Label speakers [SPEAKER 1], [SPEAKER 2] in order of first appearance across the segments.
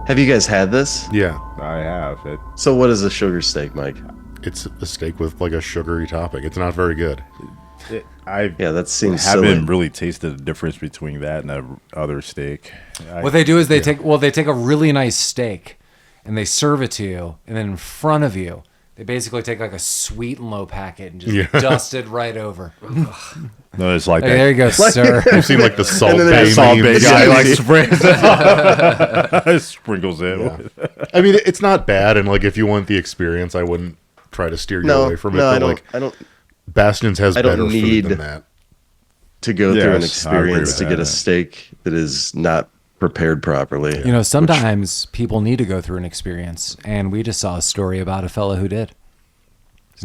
[SPEAKER 1] Have you guys had this?
[SPEAKER 2] Yeah.
[SPEAKER 3] I have it.
[SPEAKER 1] So what is a sugar steak, Mike?
[SPEAKER 2] It's a steak with like a sugary topping. It's not very good.
[SPEAKER 1] That seems
[SPEAKER 3] haven't
[SPEAKER 1] silly.
[SPEAKER 3] really tasted the difference between that and the other steak.
[SPEAKER 4] What they do is they take a really nice steak and they serve it to you, and then in front of you, they basically take like a sweet and low packet and just dust it right over.
[SPEAKER 3] No, it's like
[SPEAKER 4] Hey,
[SPEAKER 3] that.
[SPEAKER 4] there you go, sir.
[SPEAKER 2] You've seen like the Salt
[SPEAKER 1] then
[SPEAKER 2] Bay
[SPEAKER 1] there's
[SPEAKER 3] Salt
[SPEAKER 2] memes.
[SPEAKER 3] Bay guy like sprinkles it.
[SPEAKER 2] Yeah. I mean, it's not bad, and like if you want the experience, I wouldn't try to steer you away from it.
[SPEAKER 1] No,
[SPEAKER 2] but
[SPEAKER 1] I don't
[SPEAKER 2] Bastion's has
[SPEAKER 1] I don't
[SPEAKER 2] better food
[SPEAKER 1] need-
[SPEAKER 2] than that.
[SPEAKER 1] to go through an
[SPEAKER 3] Yes, I agree
[SPEAKER 1] experience
[SPEAKER 3] with
[SPEAKER 1] to get
[SPEAKER 3] that.
[SPEAKER 1] a steak that is not prepared properly.
[SPEAKER 4] You know, sometimes people need to go through an experience, and we just saw a story about a fellow who did.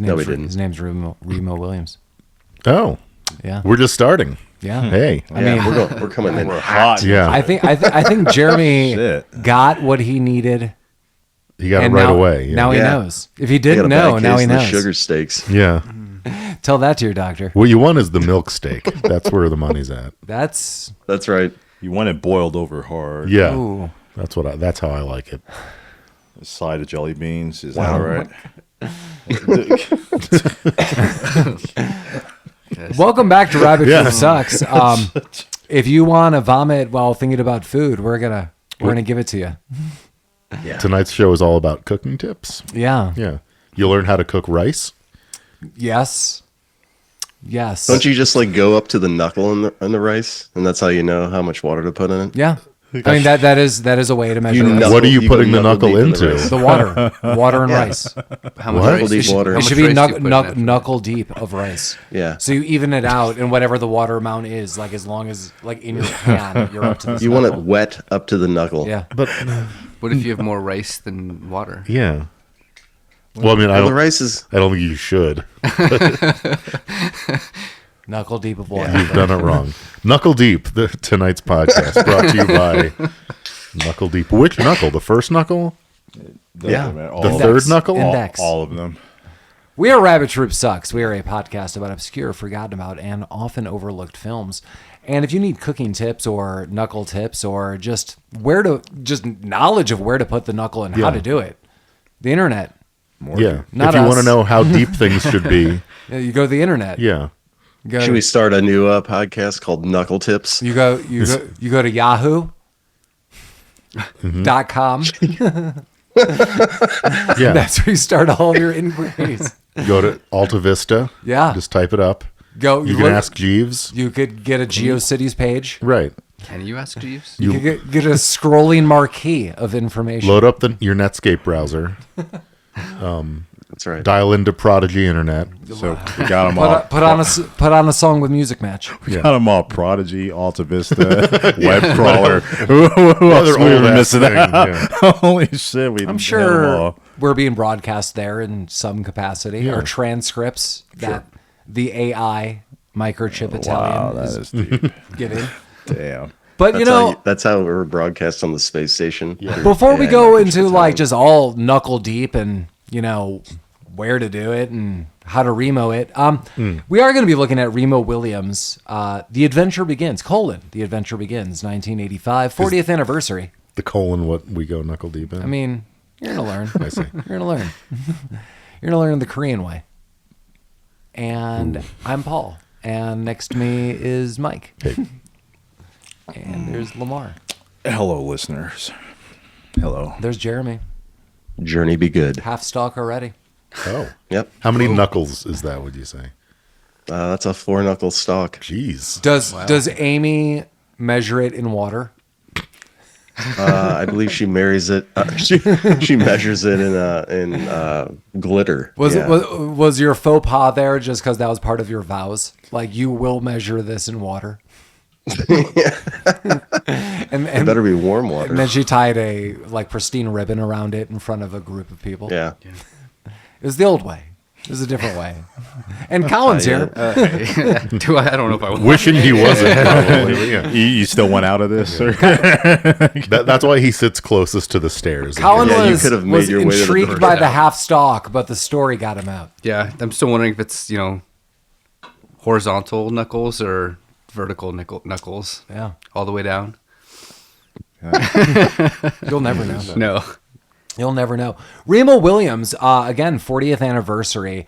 [SPEAKER 1] No, we didn't.
[SPEAKER 4] His name's Remo Williams.
[SPEAKER 2] Oh,
[SPEAKER 4] Yeah,
[SPEAKER 2] we're just starting.
[SPEAKER 4] yeah.
[SPEAKER 2] Hey,
[SPEAKER 4] I mean,
[SPEAKER 1] we're coming in
[SPEAKER 3] We're
[SPEAKER 1] hot.
[SPEAKER 3] hot.
[SPEAKER 2] yeah,
[SPEAKER 4] I think Jeremy
[SPEAKER 3] Shit.
[SPEAKER 4] got what he needed.
[SPEAKER 2] he got it
[SPEAKER 4] And
[SPEAKER 2] right
[SPEAKER 4] now,
[SPEAKER 2] away. Yeah.
[SPEAKER 4] Now he
[SPEAKER 1] Yeah.
[SPEAKER 4] knows. If he
[SPEAKER 1] I got
[SPEAKER 4] didn't
[SPEAKER 1] a bad
[SPEAKER 4] know, now
[SPEAKER 1] case
[SPEAKER 4] he
[SPEAKER 1] of the
[SPEAKER 4] knows.
[SPEAKER 1] sugar steaks.
[SPEAKER 2] Yeah.
[SPEAKER 4] Tell that to your doctor.
[SPEAKER 2] What you want is the milk steak. That's where the money's at.
[SPEAKER 4] That's
[SPEAKER 1] That's right.
[SPEAKER 3] You want it boiled over hard.
[SPEAKER 2] Yeah,
[SPEAKER 4] ooh.
[SPEAKER 2] that's how I like it.
[SPEAKER 3] A side of jelly beans. Is that all right?
[SPEAKER 4] Welcome back to Rabbit Food Sucks. If you want to vomit while thinking about food, we're gonna give it to you.
[SPEAKER 2] Tonight's show is all about cooking tips.
[SPEAKER 4] Yeah.
[SPEAKER 2] Yeah, you learn how to cook rice.
[SPEAKER 4] Yes.
[SPEAKER 1] Don't you just like go up to the knuckle in the rice, and that's how you know how much water to put in it?
[SPEAKER 4] Yeah. I mean that is a way to measure
[SPEAKER 1] You
[SPEAKER 4] rice.
[SPEAKER 1] know-
[SPEAKER 2] What are you
[SPEAKER 1] You
[SPEAKER 2] putting
[SPEAKER 1] go
[SPEAKER 2] the
[SPEAKER 1] knuckle
[SPEAKER 2] knuckle
[SPEAKER 1] deep in the
[SPEAKER 2] into?
[SPEAKER 1] rice.
[SPEAKER 4] The water and rice.
[SPEAKER 5] How much
[SPEAKER 2] What?
[SPEAKER 5] rice?
[SPEAKER 1] Deep water.
[SPEAKER 4] It
[SPEAKER 5] How
[SPEAKER 4] should
[SPEAKER 5] much
[SPEAKER 4] be
[SPEAKER 5] rice do you put in that?
[SPEAKER 4] knuckle deep of rice.
[SPEAKER 1] Yeah.
[SPEAKER 4] So you even it out, and whatever the water amount is, like as long as like in your pan, you're up to the
[SPEAKER 1] You want it wet up to the knuckle.
[SPEAKER 4] Yeah.
[SPEAKER 2] But
[SPEAKER 5] What if you have more rice than water?
[SPEAKER 2] yeah. Well, I mean,
[SPEAKER 1] Well, the rice is
[SPEAKER 2] I don't think you should.
[SPEAKER 4] Knuckle deep of water.
[SPEAKER 2] You've done it wrong. Knuckle Deep, tonight's podcast, brought to you by Knuckle Deep. Which knuckle? The first knuckle?
[SPEAKER 3] Yeah.
[SPEAKER 2] The third knuckle?
[SPEAKER 4] Index.
[SPEAKER 3] All of them.
[SPEAKER 4] We are Rabbit Troop Sucks. We are a podcast about obscure, forgotten about, and often overlooked films. And if you need cooking tips or knuckle tips or just knowledge of where to put the knuckle and how
[SPEAKER 2] Yeah.
[SPEAKER 4] to do it, the internet.
[SPEAKER 2] Yeah.
[SPEAKER 4] Not
[SPEAKER 2] if you want to
[SPEAKER 4] us.
[SPEAKER 2] know how deep things should be,
[SPEAKER 4] You go to the internet.
[SPEAKER 2] yeah.
[SPEAKER 4] Go,
[SPEAKER 1] Should we start a new podcast called Knuckle Tips?
[SPEAKER 4] you go to Yahoo.com.
[SPEAKER 2] Yeah.
[SPEAKER 4] That's where you start all your inquiries.
[SPEAKER 2] Go to Alta Vista.
[SPEAKER 4] Yeah.
[SPEAKER 2] Just type it up.
[SPEAKER 4] Go.
[SPEAKER 2] You can ask Jeeves.
[SPEAKER 4] You could get a GeoCities page.
[SPEAKER 2] Right.
[SPEAKER 5] Can you ask Jeeves?
[SPEAKER 4] You could get a scrolling marquee of information.
[SPEAKER 2] Load up your Netscape browser.
[SPEAKER 1] That's right.
[SPEAKER 2] Dial into Prodigy Internet.
[SPEAKER 3] So we got them all.
[SPEAKER 4] Put on a song with Music Match.
[SPEAKER 3] Got them all. Prodigy, Alta Vista, Web Crawler. Who else
[SPEAKER 2] Other
[SPEAKER 3] we were
[SPEAKER 2] old-ass
[SPEAKER 3] missing
[SPEAKER 2] thing,
[SPEAKER 3] out?
[SPEAKER 2] yeah.
[SPEAKER 3] Holy shit!
[SPEAKER 4] I'm sure we're being broadcast there in some capacity, or transcripts that the AI microchip
[SPEAKER 3] Wow,
[SPEAKER 4] Italian
[SPEAKER 3] that
[SPEAKER 4] is
[SPEAKER 3] is deep.
[SPEAKER 4] giving.
[SPEAKER 3] Damn.
[SPEAKER 4] But
[SPEAKER 1] That's how we're broadcast on the space station.
[SPEAKER 4] before we
[SPEAKER 1] Yeah,
[SPEAKER 4] go
[SPEAKER 1] microchip
[SPEAKER 4] into like
[SPEAKER 1] Italian.
[SPEAKER 4] just all knuckle deep and where to do it and how to Remo it, we are going to be looking at Remo Williams. The Adventure Begins, The Adventure Begins, 1985, 40th anniversary.
[SPEAKER 2] The colon, what we go knuckle deep in.
[SPEAKER 4] I mean, you're going to learn.
[SPEAKER 2] I see.
[SPEAKER 4] You're going to learn. You're going to learn the Korean way. And I'm Paul. And next to me is Mike.
[SPEAKER 2] Hey.
[SPEAKER 4] And there's Lamar.
[SPEAKER 3] Hello, listeners. Hello.
[SPEAKER 4] There's Jeremy.
[SPEAKER 1] Journey be good.
[SPEAKER 4] Half stock already.
[SPEAKER 2] Oh.
[SPEAKER 1] Yep.
[SPEAKER 2] How many knuckles is that, would you say?
[SPEAKER 1] That's a 4-knuckle stalk.
[SPEAKER 2] Jeez.
[SPEAKER 4] Does Amy measure it in water?
[SPEAKER 1] I believe she marries it. She measures it in glitter.
[SPEAKER 4] Was your faux pas there just because that was part of your vows? Like you will measure this in water. and
[SPEAKER 1] It better be warm water.
[SPEAKER 4] And then she tied a pristine ribbon around it in front of a group of people.
[SPEAKER 1] Yeah.
[SPEAKER 4] It was the old way. It was a different way. And Collin's here.
[SPEAKER 5] I don't know if I will.
[SPEAKER 2] Wishing he wasn't, probably. Yeah.
[SPEAKER 3] You still went out of this? Sir?
[SPEAKER 2] That's why he sits closest to the stairs.
[SPEAKER 4] Colin
[SPEAKER 1] Yeah, you
[SPEAKER 4] was,
[SPEAKER 1] could have made
[SPEAKER 4] was
[SPEAKER 1] your way to the
[SPEAKER 4] intrigued
[SPEAKER 1] first
[SPEAKER 4] by the
[SPEAKER 5] half.
[SPEAKER 4] half stalk, but the story got him out.
[SPEAKER 5] Yeah, I'm still wondering if it's horizontal knuckles or vertical knuckles.
[SPEAKER 4] Yeah.
[SPEAKER 5] All the way down.
[SPEAKER 4] You'll never know.
[SPEAKER 5] No.
[SPEAKER 4] You'll never know. Remo Williams, again, 40th anniversary.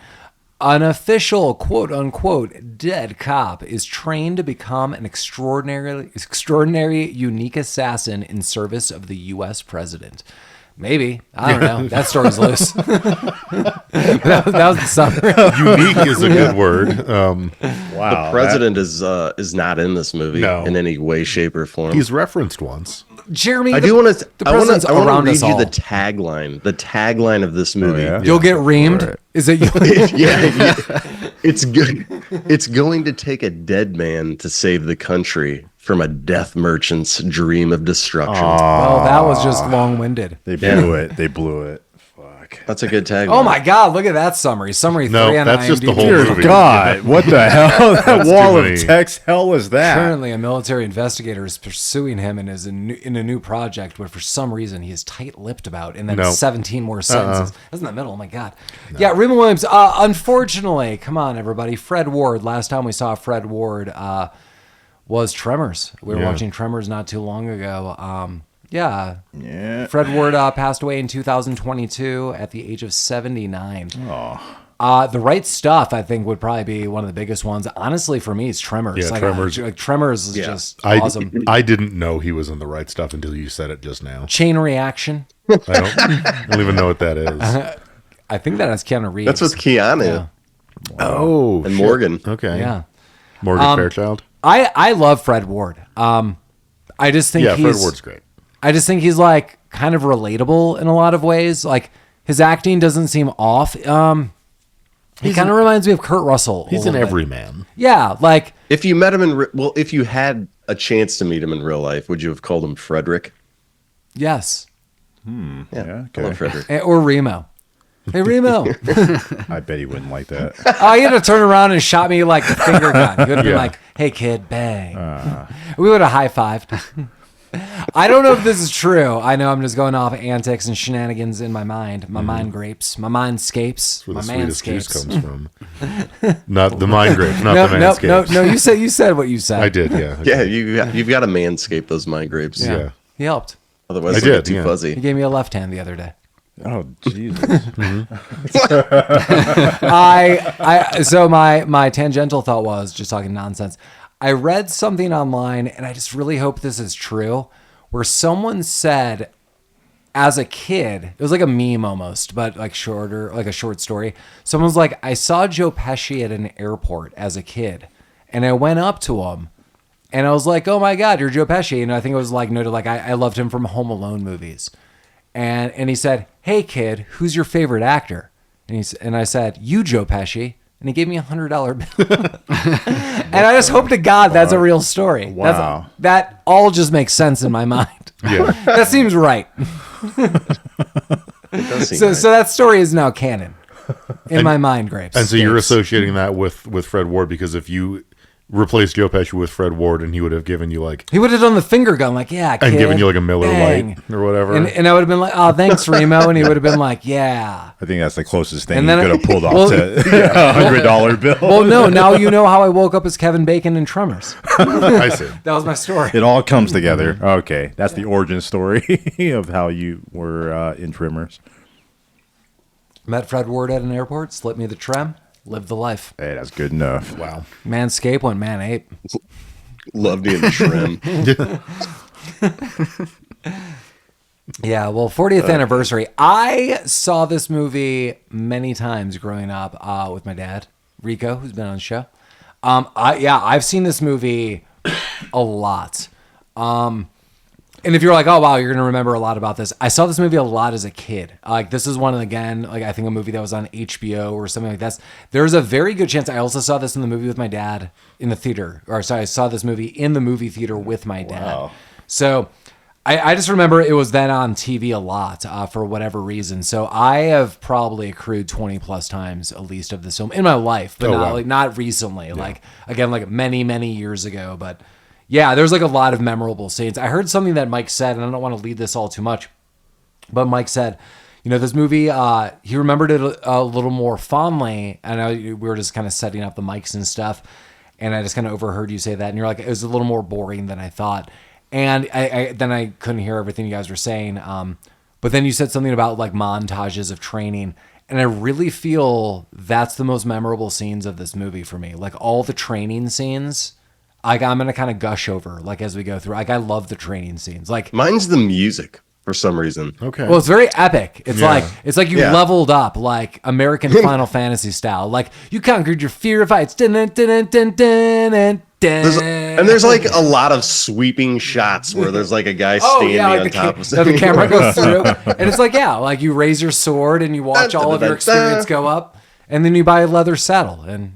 [SPEAKER 4] An official, quote unquote, dead cop is trained to become an extraordinary, unique assassin in service of the U.S. president. Maybe. I don't know. That story's loose. that was the summary.
[SPEAKER 2] Unique is a good word.
[SPEAKER 3] Wow.
[SPEAKER 1] The president is not in this movie in any way, shape, or form.
[SPEAKER 2] He's referenced once.
[SPEAKER 4] Jeremy,
[SPEAKER 1] I do want to.
[SPEAKER 4] the
[SPEAKER 1] I want
[SPEAKER 4] president's
[SPEAKER 1] to
[SPEAKER 4] around
[SPEAKER 1] read
[SPEAKER 4] us
[SPEAKER 1] you
[SPEAKER 4] all.
[SPEAKER 1] the tagline. The tagline of this movie.
[SPEAKER 3] yeah?
[SPEAKER 4] You'll get reamed?
[SPEAKER 3] Right.
[SPEAKER 4] Is it you?
[SPEAKER 1] yeah, it's good. It's going to take a dead man to save the country from a death merchant's dream of destruction.
[SPEAKER 4] Well, that was just long-winded.
[SPEAKER 3] They blew it. They blew it. Fuck.
[SPEAKER 1] That's a good tagline.
[SPEAKER 4] Oh my God! Look at that summary. Summary
[SPEAKER 2] No,
[SPEAKER 4] 3 on
[SPEAKER 2] that's just the
[SPEAKER 4] IMDb.
[SPEAKER 2] whole
[SPEAKER 3] Dear
[SPEAKER 2] movie.
[SPEAKER 3] God, what the hell? That
[SPEAKER 2] That's
[SPEAKER 3] wall
[SPEAKER 2] too
[SPEAKER 3] of
[SPEAKER 2] many.
[SPEAKER 3] text hell is that?
[SPEAKER 4] Currently, a military investigator is pursuing him and is in a new project, where for some reason he is tight-lipped about, and then
[SPEAKER 2] No. 17
[SPEAKER 4] 17 more sentences. That's in the middle. Oh my God! Yeah, Remo Williams. Unfortunately, come on, everybody. Fred Ward. Last time we saw Fred Ward was Tremors. We were
[SPEAKER 2] Yeah.
[SPEAKER 4] watching Tremors not too long ago. Yeah.
[SPEAKER 3] Fred
[SPEAKER 4] Ward passed away in 2022 at the age of 79.
[SPEAKER 3] Oh.
[SPEAKER 4] The Right Stuff, I think, would probably be one of the biggest ones. Honestly, for me, it's Tremors.
[SPEAKER 2] Yeah,
[SPEAKER 4] like,
[SPEAKER 2] Tremors.
[SPEAKER 4] Tremors is just awesome.
[SPEAKER 2] I didn't know he was in the right stuff until you said it just now.
[SPEAKER 4] Chain Reaction.
[SPEAKER 2] I don't even know what that is.
[SPEAKER 4] I think that has Keanu Reeves.
[SPEAKER 1] That's with Keanu
[SPEAKER 4] Yeah.
[SPEAKER 2] Oh,
[SPEAKER 1] and
[SPEAKER 2] shit.
[SPEAKER 1] Morgan.
[SPEAKER 2] Okay.
[SPEAKER 4] Yeah.
[SPEAKER 2] Morgan Fairchild.
[SPEAKER 4] I love Fred Ward. I just think
[SPEAKER 2] Yeah,
[SPEAKER 4] he's
[SPEAKER 2] Fred Ward's great.
[SPEAKER 4] I just think he's like kind of relatable in a lot of ways. Like his acting doesn't seem off. He kind of reminds me of Kurt Russell.
[SPEAKER 2] He's an everyman.
[SPEAKER 4] Yeah, like
[SPEAKER 1] If you met him if you had a chance to meet him in real life, would you have called him Frederick?
[SPEAKER 4] yes,
[SPEAKER 1] Yeah,
[SPEAKER 3] Yeah,
[SPEAKER 1] I love
[SPEAKER 3] okay.
[SPEAKER 1] Frederick.
[SPEAKER 4] Or Remo. Hey Remo.
[SPEAKER 3] I bet he wouldn't like that.
[SPEAKER 4] Oh, he had to turn around and shot me like a finger gun. He would have been
[SPEAKER 2] Yeah.
[SPEAKER 4] like, "Hey kid, bang." We would have high fived. I don't know if this is true. I know I'm just going off antics and shenanigans in my mind. My mind grapes. My mind scapes.
[SPEAKER 2] Where
[SPEAKER 4] My
[SPEAKER 2] the
[SPEAKER 4] man
[SPEAKER 2] sweetest juice
[SPEAKER 4] scapes.
[SPEAKER 2] comes from. Not the mind grapes, not
[SPEAKER 4] No,
[SPEAKER 2] the
[SPEAKER 4] no,
[SPEAKER 2] manscapes.
[SPEAKER 4] no. You said what you said.
[SPEAKER 2] I did, yeah.
[SPEAKER 1] Yeah, you've got to manscape those mind grapes.
[SPEAKER 2] Yeah.
[SPEAKER 4] He helped.
[SPEAKER 1] Otherwise,
[SPEAKER 2] I
[SPEAKER 1] they'll
[SPEAKER 2] did,
[SPEAKER 1] get too
[SPEAKER 2] yeah.
[SPEAKER 4] He
[SPEAKER 1] fuzzy.
[SPEAKER 4] gave me a left hand the other day.
[SPEAKER 3] Oh, Jesus.
[SPEAKER 4] So my tangential thought was just talking nonsense. I read something online, and I just really hope this is true, where someone said, as a kid, it was like a meme almost, but like shorter, like a short story. Someone's like, I saw Joe Pesci at an airport as a kid, and I went up to him, and I was like, oh my God, you're Joe Pesci. And I think it was like noted, like I loved him from Home Alone movies. And he said, hey kid, who's your favorite actor? And I said, you, Joe Pesci. And he gave me $100 bill. And I just hope to God that's a real story.
[SPEAKER 3] Wow.
[SPEAKER 4] That all just makes sense in my mind.
[SPEAKER 2] Yeah.
[SPEAKER 4] That seems right.
[SPEAKER 1] It does seem
[SPEAKER 4] So
[SPEAKER 1] right.
[SPEAKER 4] that story is now canon in my mind, Grapes.
[SPEAKER 2] And so you're
[SPEAKER 4] Grapes.
[SPEAKER 2] associating that with Fred Ward because if you replaced Joe Pesci with Fred Ward and he would have given you like
[SPEAKER 4] He would have done the finger gun, like, yeah, kid.
[SPEAKER 2] and given you like a Miller
[SPEAKER 4] bang.
[SPEAKER 2] Lite or whatever.
[SPEAKER 4] And I would have been like, oh, thanks, Remo. And he would have been like, yeah.
[SPEAKER 3] I think that's the closest thing
[SPEAKER 4] And
[SPEAKER 3] he
[SPEAKER 4] then
[SPEAKER 3] could have pulled off
[SPEAKER 4] well-
[SPEAKER 3] to a $100 bill.
[SPEAKER 4] Well, no, now you know how I woke up as Kevin Bacon in Tremors.
[SPEAKER 2] I see.
[SPEAKER 4] That was my story.
[SPEAKER 3] It all comes together. Okay, that's the origin story of how you were in Tremors.
[SPEAKER 4] Met Fred Ward at an airport, slipped me the trem, lived the life.
[SPEAKER 3] Hey, that's good enough.
[SPEAKER 2] Wow.
[SPEAKER 4] Manscape went man ape.
[SPEAKER 1] Love being the trim.
[SPEAKER 4] Yeah, well, 40th anniversary. I saw this movie many times growing up with my dad, Rico, who's been on the show. I've seen this movie a lot. And if you're like, oh, wow, you're going to remember a lot about this. I saw this movie a lot as a kid. Like, this is one, again, like I think a movie that was on HBO or something like that. There's a very good chance I also saw this in the movie with my dad in the theater. Or sorry, I saw this movie in the movie theater with my dad.
[SPEAKER 3] Wow.
[SPEAKER 4] So I just remember it was then on TV a lot for whatever reason. So I have probably accrued 20 plus times at least of this film in my life, but not recently. Yeah. Like, again, like many, many years ago. But yeah, there's like a lot of memorable scenes. I heard something that Mike said, and I don't want to lead this all too much, but Mike said, you know, this movie, he remembered it a little more fondly. And we were just kind of setting up the mics and stuff. And I just kind of overheard you say that. And you're like, it was a little more boring than I thought. And I couldn't hear everything you guys were saying. But then you said something about like montages of training. And I really feel that's the most memorable scenes of this movie for me. Like all the training scenes, like I'm going to kind of gush over like as we go through. Like I love the training scenes. Like
[SPEAKER 1] Mine's the music for some reason.
[SPEAKER 2] Okay.
[SPEAKER 4] well, it's very epic. It's like you
[SPEAKER 1] Yeah.
[SPEAKER 4] leveled up like American Final Fantasy style. Like you conquered your fear of heights. Dun, dun, dun, dun, dun, dun, dun.
[SPEAKER 1] There's like a lot of sweeping shots where there's like a guy standing on top of
[SPEAKER 4] the camera goes through, and it's like like you raise your sword and you watch all of your experience go up, and then you buy a leather saddle, and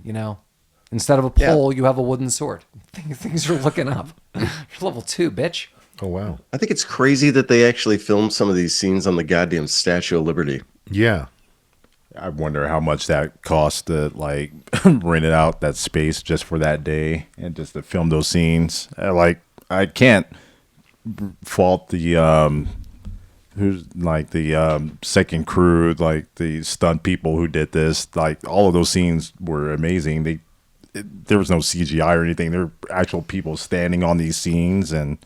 [SPEAKER 4] instead of a pole, you have a wooden sword. Things are looking up. You're level 2, bitch.
[SPEAKER 2] Oh, wow.
[SPEAKER 1] I think it's crazy that they actually filmed some of these scenes on the goddamn Statue of Liberty.
[SPEAKER 2] Yeah.
[SPEAKER 3] I wonder how much that cost to like rent it out that space just for that day and just to film those scenes. I can't fault the who's like the second crew, like the stunt people who did this. Like all of those scenes were amazing. There was no CGI or anything. There were actual people standing on these scenes and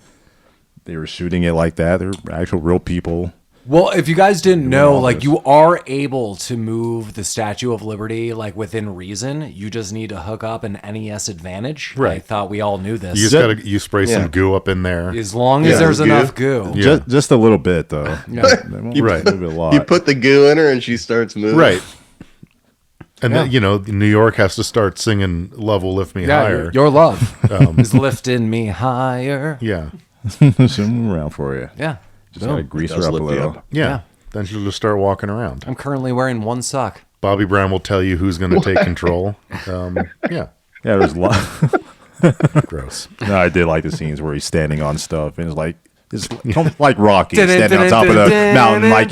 [SPEAKER 3] they were shooting it like that. They're actual real people.
[SPEAKER 4] Well, if you guys didn't know, like you are able to move the Statue of Liberty like within reason. You just need to hook up an NES Advantage.
[SPEAKER 2] Right.
[SPEAKER 4] I thought we all knew this.
[SPEAKER 2] You just gotta spray some goo up in there.
[SPEAKER 4] As long as there's
[SPEAKER 1] goo.
[SPEAKER 4] enough goo.
[SPEAKER 2] Yeah.
[SPEAKER 3] Just a little bit though.
[SPEAKER 2] Right.
[SPEAKER 3] A lot.
[SPEAKER 1] You put the goo in her and she starts moving.
[SPEAKER 2] Right. And then, New York has to start singing "Love Will Lift Me Higher."
[SPEAKER 4] Your love is lifting me higher.
[SPEAKER 2] Yeah.
[SPEAKER 3] Zoom around for you.
[SPEAKER 4] Yeah.
[SPEAKER 3] Just gotta grease her up a
[SPEAKER 1] lift you
[SPEAKER 3] little.
[SPEAKER 1] up.
[SPEAKER 2] Yeah. Then she'll just start walking around.
[SPEAKER 4] I'm currently wearing one sock.
[SPEAKER 2] Bobby Brown will tell you who's going to take control. Yeah.
[SPEAKER 3] Yeah, there's a lot.
[SPEAKER 2] Gross.
[SPEAKER 3] No, I did like the scenes where he's standing on stuff and it's like Rocky standing on top of the mountain, like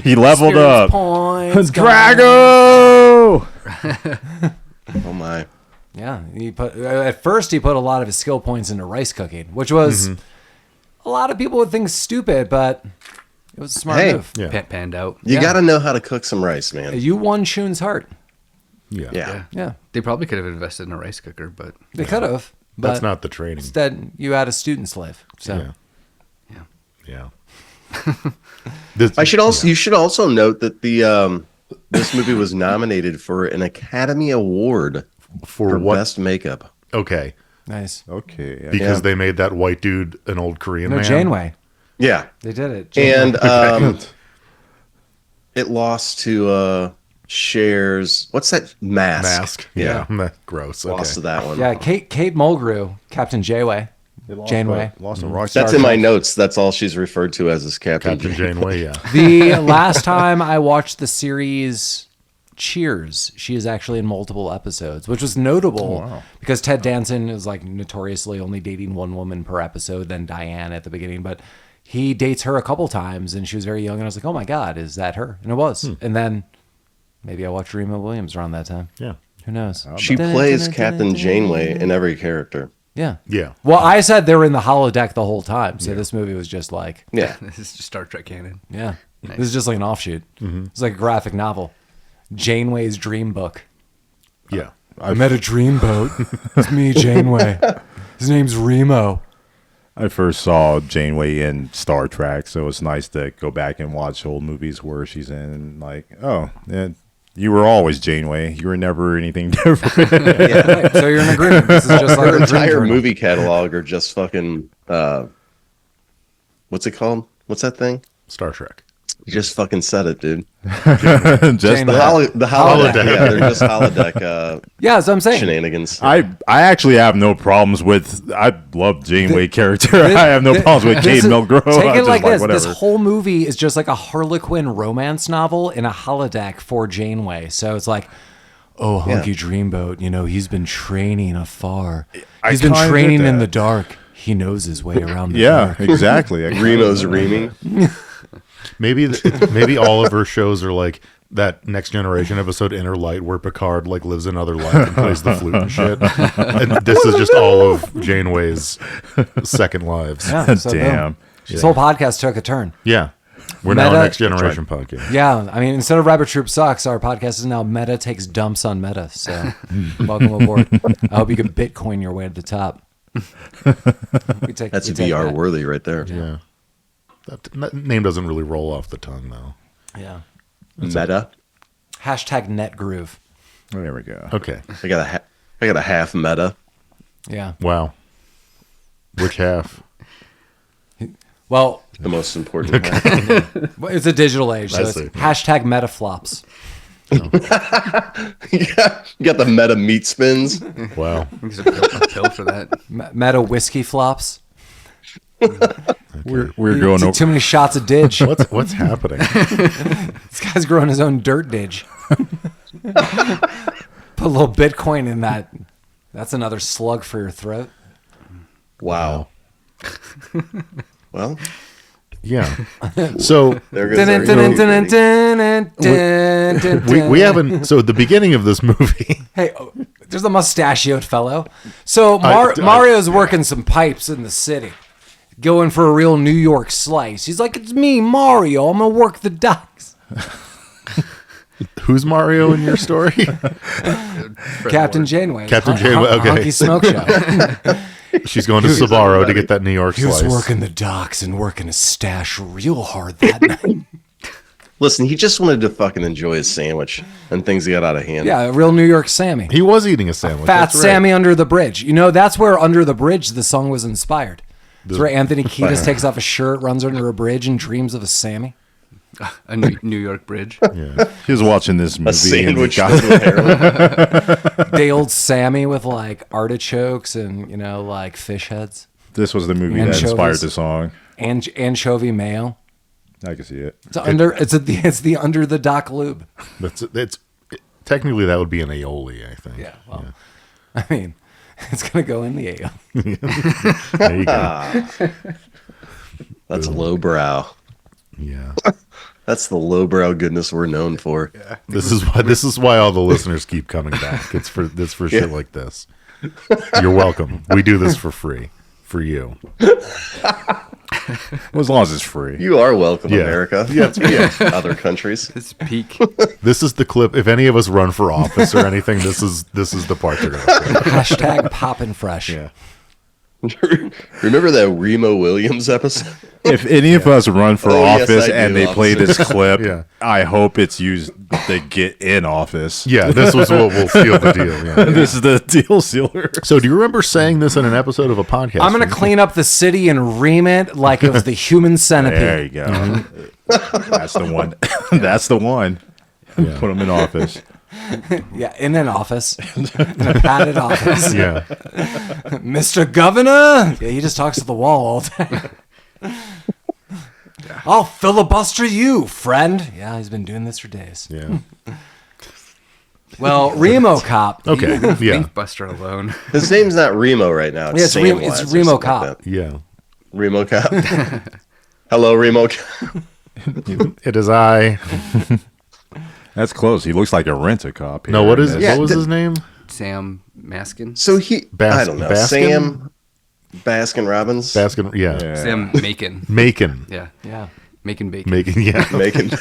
[SPEAKER 3] he leveled up. Drago.
[SPEAKER 1] Oh my.
[SPEAKER 4] Yeah, at first he put a lot of his skill points into rice cooking, which was a lot of people would think stupid, but it was a smart move.
[SPEAKER 2] Yeah.
[SPEAKER 5] Panned out.
[SPEAKER 1] You got to know how to cook some rice, man.
[SPEAKER 4] You won Chiun's heart.
[SPEAKER 2] Yeah.
[SPEAKER 4] Yeah,
[SPEAKER 5] They probably could have invested in a rice cooker, but
[SPEAKER 4] they could have, but
[SPEAKER 2] That's not the training.
[SPEAKER 4] instead you had a student slave. So
[SPEAKER 2] Yeah.
[SPEAKER 1] You should also note that this movie was nominated for an Academy Award
[SPEAKER 2] For
[SPEAKER 1] for
[SPEAKER 2] what?
[SPEAKER 1] best makeup.
[SPEAKER 2] Okay.
[SPEAKER 4] nice.
[SPEAKER 3] Okay.
[SPEAKER 2] Because they made that white dude an old Korean
[SPEAKER 4] No,
[SPEAKER 2] man.
[SPEAKER 4] Janeway.
[SPEAKER 1] Yeah.
[SPEAKER 4] They did it.
[SPEAKER 1] And
[SPEAKER 4] Janeway.
[SPEAKER 1] it lost to Cher's, what's that?
[SPEAKER 2] Mask.
[SPEAKER 1] Yeah.
[SPEAKER 2] Gross.
[SPEAKER 1] Lost to
[SPEAKER 2] Okay.
[SPEAKER 1] that one.
[SPEAKER 4] Yeah, Kate Mulgrew, Captain Janeway. Janeway.
[SPEAKER 3] Lost a rock.
[SPEAKER 1] That's in my notes. That's all she's referred to as Captain
[SPEAKER 2] Captain Janeway, yeah.
[SPEAKER 4] The last time I watched the series Cheers, she is actually in multiple episodes, which was notable because Ted Danson is like notoriously only dating one woman per episode, then Diane at the beginning, but he dates her a couple times and she was very young and I was like, oh my God, is that her? And it was. And then maybe I watched Remo Williams around that time.
[SPEAKER 2] Yeah.
[SPEAKER 4] Who knows?
[SPEAKER 1] She plays Captain Janeway in every character.
[SPEAKER 4] Yeah.
[SPEAKER 2] Yeah.
[SPEAKER 4] Well, I said they were in the holodeck the whole time. So this movie was just like,
[SPEAKER 1] Yeah.
[SPEAKER 5] this is just Star Trek canon.
[SPEAKER 4] yeah, this is just like an offshoot. It's like a graphic novel. Janeway's dream book.
[SPEAKER 2] Yeah.
[SPEAKER 4] I met a dreamboat. It's me, Janeway. His name's Remo.
[SPEAKER 3] I first saw Janeway in Star Trek, so it's nice to go back and watch old movies where she's in. And like, oh, yeah, you were always Janeway. You were never anything different.
[SPEAKER 4] Right, so you're in agreement. This is just like
[SPEAKER 1] Her
[SPEAKER 4] a dream
[SPEAKER 1] entire
[SPEAKER 4] journal.
[SPEAKER 1] movie catalog are just fucking, what's it called? What's that thing?
[SPEAKER 2] Star Trek.
[SPEAKER 1] You just fucking said it, dude.
[SPEAKER 3] Just
[SPEAKER 4] Janeway.
[SPEAKER 1] The holodeck. Yeah, they're just holodeck
[SPEAKER 4] Yeah, that's what I'm saying.
[SPEAKER 1] shenanigans.
[SPEAKER 3] I actually have no problems with. I love Janeway character. I have no problems with Kate Mulgrew.
[SPEAKER 4] Take
[SPEAKER 3] I'm
[SPEAKER 4] it
[SPEAKER 3] just
[SPEAKER 4] like this.
[SPEAKER 3] whatever.
[SPEAKER 4] This whole movie is just like a Harlequin romance novel in a holodeck for Janeway. So it's like, oh, Hunky Dreamboat, he's been training afar. He's been
[SPEAKER 3] kinda
[SPEAKER 4] training
[SPEAKER 3] get
[SPEAKER 4] in
[SPEAKER 3] that.
[SPEAKER 4] the dark. He knows his way around the
[SPEAKER 3] Yeah,
[SPEAKER 4] dark.
[SPEAKER 3] exactly.
[SPEAKER 1] Remo's reaming.
[SPEAKER 2] Maybe all of her shows are like that Next Generation episode Inner Light where Picard like lives another life and plays the flute and shit. And this is just all of Janeway's second lives.
[SPEAKER 4] Yeah, so
[SPEAKER 3] Damn.
[SPEAKER 4] boom. This whole podcast took a turn.
[SPEAKER 2] Yeah. We're now
[SPEAKER 4] Meta-
[SPEAKER 2] a Next Generation podcast.
[SPEAKER 4] Yeah, I mean, instead of Rabbit Troop Sucks, our podcast is now Meta Takes Dumps on Meta. So, welcome aboard. I hope you can Bitcoin your way to the top.
[SPEAKER 1] That's VR worthy right there.
[SPEAKER 2] Yeah. That name doesn't really roll off the tongue, though.
[SPEAKER 4] Yeah.
[SPEAKER 1] Meta.
[SPEAKER 4] Hashtag NetGroove.
[SPEAKER 3] Oh, there we go.
[SPEAKER 2] Okay.
[SPEAKER 1] I got a half meta.
[SPEAKER 4] Yeah.
[SPEAKER 2] Wow. Which half?
[SPEAKER 4] Well,
[SPEAKER 1] The most important half.
[SPEAKER 4] it's a digital age, so
[SPEAKER 2] I
[SPEAKER 4] it's
[SPEAKER 2] see.
[SPEAKER 4] hashtag Metaflops.
[SPEAKER 1] You got the meta meat spins.
[SPEAKER 2] Wow.
[SPEAKER 5] There's a pill for that.
[SPEAKER 4] Meta Whiskey Flops.
[SPEAKER 3] We're
[SPEAKER 4] He
[SPEAKER 3] going
[SPEAKER 4] took
[SPEAKER 3] over.
[SPEAKER 4] too many shots of Didge.
[SPEAKER 2] What's happening?
[SPEAKER 4] This guy's growing his own dirt Didge. Put a little Bitcoin in that. That's another slug for your throat.
[SPEAKER 1] Wow. Well,
[SPEAKER 2] Yeah. So
[SPEAKER 1] there goes our
[SPEAKER 2] we haven't. So at the beginning of this movie,
[SPEAKER 4] Hey, there's a mustachioed fellow. So
[SPEAKER 2] I-
[SPEAKER 4] Mario's working some pipes in the city, going for a real New York slice. He's like, "It's me, Mario. I'm gonna work the docks."
[SPEAKER 2] who's Mario in your story?
[SPEAKER 4] Captain Janeway.
[SPEAKER 2] Captain Janeway, okay.
[SPEAKER 4] Hunky Smoke Show.
[SPEAKER 2] She's going to Sbarro to get that New York
[SPEAKER 4] He was
[SPEAKER 2] slice.
[SPEAKER 4] working the docks and working his stash real hard that night.
[SPEAKER 1] Listen, he just wanted to fucking enjoy his sandwich, and things got out of hand.
[SPEAKER 4] Yeah, a real New York Sammy.
[SPEAKER 2] He was eating a sandwich.
[SPEAKER 4] Fat
[SPEAKER 2] that's right.
[SPEAKER 4] Sammy Under the Bridge. You know, that's where Under the Bridge the song was inspired. It's where Anthony Kiedis takes off a shirt, runs under a bridge, and dreams of a Sammy.
[SPEAKER 5] A New York bridge.
[SPEAKER 2] Yeah.
[SPEAKER 3] He was watching this movie.
[SPEAKER 1] A sandwich
[SPEAKER 3] and
[SPEAKER 1] filled with heroin.
[SPEAKER 4] Day old Sammy with like artichokes and, you know, like fish heads.
[SPEAKER 3] this was the movie that
[SPEAKER 4] Anchovies.
[SPEAKER 3] inspired the song.
[SPEAKER 4] Anchovy mayo.
[SPEAKER 3] I can see it.
[SPEAKER 4] It's the under the dock lube.
[SPEAKER 2] Technically that would be an aioli, I think.
[SPEAKER 4] Yeah, well, I mean, it's gonna go in the ale.
[SPEAKER 2] There you go.
[SPEAKER 1] That's lowbrow.
[SPEAKER 2] Yeah.
[SPEAKER 1] That's the lowbrow goodness we're known for.
[SPEAKER 2] This is why all the listeners keep coming back. It's for shit like this. You're welcome. We do this for free. For you.
[SPEAKER 3] Well, as long as it's free.
[SPEAKER 1] You are welcome,
[SPEAKER 2] Yeah.
[SPEAKER 1] America.
[SPEAKER 2] Yeah,
[SPEAKER 1] Other countries.
[SPEAKER 5] It's peak.
[SPEAKER 2] This is the clip. If any of us run for office or anything, this is the part they're gonna play.
[SPEAKER 4] Hashtag poppin' fresh.
[SPEAKER 2] Yeah.
[SPEAKER 1] Remember that Remo Williams episode?
[SPEAKER 3] If any of us run for
[SPEAKER 1] Oh, yes,
[SPEAKER 3] office
[SPEAKER 1] I
[SPEAKER 3] and
[SPEAKER 1] do,
[SPEAKER 3] they play this clip,
[SPEAKER 2] Yeah.
[SPEAKER 3] I hope it's used to get in office.
[SPEAKER 2] Yeah, this was what will seal the deal. Yeah.
[SPEAKER 3] This is the deal sealer.
[SPEAKER 2] So do you remember saying this in an episode of a podcast?
[SPEAKER 4] I'm gonna clean up the city and ream it like it was the human centipede.
[SPEAKER 3] There you go. That's the one. That's the one.
[SPEAKER 2] Yeah.
[SPEAKER 3] Put them in office.
[SPEAKER 4] Yeah, in an office, in a padded office.
[SPEAKER 2] Yeah.
[SPEAKER 4] Mr. Governor. Yeah, he just talks to the wall all day. I'll filibuster you, friend. Yeah, he's been doing this for days.
[SPEAKER 2] Yeah.
[SPEAKER 4] Well, Remo Cop.
[SPEAKER 2] Okay. Yeah.
[SPEAKER 5] Think Buster alone.
[SPEAKER 1] His name's not Remo right now.
[SPEAKER 4] Yeah, it's
[SPEAKER 1] Samwise or
[SPEAKER 4] Remo
[SPEAKER 1] something
[SPEAKER 4] Cop.
[SPEAKER 1] like that.
[SPEAKER 2] Yeah.
[SPEAKER 1] Remo Cop. Hello, Remo Cop.
[SPEAKER 2] It is I.
[SPEAKER 3] That's close. He looks like a rent-a-cop.
[SPEAKER 2] No, what is it?
[SPEAKER 1] Yeah,
[SPEAKER 2] What was his name?
[SPEAKER 5] Sam Maskin.
[SPEAKER 1] So I don't know.
[SPEAKER 2] Baskin?
[SPEAKER 1] Sam Baskin Robbins.
[SPEAKER 2] Baskin. Yeah.
[SPEAKER 3] Yeah.
[SPEAKER 5] Sam Macon.
[SPEAKER 2] Macon.
[SPEAKER 5] Yeah.
[SPEAKER 4] Yeah.
[SPEAKER 5] Macon Bacon.
[SPEAKER 2] Macon. Yeah.
[SPEAKER 1] Making.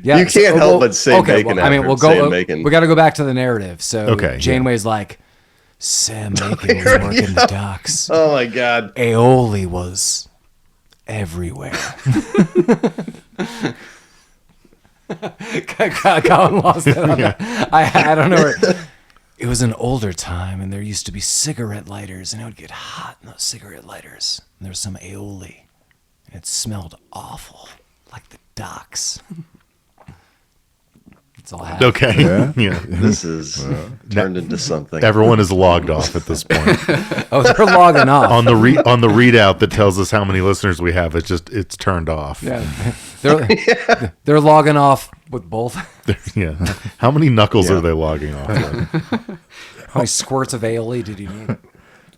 [SPEAKER 4] Yeah,
[SPEAKER 1] You can't help but say bacon
[SPEAKER 4] I mean,
[SPEAKER 1] after
[SPEAKER 4] we'll go.
[SPEAKER 1] Sam Bacon.
[SPEAKER 4] We got to go back to the narrative. So,
[SPEAKER 2] Okay,
[SPEAKER 4] Janeway's like, Sam Bacon was working the docks.
[SPEAKER 1] Oh my God.
[SPEAKER 4] Aioli was everywhere. Colin lost it on that. I don't know. It was an older time, and there used to be cigarette lighters, and it would get hot in those cigarette lighters. And there was some aioli, and it smelled awful, like the docks. That's all I have.
[SPEAKER 2] Okay.
[SPEAKER 3] Yeah?
[SPEAKER 2] Yeah.
[SPEAKER 1] This is turned into something.
[SPEAKER 2] Everyone is logged off at this point.
[SPEAKER 4] Oh, they're logging off.
[SPEAKER 2] on the readout that tells us how many listeners we have, it's turned off.
[SPEAKER 4] Yeah, they're logging off with both.
[SPEAKER 2] Yeah. How many knuckles are they logging off with?
[SPEAKER 4] How many squirts of aioli did you need?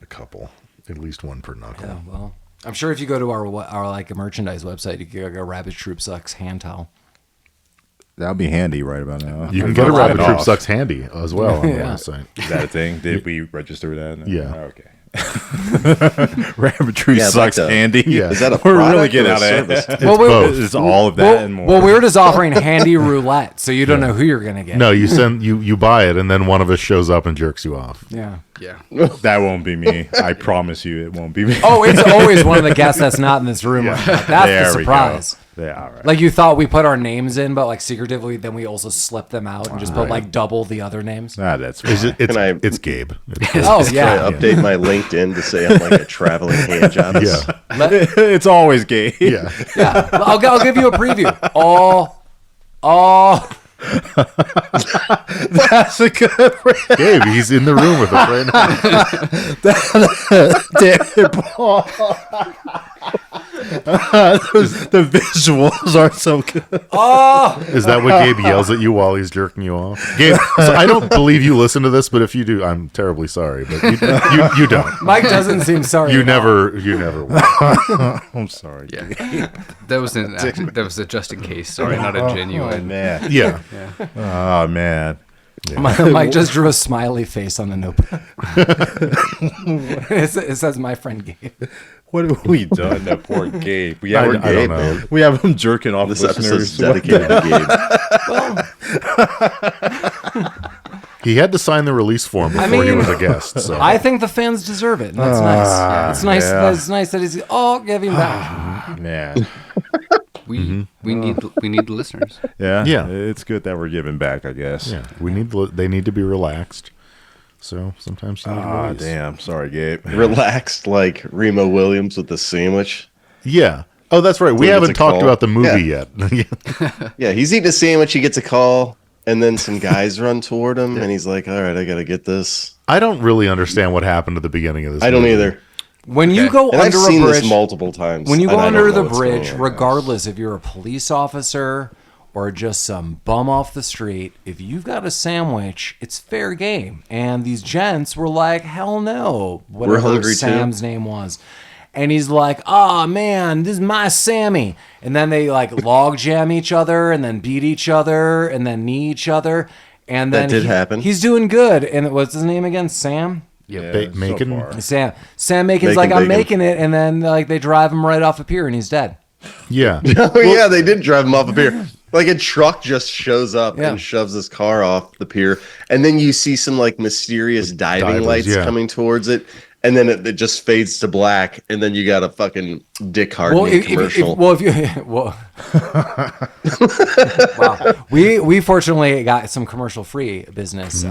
[SPEAKER 2] A couple. At least one per knuckle.
[SPEAKER 4] Yeah, well, I'm sure if you go to our like merchandise website, you can get a Rabbit Troop Sucks hand towel.
[SPEAKER 3] That'll be handy right about now.
[SPEAKER 2] You can get a
[SPEAKER 3] Drop
[SPEAKER 2] Rabbit
[SPEAKER 3] it
[SPEAKER 2] Troop
[SPEAKER 3] off.
[SPEAKER 2] Sucks handy as well on the
[SPEAKER 4] Yeah.
[SPEAKER 2] website.
[SPEAKER 3] Is that a thing? Did we register that?
[SPEAKER 2] Yeah.
[SPEAKER 3] Okay. Rabbit Tree
[SPEAKER 1] Yeah, it's
[SPEAKER 3] sucks,
[SPEAKER 1] like the-
[SPEAKER 3] Andy.
[SPEAKER 2] Yeah.
[SPEAKER 1] Is that a
[SPEAKER 3] We're
[SPEAKER 1] product
[SPEAKER 3] really getting
[SPEAKER 1] or a
[SPEAKER 3] out of
[SPEAKER 1] service?
[SPEAKER 3] it.
[SPEAKER 4] Well,
[SPEAKER 2] both.
[SPEAKER 3] It's all of that and more.
[SPEAKER 4] Well, we're just offering handy roulette, so you don't know who you're gonna get.
[SPEAKER 2] No, you buy it, and then one of us shows up and jerks you off.
[SPEAKER 4] Yeah.
[SPEAKER 5] Yeah.
[SPEAKER 3] That won't be me. I promise you, it won't be me.
[SPEAKER 4] Oh, it's always one of the guests that's not in this room right now. That's
[SPEAKER 3] There
[SPEAKER 4] the
[SPEAKER 3] we
[SPEAKER 4] surprise.
[SPEAKER 3] go. Yeah, all right.
[SPEAKER 4] Like you thought we put our names in, but like secretively, then we also slipped them out and just put like double the other names.
[SPEAKER 3] That's fine.
[SPEAKER 2] It's Gabe.
[SPEAKER 4] Oh
[SPEAKER 1] Should
[SPEAKER 4] yeah.
[SPEAKER 1] I update my LinkedIn to say I'm like a traveling hand job?
[SPEAKER 2] Yeah.
[SPEAKER 3] It's always gay.
[SPEAKER 2] Yeah.
[SPEAKER 4] Yeah. I'll give you a preview.
[SPEAKER 3] That's a good
[SPEAKER 2] Gabe, he's in the room with us right now.
[SPEAKER 3] Damn it, Paul. The visuals are so good.
[SPEAKER 2] Is that what Gabe yells at you while he's jerking you off? Gabe, so I don't believe you listen to this, but if you do, I'm terribly sorry. But you don't.
[SPEAKER 4] Mike doesn't seem sorry.
[SPEAKER 2] You
[SPEAKER 4] at all.
[SPEAKER 2] never will.
[SPEAKER 3] I'm sorry.
[SPEAKER 5] Yeah. That was a just in case story, not a
[SPEAKER 3] Oh,
[SPEAKER 5] genuine.
[SPEAKER 3] man.
[SPEAKER 2] Yeah.
[SPEAKER 3] Oh, man.
[SPEAKER 4] Mike just drew a smiley face on the notebook. It says my friend Gabe.
[SPEAKER 3] What have we done to poor Gabe? We
[SPEAKER 2] I
[SPEAKER 3] have,
[SPEAKER 2] don't
[SPEAKER 1] Gabe,
[SPEAKER 2] know.
[SPEAKER 1] man.
[SPEAKER 3] we have him jerking off
[SPEAKER 1] This
[SPEAKER 3] listeners.
[SPEAKER 1] episode's dedicated to Gabe.
[SPEAKER 2] He had to sign the release form before he
[SPEAKER 4] mean,
[SPEAKER 2] was a guest. So
[SPEAKER 4] I think the fans deserve it. And that's nice. It's nice.
[SPEAKER 3] yeah.
[SPEAKER 4] It's nice that he's. Oh, give him back.
[SPEAKER 3] Man.
[SPEAKER 5] We need the listeners.
[SPEAKER 3] Yeah.
[SPEAKER 2] Yeah.
[SPEAKER 3] It's good that we're giving back, I guess.
[SPEAKER 2] yeah, they need to be relaxed. So sometimes you need to
[SPEAKER 3] Ah,
[SPEAKER 2] release.
[SPEAKER 3] damn. Sorry, Gabe.
[SPEAKER 1] Relaxed like Remo Williams with the sandwich.
[SPEAKER 2] Yeah. Oh, that's right. We
[SPEAKER 1] He gets
[SPEAKER 2] haven't
[SPEAKER 1] a
[SPEAKER 2] talked
[SPEAKER 1] call.
[SPEAKER 2] about the movie
[SPEAKER 1] Yeah.
[SPEAKER 2] yet.
[SPEAKER 1] Yeah, he's eating a sandwich. He gets a call, and then some guys run toward him, and he's like, "All right, I gotta get this."
[SPEAKER 2] I don't really understand what happened at the beginning of this.
[SPEAKER 1] I don't
[SPEAKER 2] movie.
[SPEAKER 1] either.
[SPEAKER 4] When you go
[SPEAKER 1] And I've
[SPEAKER 4] under
[SPEAKER 1] seen
[SPEAKER 4] a
[SPEAKER 1] this
[SPEAKER 4] bridge,
[SPEAKER 1] multiple times.
[SPEAKER 4] when you go
[SPEAKER 1] and I don't
[SPEAKER 4] under
[SPEAKER 1] know
[SPEAKER 4] the
[SPEAKER 1] what's going
[SPEAKER 4] bridge,
[SPEAKER 1] on.
[SPEAKER 4] regardless if you're a police officer or just some bum off the street, if you've got a sandwich, it's fair game. And these gents were like, hell no. Whatever
[SPEAKER 1] hungry too.
[SPEAKER 4] Sam's name was. And he's like, oh man, this is my Sammy. And then they like log jam each other and then beat each other and then knee each other. And then
[SPEAKER 1] That did happen.
[SPEAKER 4] He's doing good. And what's his name again? Sam?
[SPEAKER 2] Macon?
[SPEAKER 3] far.
[SPEAKER 4] Sam Macon's
[SPEAKER 1] Bacon,
[SPEAKER 4] like, I'm
[SPEAKER 1] bacon.
[SPEAKER 4] making it. And then like they drive him right off a pier and he's dead.
[SPEAKER 2] Yeah.
[SPEAKER 1] Oh yeah, they did drive him off a pier. Like a truck just shows up
[SPEAKER 4] Yeah.
[SPEAKER 1] and shoves his car off the pier, and then you see some like mysterious diving
[SPEAKER 2] divers,
[SPEAKER 1] lights
[SPEAKER 2] yeah.
[SPEAKER 1] coming towards it, and then it just fades to black, and then you got a fucking Dick
[SPEAKER 4] Well,
[SPEAKER 1] Hardening
[SPEAKER 4] if
[SPEAKER 1] commercial.
[SPEAKER 4] wow. We fortunately got some commercial free business.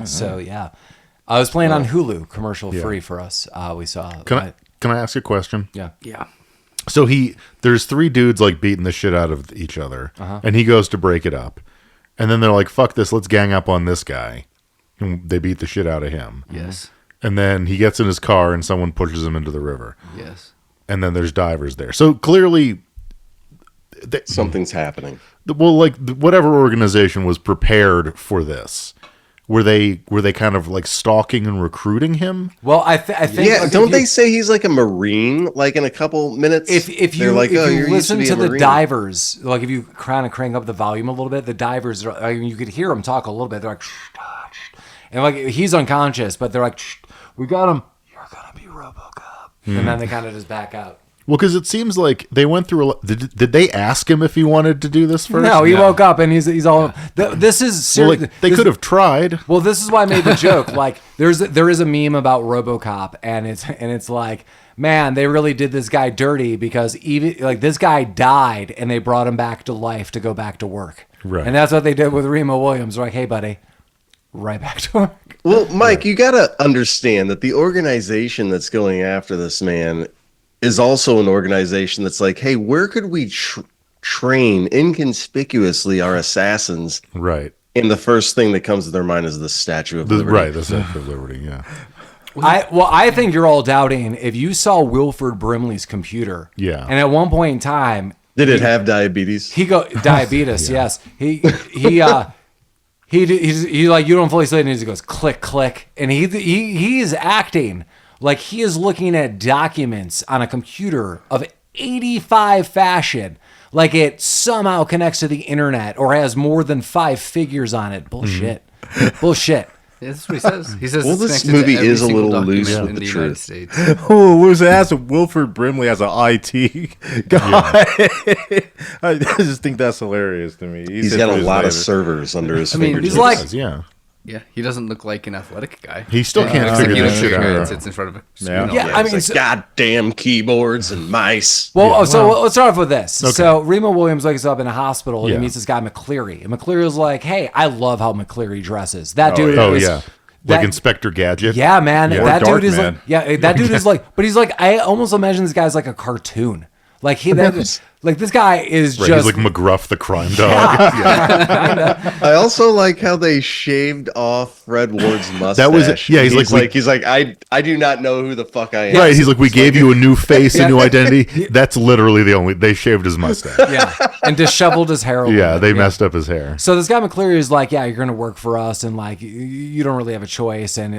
[SPEAKER 4] So yeah, I was playing on Hulu commercial free for us. We saw.
[SPEAKER 2] Can I ask a question?
[SPEAKER 4] Yeah.
[SPEAKER 5] Yeah.
[SPEAKER 2] So there's three dudes like beating the shit out of each other, and he goes to break it up, and then they're like, "Fuck this, let's gang up on this guy," and they beat the shit out of him.
[SPEAKER 5] Yes.
[SPEAKER 2] And then he gets in his car, and someone pushes him into the river,
[SPEAKER 5] Yes.
[SPEAKER 2] and then there's divers there. So clearly,
[SPEAKER 1] Something's happening.
[SPEAKER 2] well, like whatever organization was prepared for this. Were they kind of like stalking and recruiting him?
[SPEAKER 4] Well, I think.
[SPEAKER 1] Yeah,
[SPEAKER 4] like,
[SPEAKER 1] don't
[SPEAKER 4] if
[SPEAKER 1] they
[SPEAKER 4] you-
[SPEAKER 1] say he's like a Marine? Like in a couple minutes,
[SPEAKER 4] If
[SPEAKER 1] they're
[SPEAKER 4] you
[SPEAKER 1] like,
[SPEAKER 4] if
[SPEAKER 1] "Oh,
[SPEAKER 4] you
[SPEAKER 1] you're used to
[SPEAKER 4] listen
[SPEAKER 1] be
[SPEAKER 4] to
[SPEAKER 1] a
[SPEAKER 4] the
[SPEAKER 1] Marine."
[SPEAKER 4] divers, like if you kind of crank up the volume a little bit, the divers are. I mean, you could hear them talk a little bit. They're like, and like he's unconscious, but they're like, we got him. You're gonna be RoboCop, and then they kind of just back out.
[SPEAKER 2] Well, because it seems like they went through a lot. Did they ask him if he wanted to do this first?
[SPEAKER 4] No, he woke up and he's all. This is
[SPEAKER 2] Well,
[SPEAKER 4] serious.
[SPEAKER 2] like, they could have tried.
[SPEAKER 4] Well, this is why I made the joke. Like, there is a meme about RoboCop, and it's like, man, they really did this guy dirty because even like this guy died, and they brought him back to life to go back to work.
[SPEAKER 2] Right.
[SPEAKER 4] And that's what they did with Remo Williams. They're like, hey, buddy, right back to work.
[SPEAKER 1] Well, Mike, you got to understand that the organization that's going after this man is also an organization that's like, hey, where could we train inconspicuously our assassins?
[SPEAKER 2] Right.
[SPEAKER 1] And the first thing that comes to their mind is the Statue of Liberty.
[SPEAKER 2] Right. The Statue of Liberty. Yeah.
[SPEAKER 4] I think you're all doubting if you saw Wilford Brimley's computer.
[SPEAKER 2] Yeah.
[SPEAKER 4] And at one point in time,
[SPEAKER 1] Did it have diabetes?
[SPEAKER 4] he go diabetes. Yes. He like, you don't fully say it, and he goes click click, and he is acting like he is looking at documents on a computer of 85 fashion, like it somehow connects to the internet or has more than 5 figures on it. Bullshit. Bullshit.
[SPEAKER 5] Yeah, that's what he says. He says
[SPEAKER 1] Well,
[SPEAKER 5] it's
[SPEAKER 1] this
[SPEAKER 5] connected to
[SPEAKER 1] movie
[SPEAKER 5] every
[SPEAKER 1] is a
[SPEAKER 5] single
[SPEAKER 1] little
[SPEAKER 5] document
[SPEAKER 1] loose with
[SPEAKER 5] in
[SPEAKER 1] the
[SPEAKER 5] the United
[SPEAKER 1] truth.
[SPEAKER 5] States.
[SPEAKER 3] Oh, Lewis asked Wilford Brimley as an IT guy. I just think that's hilarious to me.
[SPEAKER 1] He's got a lot of servers under his
[SPEAKER 5] mean,
[SPEAKER 1] fingertips.
[SPEAKER 4] he's like-
[SPEAKER 2] Does, yeah.
[SPEAKER 5] Yeah, he doesn't look like an athletic guy.
[SPEAKER 2] He still can't
[SPEAKER 5] Looks like
[SPEAKER 2] figure
[SPEAKER 5] he
[SPEAKER 2] this
[SPEAKER 5] doesn't
[SPEAKER 2] shit
[SPEAKER 5] figure it
[SPEAKER 2] out.
[SPEAKER 5] sits in front of a screen
[SPEAKER 3] Yeah.
[SPEAKER 5] all
[SPEAKER 4] Yeah,
[SPEAKER 5] day.
[SPEAKER 4] I mean,
[SPEAKER 1] It's like goddamn keyboards and mice.
[SPEAKER 4] Well, so let's start off with this.
[SPEAKER 2] Okay.
[SPEAKER 4] So Remo Williams wakes up in a hospital and
[SPEAKER 2] Yeah.
[SPEAKER 4] he meets this guy MacCleary, and MacCleary is like, "Hey, I love how MacCleary dresses. That dude
[SPEAKER 2] Oh,
[SPEAKER 4] is,
[SPEAKER 2] yeah. Like
[SPEAKER 4] that-
[SPEAKER 2] Inspector Gadget.
[SPEAKER 4] yeah, man.
[SPEAKER 3] Or
[SPEAKER 4] That
[SPEAKER 3] Dark
[SPEAKER 4] dude is
[SPEAKER 3] Man.
[SPEAKER 4] like, yeah, that dude is like, but he's like, I almost imagine this guy's like a cartoon. Like like this guy is
[SPEAKER 2] Right,
[SPEAKER 4] just
[SPEAKER 2] he's like McGruff the crime dog.
[SPEAKER 1] I also like how they shaved off Fred Ward's mustache.
[SPEAKER 2] That was- yeah, he's like,
[SPEAKER 1] I do not know who the fuck I am.
[SPEAKER 2] Right, he's like, we gave you a new face, a new identity. That's literally the only. They shaved his mustache.
[SPEAKER 4] yeah, and disheveled his hair. a little
[SPEAKER 2] Yeah,
[SPEAKER 4] bit.
[SPEAKER 2] they messed up his hair.
[SPEAKER 4] So this guy MacCleary is like, yeah, you're going to work for us, and like you don't really have a choice. And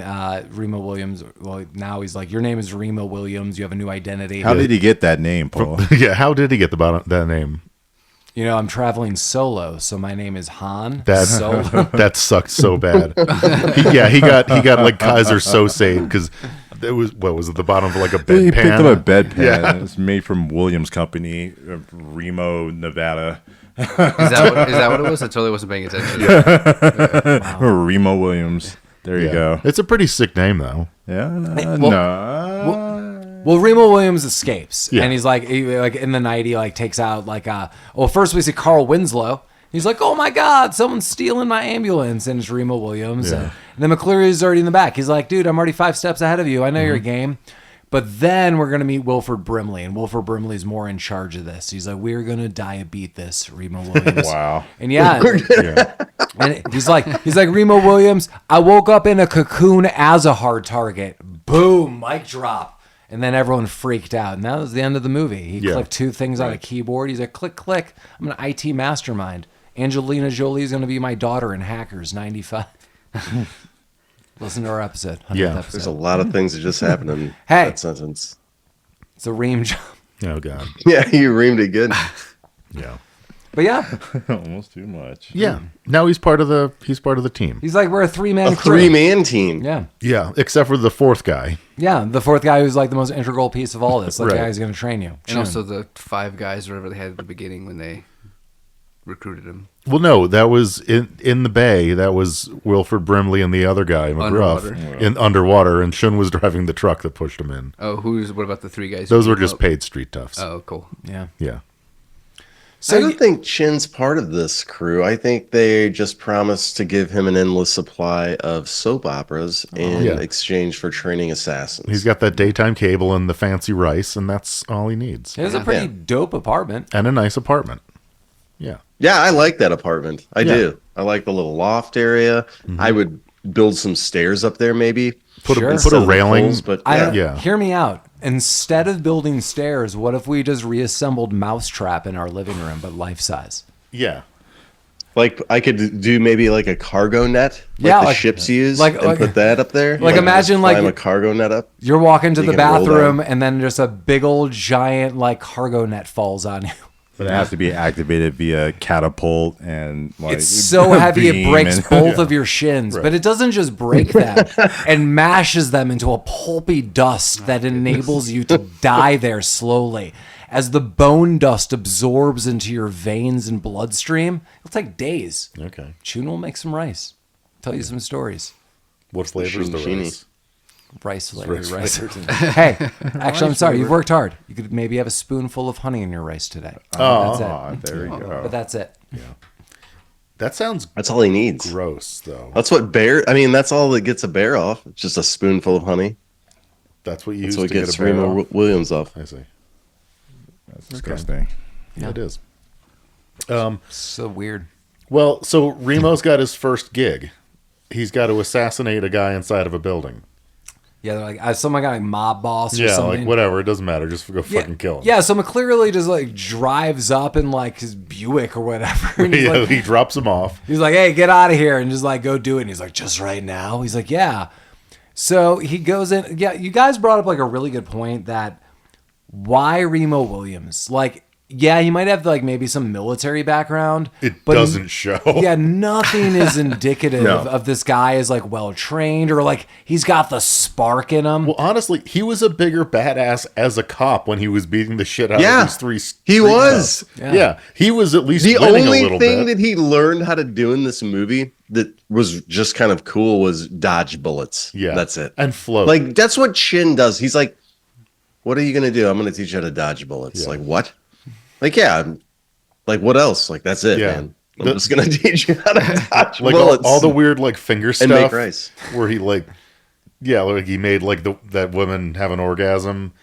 [SPEAKER 4] Remo Williams, well, now he's like, your name is Remo Williams. You have a new identity.
[SPEAKER 3] How did he get that name, Paul?
[SPEAKER 2] Yeah, how did he get that name?
[SPEAKER 4] You know, I'm traveling solo, so my name is Han
[SPEAKER 2] That
[SPEAKER 4] Solo.
[SPEAKER 2] that sucked so bad. He got like Kaiser Sose because it was what was at the bottom of like a bedpan.
[SPEAKER 3] He picked up a bedpan.
[SPEAKER 2] Yeah.
[SPEAKER 3] It's made from Williams Company, Remo, Nevada.
[SPEAKER 5] Is that what it was? I totally wasn't paying attention.
[SPEAKER 3] Remo Williams. There you
[SPEAKER 2] Yeah.
[SPEAKER 3] go.
[SPEAKER 2] It's a pretty sick name though.
[SPEAKER 3] Yeah.
[SPEAKER 4] well- Well, Remo Williams escapes,
[SPEAKER 2] Yeah.
[SPEAKER 4] and he's like in the night, he like takes out like well, first we see Carl Winslow. He's like, oh my God, someone's stealing my ambulance, and it's Remo Williams.
[SPEAKER 2] Yeah.
[SPEAKER 4] And then MacCleary is already in the back. He's like, dude, I'm already 5 steps ahead of you. I know you're a game. But then we're gonna meet Wilford Brimley, and Wilford Brimley's more in charge of this. He's like, we're gonna diabeat this, Remo Williams.
[SPEAKER 3] Wow.
[SPEAKER 4] And and he's like Remo Williams. I woke up in a cocoon as a hard target. Boom, mic drop. And then everyone freaked out. And that was the end of the movie. He
[SPEAKER 2] Yeah.
[SPEAKER 4] clicked 2 things on a keyboard. He's like, click, click. I'm an IT mastermind. Angelina Jolie is going to be my daughter in Hackers 95. Listen to our episode. 100th
[SPEAKER 2] Yeah.
[SPEAKER 4] episode.
[SPEAKER 1] There's a lot of things that just happened in
[SPEAKER 4] Hey.
[SPEAKER 1] that sentence.
[SPEAKER 4] It's a ream job.
[SPEAKER 2] Oh God.
[SPEAKER 1] Yeah, you reamed it good.
[SPEAKER 2] Yeah.
[SPEAKER 4] But yeah,
[SPEAKER 3] Almost too much.
[SPEAKER 2] Yeah. Now he's part of the team.
[SPEAKER 4] he's like, we're a 3-man
[SPEAKER 1] A
[SPEAKER 4] crew.
[SPEAKER 1] 3-man team.
[SPEAKER 4] Yeah.
[SPEAKER 2] Yeah, except for the fourth guy.
[SPEAKER 4] Yeah. The 4th guy who's like the most integral piece of all this. Like,
[SPEAKER 2] Right.
[SPEAKER 4] the guy who's going to train you.
[SPEAKER 5] And also the 5 guys, or whatever they had at the beginning when they recruited him.
[SPEAKER 2] Well, no, that was in the bay. That was Wilford Brimley and the other guy, McGruff,
[SPEAKER 5] Underwater.
[SPEAKER 2] in underwater, and Chiun was driving the truck that pushed him in.
[SPEAKER 5] Oh, what about the 3 guys? who
[SPEAKER 2] Those were
[SPEAKER 5] came
[SPEAKER 2] just
[SPEAKER 5] up?
[SPEAKER 2] paid street toughs.
[SPEAKER 5] Oh, cool.
[SPEAKER 4] Yeah.
[SPEAKER 2] Yeah.
[SPEAKER 1] I don't think Chin's part of this crew. I think they just promised to give him an endless supply of soap operas in
[SPEAKER 2] Yeah.
[SPEAKER 1] exchange for training assassins.
[SPEAKER 2] He's got that daytime cable and the fancy rice, and that's all he needs.
[SPEAKER 4] It was a pretty
[SPEAKER 1] Yeah.
[SPEAKER 4] dope apartment.
[SPEAKER 2] And a nice apartment. Yeah.
[SPEAKER 1] Yeah, I like that apartment. I
[SPEAKER 2] Yeah.
[SPEAKER 1] do. I like the little loft area. I would build some stairs up there, maybe.
[SPEAKER 2] Put
[SPEAKER 4] Sure.
[SPEAKER 2] a
[SPEAKER 1] Instead of the
[SPEAKER 2] railing.
[SPEAKER 1] poles, but
[SPEAKER 4] I
[SPEAKER 1] yeah.
[SPEAKER 4] don't,
[SPEAKER 2] Yeah.
[SPEAKER 4] Hear me out. Instead of building stairs, what if we just reassembled Mousetrap in our living room, but life size?
[SPEAKER 2] Yeah.
[SPEAKER 1] Like I could do maybe like a cargo net, like
[SPEAKER 4] Yeah,
[SPEAKER 1] the
[SPEAKER 4] like-
[SPEAKER 1] ships use,
[SPEAKER 4] like-
[SPEAKER 1] and put that up there.
[SPEAKER 4] like imagine,
[SPEAKER 1] just
[SPEAKER 4] like-
[SPEAKER 1] climb a cargo net up.
[SPEAKER 4] You're walking to
[SPEAKER 1] You
[SPEAKER 4] the
[SPEAKER 1] can roll
[SPEAKER 4] bathroom,
[SPEAKER 1] down.
[SPEAKER 4] and then just a big old giant like cargo net falls on you.
[SPEAKER 3] But it has to be activated via catapult and like
[SPEAKER 4] It's so heavy it
[SPEAKER 3] beam
[SPEAKER 4] breaks
[SPEAKER 3] and-
[SPEAKER 4] both of your shins, but it doesn't just break them and mashes them into a pulpy dust that enables you to die there slowly. As the bone dust absorbs into your veins and bloodstream, it'll take days.
[SPEAKER 2] Okay.
[SPEAKER 4] Chiun will make some rice. Tell you some stories.
[SPEAKER 2] What flavor is the
[SPEAKER 1] Shiny.
[SPEAKER 2] rice?
[SPEAKER 4] Rice flavored
[SPEAKER 2] Rice
[SPEAKER 4] rice. Hey, actually, I'm sorry. You've worked hard. You could maybe have a spoonful of honey in your rice today.
[SPEAKER 3] Oh,
[SPEAKER 4] That's it.
[SPEAKER 3] there you go.
[SPEAKER 4] But that's it.
[SPEAKER 2] That sounds
[SPEAKER 1] That's all he needs.
[SPEAKER 2] gross, though.
[SPEAKER 1] That's what bear. I mean, that's all that gets a bear off. It's just a spoonful of honey.
[SPEAKER 2] That's what you
[SPEAKER 1] That's
[SPEAKER 2] use
[SPEAKER 1] what
[SPEAKER 2] to get
[SPEAKER 1] gets
[SPEAKER 2] a bear
[SPEAKER 1] Remo
[SPEAKER 2] off.
[SPEAKER 1] Williams off.
[SPEAKER 2] I see.
[SPEAKER 3] That's disgusting.
[SPEAKER 2] Yeah. It is.
[SPEAKER 4] So weird.
[SPEAKER 2] Well, so Remo's got his first gig. He's got to assassinate a guy inside of a building.
[SPEAKER 4] Yeah, they're like someone got like mob boss or
[SPEAKER 2] Yeah,
[SPEAKER 4] something.
[SPEAKER 2] like whatever. It doesn't matter. Just go
[SPEAKER 4] Yeah,
[SPEAKER 2] fucking kill him.
[SPEAKER 4] yeah, so MacCleary just like drives up in like his Buick or whatever. And he's,
[SPEAKER 2] Yeah,
[SPEAKER 4] like,
[SPEAKER 2] he drops him off.
[SPEAKER 4] he's like, hey, get out of here, and just like go do it. And he's like, just right now? He's like, yeah. So he goes in. Yeah, you guys brought up like a really good point that why Remo Williams? Like, Yeah, he might have like maybe some military background.
[SPEAKER 2] It doesn't show.
[SPEAKER 4] Yeah, nothing is indicative
[SPEAKER 3] No.
[SPEAKER 4] of this guy is like well trained or like he's got the spark in him.
[SPEAKER 2] Well, honestly, he was a bigger badass as a cop when he was beating the shit out
[SPEAKER 1] Yeah,
[SPEAKER 2] of these three.
[SPEAKER 1] he
[SPEAKER 2] street
[SPEAKER 1] was.
[SPEAKER 2] cops. Yeah, he was at least
[SPEAKER 1] The
[SPEAKER 2] winning a
[SPEAKER 1] only
[SPEAKER 2] little
[SPEAKER 1] thing
[SPEAKER 2] bit.
[SPEAKER 1] that he learned how to do in this movie that was just kind of cool was dodge bullets.
[SPEAKER 2] Yeah,
[SPEAKER 1] That's it.
[SPEAKER 2] and float.
[SPEAKER 1] Like, that's what Chiun does. He's like, what are you going to do? I'm going to teach you how to dodge bullets.
[SPEAKER 2] Yeah.
[SPEAKER 1] Like, what? Like, yeah. Like, what else? Like, that's it,
[SPEAKER 2] Yeah.
[SPEAKER 1] man. I'm just going to teach you how to dodge
[SPEAKER 2] like
[SPEAKER 1] bullets.
[SPEAKER 2] all the weird like finger
[SPEAKER 1] and
[SPEAKER 2] stuff
[SPEAKER 1] make rice.
[SPEAKER 2] where he like he made like that woman have an orgasm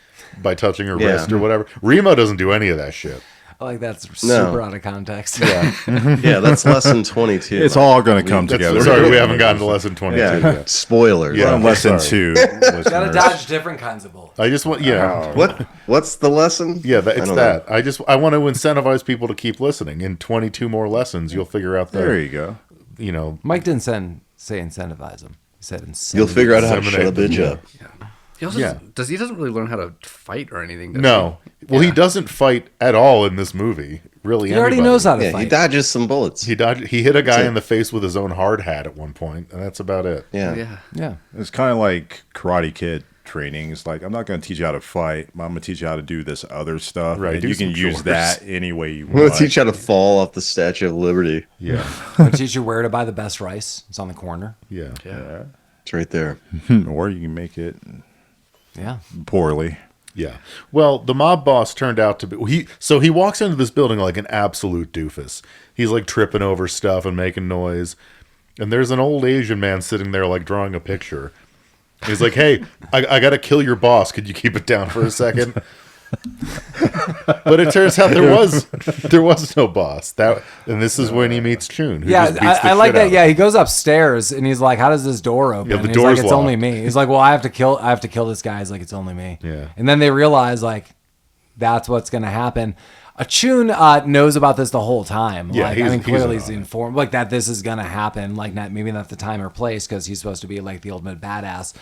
[SPEAKER 2] by touching her
[SPEAKER 1] Yeah.
[SPEAKER 2] wrist or whatever. Remo doesn't do any of that shit.
[SPEAKER 4] Like that's
[SPEAKER 1] No.
[SPEAKER 4] super out of context.
[SPEAKER 2] Yeah,
[SPEAKER 1] Yeah, that's lesson 22.
[SPEAKER 3] It's all going to come together.
[SPEAKER 2] sorry, we haven't gotten to lesson 22
[SPEAKER 1] Yeah,
[SPEAKER 2] yet.
[SPEAKER 1] spoilers.
[SPEAKER 2] Yeah.
[SPEAKER 3] We're on lesson
[SPEAKER 2] Sorry.
[SPEAKER 3] 2.
[SPEAKER 4] Gotta
[SPEAKER 3] listeners.
[SPEAKER 4] dodge different kinds of bullets.
[SPEAKER 2] I just want
[SPEAKER 1] What's the lesson?
[SPEAKER 2] Yeah,
[SPEAKER 1] I
[SPEAKER 2] it's
[SPEAKER 1] don't
[SPEAKER 2] that. I want to incentivize people to keep listening. In 22 more lessons, you'll figure out
[SPEAKER 3] There
[SPEAKER 2] the
[SPEAKER 3] you go.
[SPEAKER 4] Mike didn't say incentivize him. He said incentive.
[SPEAKER 1] You'll figure out how to shut a
[SPEAKER 2] Disseminate.
[SPEAKER 1] bitch up.
[SPEAKER 5] He also
[SPEAKER 2] Yeah.
[SPEAKER 5] doesn't really learn how to fight or anything. Does
[SPEAKER 2] No. Well, he doesn't fight at all in this movie. Really,
[SPEAKER 4] He already
[SPEAKER 2] anybody.
[SPEAKER 4] knows how to
[SPEAKER 1] Yeah, he
[SPEAKER 4] fight.
[SPEAKER 1] dodges some bullets.
[SPEAKER 2] He hit a guy
[SPEAKER 1] That's it.
[SPEAKER 2] in the face with his own hard hat at one point, and that's about it.
[SPEAKER 1] Yeah.
[SPEAKER 5] Yeah.
[SPEAKER 4] Yeah.
[SPEAKER 3] It's kind of like Karate Kid training. It's like, I'm not going to teach you how to fight, but I'm going to teach you how to do this other stuff.
[SPEAKER 2] Right,
[SPEAKER 3] And
[SPEAKER 2] do
[SPEAKER 3] you can
[SPEAKER 2] some
[SPEAKER 3] use
[SPEAKER 2] chores.
[SPEAKER 3] that any way you
[SPEAKER 1] I'm going
[SPEAKER 3] want.
[SPEAKER 1] to teach you how to fall off the Statue of Liberty.
[SPEAKER 2] Yeah,
[SPEAKER 4] I'll teach you where to buy the best rice. It's on the corner.
[SPEAKER 2] yeah.
[SPEAKER 5] Yeah.
[SPEAKER 1] It's right there.
[SPEAKER 3] Or you can make it
[SPEAKER 4] Yeah.
[SPEAKER 3] poorly.
[SPEAKER 2] Yeah. Well, the mob boss turned out to be he walks into this building like an absolute doofus. He's like tripping over stuff and making noise. And there's an old Asian man sitting there like drawing a picture. He's like, "Hey, I got to kill your boss. Could you keep it down for a second?" But it turns out there was no boss. And this is when he meets Chiun. Who
[SPEAKER 4] Yeah,
[SPEAKER 2] just beats the
[SPEAKER 4] I like
[SPEAKER 2] shit
[SPEAKER 4] that.
[SPEAKER 2] out
[SPEAKER 4] Yeah,
[SPEAKER 2] of
[SPEAKER 4] he goes upstairs and he's like, "How does this door open?"
[SPEAKER 2] Yeah, the
[SPEAKER 4] and he's
[SPEAKER 2] door's
[SPEAKER 4] like, "It's only
[SPEAKER 2] locked."
[SPEAKER 4] me." He's like, "Well, I have to kill this guy." He's like, "It's only me."
[SPEAKER 2] Yeah.
[SPEAKER 4] And then they realize like that's what's gonna happen. Chiun knows about this the whole time.
[SPEAKER 2] Yeah,
[SPEAKER 4] like,
[SPEAKER 2] he's
[SPEAKER 4] clearly
[SPEAKER 2] in
[SPEAKER 4] he's
[SPEAKER 2] on it.
[SPEAKER 4] informed like that this is gonna happen. Like maybe not the time or place because he's supposed to be like the ultimate badass.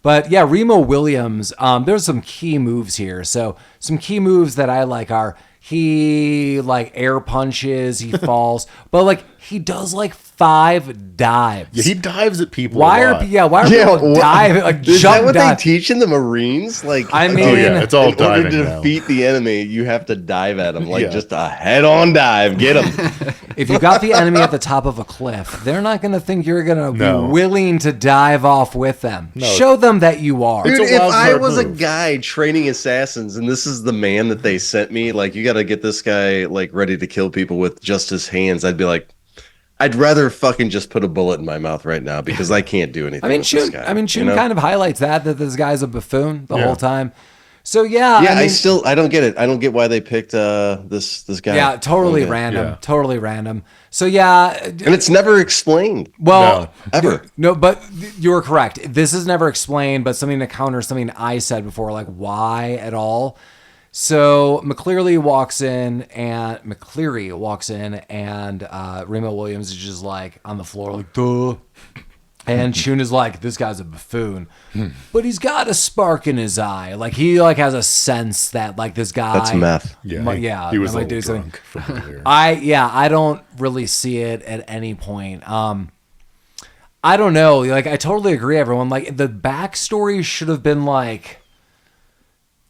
[SPEAKER 4] But yeah, Remo Williams, there's some key moves here. So some key moves that I like are he like air punches, he falls, but like he does like 5 dives.
[SPEAKER 2] Yeah, he dives at people.
[SPEAKER 4] why
[SPEAKER 2] a
[SPEAKER 4] are
[SPEAKER 2] lot.
[SPEAKER 4] yeah, why are people diving like
[SPEAKER 1] Is
[SPEAKER 4] jump
[SPEAKER 1] that what
[SPEAKER 4] dive?
[SPEAKER 1] they teach in the Marines? Like,
[SPEAKER 4] I mean,
[SPEAKER 2] Oh yeah, it's all
[SPEAKER 1] in order
[SPEAKER 2] diving
[SPEAKER 1] to
[SPEAKER 2] now.
[SPEAKER 1] defeat the enemy, you have to dive at them, like
[SPEAKER 2] Yeah.
[SPEAKER 1] just a head-on dive. Get them.
[SPEAKER 4] If you got the enemy at the top of a cliff, they're not going to think you're going to
[SPEAKER 2] No.
[SPEAKER 4] be willing to dive off with them. Show them that you are.
[SPEAKER 1] Dude,
[SPEAKER 2] It's a
[SPEAKER 1] if
[SPEAKER 2] wild
[SPEAKER 1] I
[SPEAKER 2] card
[SPEAKER 1] was a
[SPEAKER 2] move.
[SPEAKER 1] guy training assassins and this is the man that they sent me, like, you got to get this guy like ready to kill people with just his hands, I'd be like, I'd rather fucking just put a bullet in my mouth right now because I can't do anything.
[SPEAKER 4] I mean,
[SPEAKER 1] with this
[SPEAKER 4] Chiun.
[SPEAKER 1] guy,
[SPEAKER 4] I mean,
[SPEAKER 1] you
[SPEAKER 4] Chiun
[SPEAKER 1] know?
[SPEAKER 4] kind of highlights that this guy's a buffoon the
[SPEAKER 2] Yeah.
[SPEAKER 4] whole time. So yeah,
[SPEAKER 1] Yeah,
[SPEAKER 4] I mean,
[SPEAKER 1] I don't get it. I don't get why they picked this guy.
[SPEAKER 4] yeah, totally
[SPEAKER 1] Okay.
[SPEAKER 4] random,
[SPEAKER 2] Yeah.
[SPEAKER 4] totally random. So yeah,
[SPEAKER 1] And it's never explained
[SPEAKER 4] well,
[SPEAKER 1] ever.
[SPEAKER 4] no, but you were correct. This is never explained, but something to counter something I said before, like why at all. So McCleary walks in, and Remo Williams is just like on the floor, like duh. And Chiun is like, this guy's a buffoon, but he's got a spark in his eye. Like he like has a sense that like this guy.
[SPEAKER 1] That's meth.
[SPEAKER 2] Yeah,
[SPEAKER 4] Yeah,
[SPEAKER 2] he was
[SPEAKER 4] that
[SPEAKER 2] a
[SPEAKER 4] might do
[SPEAKER 2] little
[SPEAKER 4] something.
[SPEAKER 2] drunk from earlier.
[SPEAKER 4] I don't really see it at any point. I don't know. Like I totally agree, everyone. Like the backstory should have been like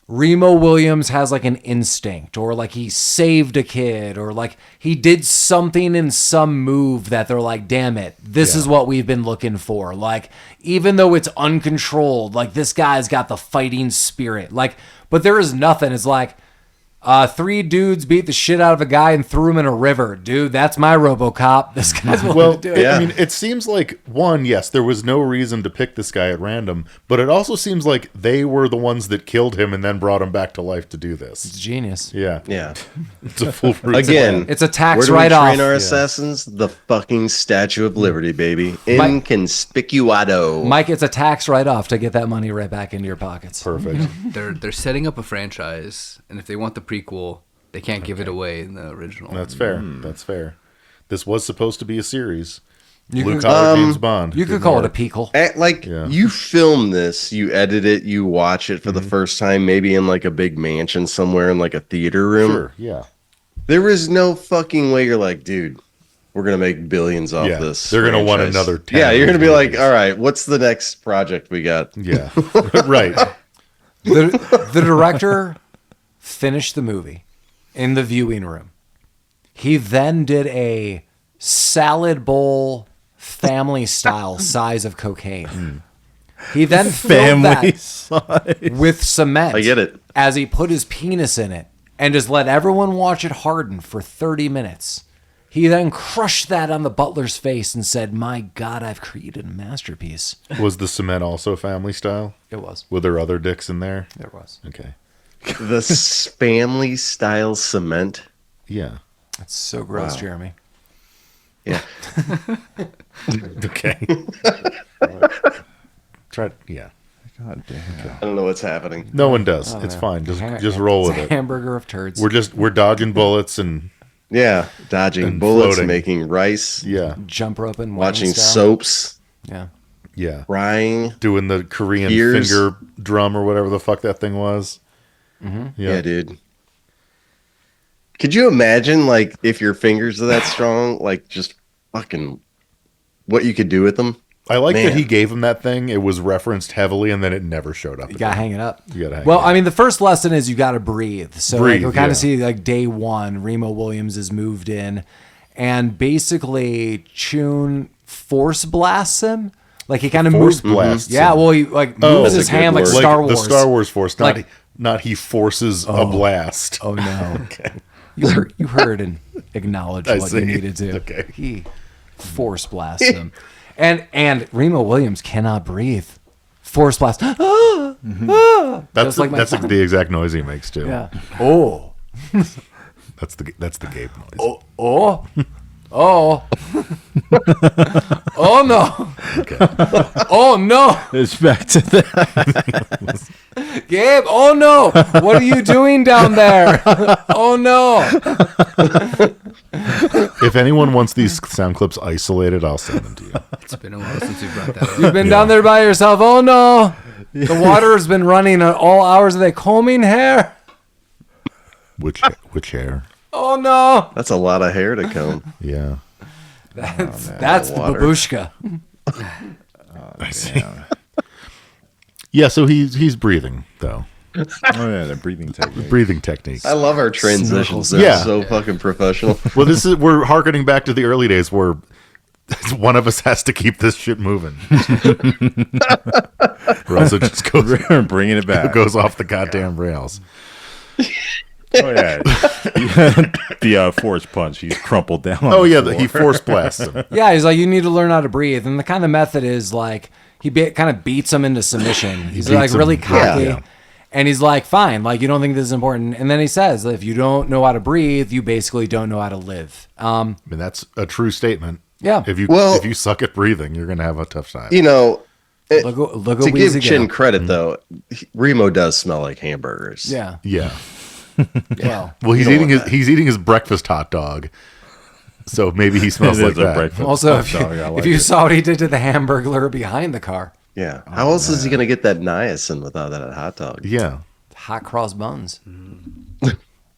[SPEAKER 4] Remo Williams has like an instinct, or like he saved a kid, or like he did something in some move that they're like, damn it, this is what we've been looking for. Like, even though it's uncontrolled, like this guy's got the fighting spirit. Like, but there is nothing. It's like, 3 dudes beat the shit out of a guy and threw him in a river. Dude, that's my RoboCop. This guy's willing
[SPEAKER 2] Well,
[SPEAKER 4] to do it.
[SPEAKER 1] Yeah.
[SPEAKER 2] I mean, it seems like yes, there was no reason to pick this guy at random, but it also seems like they were the ones that killed him and then brought him back to life to do this.
[SPEAKER 4] It's genius.
[SPEAKER 2] Yeah,
[SPEAKER 1] Yeah.
[SPEAKER 2] it's a full
[SPEAKER 1] Again,
[SPEAKER 4] It's a
[SPEAKER 1] where
[SPEAKER 4] tax
[SPEAKER 1] do we
[SPEAKER 4] write-off.
[SPEAKER 1] train our assassins? The fucking Statue of Liberty, baby.
[SPEAKER 4] Mike-
[SPEAKER 1] Inconspicuado.
[SPEAKER 4] Mike, it's a tax write-off to get that money right back into your pockets.
[SPEAKER 2] perfect.
[SPEAKER 5] They're setting up a franchise, and if they want the prequel, they can't give it away in the original.
[SPEAKER 2] That's fair. That's fair. This was supposed to be a series.
[SPEAKER 4] You
[SPEAKER 2] Blue
[SPEAKER 4] can-
[SPEAKER 2] Collar James Bond.
[SPEAKER 4] You could
[SPEAKER 2] Didn't
[SPEAKER 4] call it a
[SPEAKER 2] work.
[SPEAKER 4] peakle.
[SPEAKER 1] Like,
[SPEAKER 2] Yeah.
[SPEAKER 1] you film this, you edit it, you watch it for the first time, maybe in like a big mansion somewhere in like a theater room.
[SPEAKER 2] Sure. Yeah.
[SPEAKER 1] There is no fucking way you're like, dude, we're gonna make billions off
[SPEAKER 2] Yeah,
[SPEAKER 1] this.
[SPEAKER 2] they're gonna want
[SPEAKER 1] franchise.
[SPEAKER 2] another 10
[SPEAKER 1] Yeah, you're gonna be
[SPEAKER 2] movies.
[SPEAKER 1] like, all right, what's the next project we got?
[SPEAKER 2] Yeah, right.
[SPEAKER 4] The director finished the movie in the viewing room. He then did a salad bowl family style size of cocaine. He then filled
[SPEAKER 3] Family
[SPEAKER 4] that
[SPEAKER 3] size.
[SPEAKER 4] with cement.
[SPEAKER 1] I get it.
[SPEAKER 4] As he put his penis in it and just let everyone watch it harden for 30 minutes. He then crushed that on the butler's face and said, "My God, I've created a masterpiece."
[SPEAKER 2] Was the cement also family style?
[SPEAKER 4] It was.
[SPEAKER 2] Were there other dicks in there?
[SPEAKER 4] There was.
[SPEAKER 2] Okay.
[SPEAKER 1] The family style cement.
[SPEAKER 2] Yeah.
[SPEAKER 4] That's so gross,
[SPEAKER 1] Wow.
[SPEAKER 4] Jeremy.
[SPEAKER 1] Yeah.
[SPEAKER 2] Okay. Try. Yeah.
[SPEAKER 3] God damn.
[SPEAKER 1] I don't know what's happening.
[SPEAKER 2] No one does. It's fine. Just roll with
[SPEAKER 4] It's a
[SPEAKER 2] it.
[SPEAKER 4] hamburger of turds.
[SPEAKER 2] We're dodging bullets and
[SPEAKER 1] Yeah, dodging
[SPEAKER 2] And
[SPEAKER 1] bullets,
[SPEAKER 2] floating.
[SPEAKER 1] making rice,
[SPEAKER 2] yeah,
[SPEAKER 4] jump roping,
[SPEAKER 1] watching
[SPEAKER 4] style.
[SPEAKER 1] soaps,
[SPEAKER 4] Yeah.
[SPEAKER 2] yeah.
[SPEAKER 1] crying.
[SPEAKER 2] Doing the Korean
[SPEAKER 1] Ears.
[SPEAKER 2] finger drum or whatever the fuck that thing was.
[SPEAKER 1] Yeah, dude. Could you imagine, like, if your fingers are that strong, like, just fucking what you could do with them?
[SPEAKER 2] I like that
[SPEAKER 1] Man.
[SPEAKER 2] he gave him that thing. It was referenced heavily, and then it never showed up.
[SPEAKER 4] You gotta hang it up.
[SPEAKER 2] You gotta hang
[SPEAKER 4] well,
[SPEAKER 2] it up.
[SPEAKER 4] I mean, the first lesson is you gotta breathe. So
[SPEAKER 2] Breathe,
[SPEAKER 4] like, we kind
[SPEAKER 2] yeah.
[SPEAKER 4] of see like day one, Remo Williams is moved in, and basically Chiun force blasts him. Like he kind of moves.
[SPEAKER 2] blasts
[SPEAKER 4] Yeah,
[SPEAKER 2] him.
[SPEAKER 4] well, he like
[SPEAKER 2] Oh,
[SPEAKER 4] moves
[SPEAKER 1] that's
[SPEAKER 4] his
[SPEAKER 1] a good
[SPEAKER 4] hand like
[SPEAKER 1] word.
[SPEAKER 4] Star Wars.
[SPEAKER 2] The Star Wars force, not
[SPEAKER 4] Like-
[SPEAKER 2] not he forces a blast.
[SPEAKER 4] Oh no!
[SPEAKER 2] Okay.
[SPEAKER 4] You heard and acknowledged
[SPEAKER 2] I
[SPEAKER 4] what
[SPEAKER 2] see.
[SPEAKER 4] you needed to.
[SPEAKER 2] Okay.
[SPEAKER 4] He force blasts him, and Remo Williams cannot breathe. Force blast.
[SPEAKER 2] That's
[SPEAKER 4] Just like my
[SPEAKER 2] that's
[SPEAKER 4] son.
[SPEAKER 2] the exact noise he makes too.
[SPEAKER 4] Yeah. Oh.
[SPEAKER 2] That's the Gabe noise.
[SPEAKER 4] Oh. Oh. Oh. Oh no.
[SPEAKER 2] Okay.
[SPEAKER 4] Oh no.
[SPEAKER 3] It's back to that.
[SPEAKER 4] Gabe, oh no. What are you doing down there? Oh no.
[SPEAKER 2] If anyone wants these sound clips isolated, I'll send them to you.
[SPEAKER 5] It's been a while since we brought that up.
[SPEAKER 4] You've been down there by yourself. Oh no. The water's been running at all hours. Are they combing hair?
[SPEAKER 2] Which hair?
[SPEAKER 4] Oh no.
[SPEAKER 1] That's a lot of hair to comb.
[SPEAKER 2] Yeah.
[SPEAKER 4] That's the
[SPEAKER 1] water.
[SPEAKER 4] babushka.
[SPEAKER 2] I see. Yeah, so he's breathing though.
[SPEAKER 3] Oh yeah, the breathing technique.
[SPEAKER 2] Breathing techniques.
[SPEAKER 1] I love our transitions. They're
[SPEAKER 2] Yeah.
[SPEAKER 1] so fucking professional.
[SPEAKER 2] Well, we're harkening back to the early days where one of us has to keep this shit moving, or else it just goes
[SPEAKER 3] Bringing it back.
[SPEAKER 2] goes off the goddamn rails.
[SPEAKER 3] Oh yeah, the force punch. He's crumpled down.
[SPEAKER 2] Oh yeah, he force blasts him.
[SPEAKER 4] Yeah, he's like, you need to learn how to breathe. And the kind of method is like, he kind of beats him into submission. He's like
[SPEAKER 2] beats him.
[SPEAKER 4] really cocky.
[SPEAKER 2] Yeah.
[SPEAKER 4] And he's like, fine, like, you don't think this is important. And then he says, if you don't know how to breathe, you basically don't know how to live.
[SPEAKER 2] I mean, that's a true statement.
[SPEAKER 4] Yeah.
[SPEAKER 2] If you suck at breathing, you're gonna have a tough time.
[SPEAKER 1] You know,
[SPEAKER 4] Look
[SPEAKER 1] to
[SPEAKER 4] at
[SPEAKER 1] give
[SPEAKER 4] Weezy
[SPEAKER 1] Chin
[SPEAKER 4] go.
[SPEAKER 1] credit, though, Remo does smell like hamburgers.
[SPEAKER 4] Yeah.
[SPEAKER 2] Yeah.
[SPEAKER 4] Well,
[SPEAKER 2] Well, he's
[SPEAKER 1] don't
[SPEAKER 2] eating
[SPEAKER 1] want
[SPEAKER 2] he's eating his breakfast hot dog, so maybe he smells
[SPEAKER 3] It
[SPEAKER 2] like
[SPEAKER 3] is a
[SPEAKER 2] that.
[SPEAKER 3] breakfast
[SPEAKER 4] also,
[SPEAKER 3] hot dog. I like
[SPEAKER 4] if you
[SPEAKER 3] it.
[SPEAKER 4] saw what he did to the hamburglar behind the car,
[SPEAKER 1] Yeah. How else is he going to get that niacin without that hot dog?
[SPEAKER 2] Yeah.
[SPEAKER 4] hot cross buns.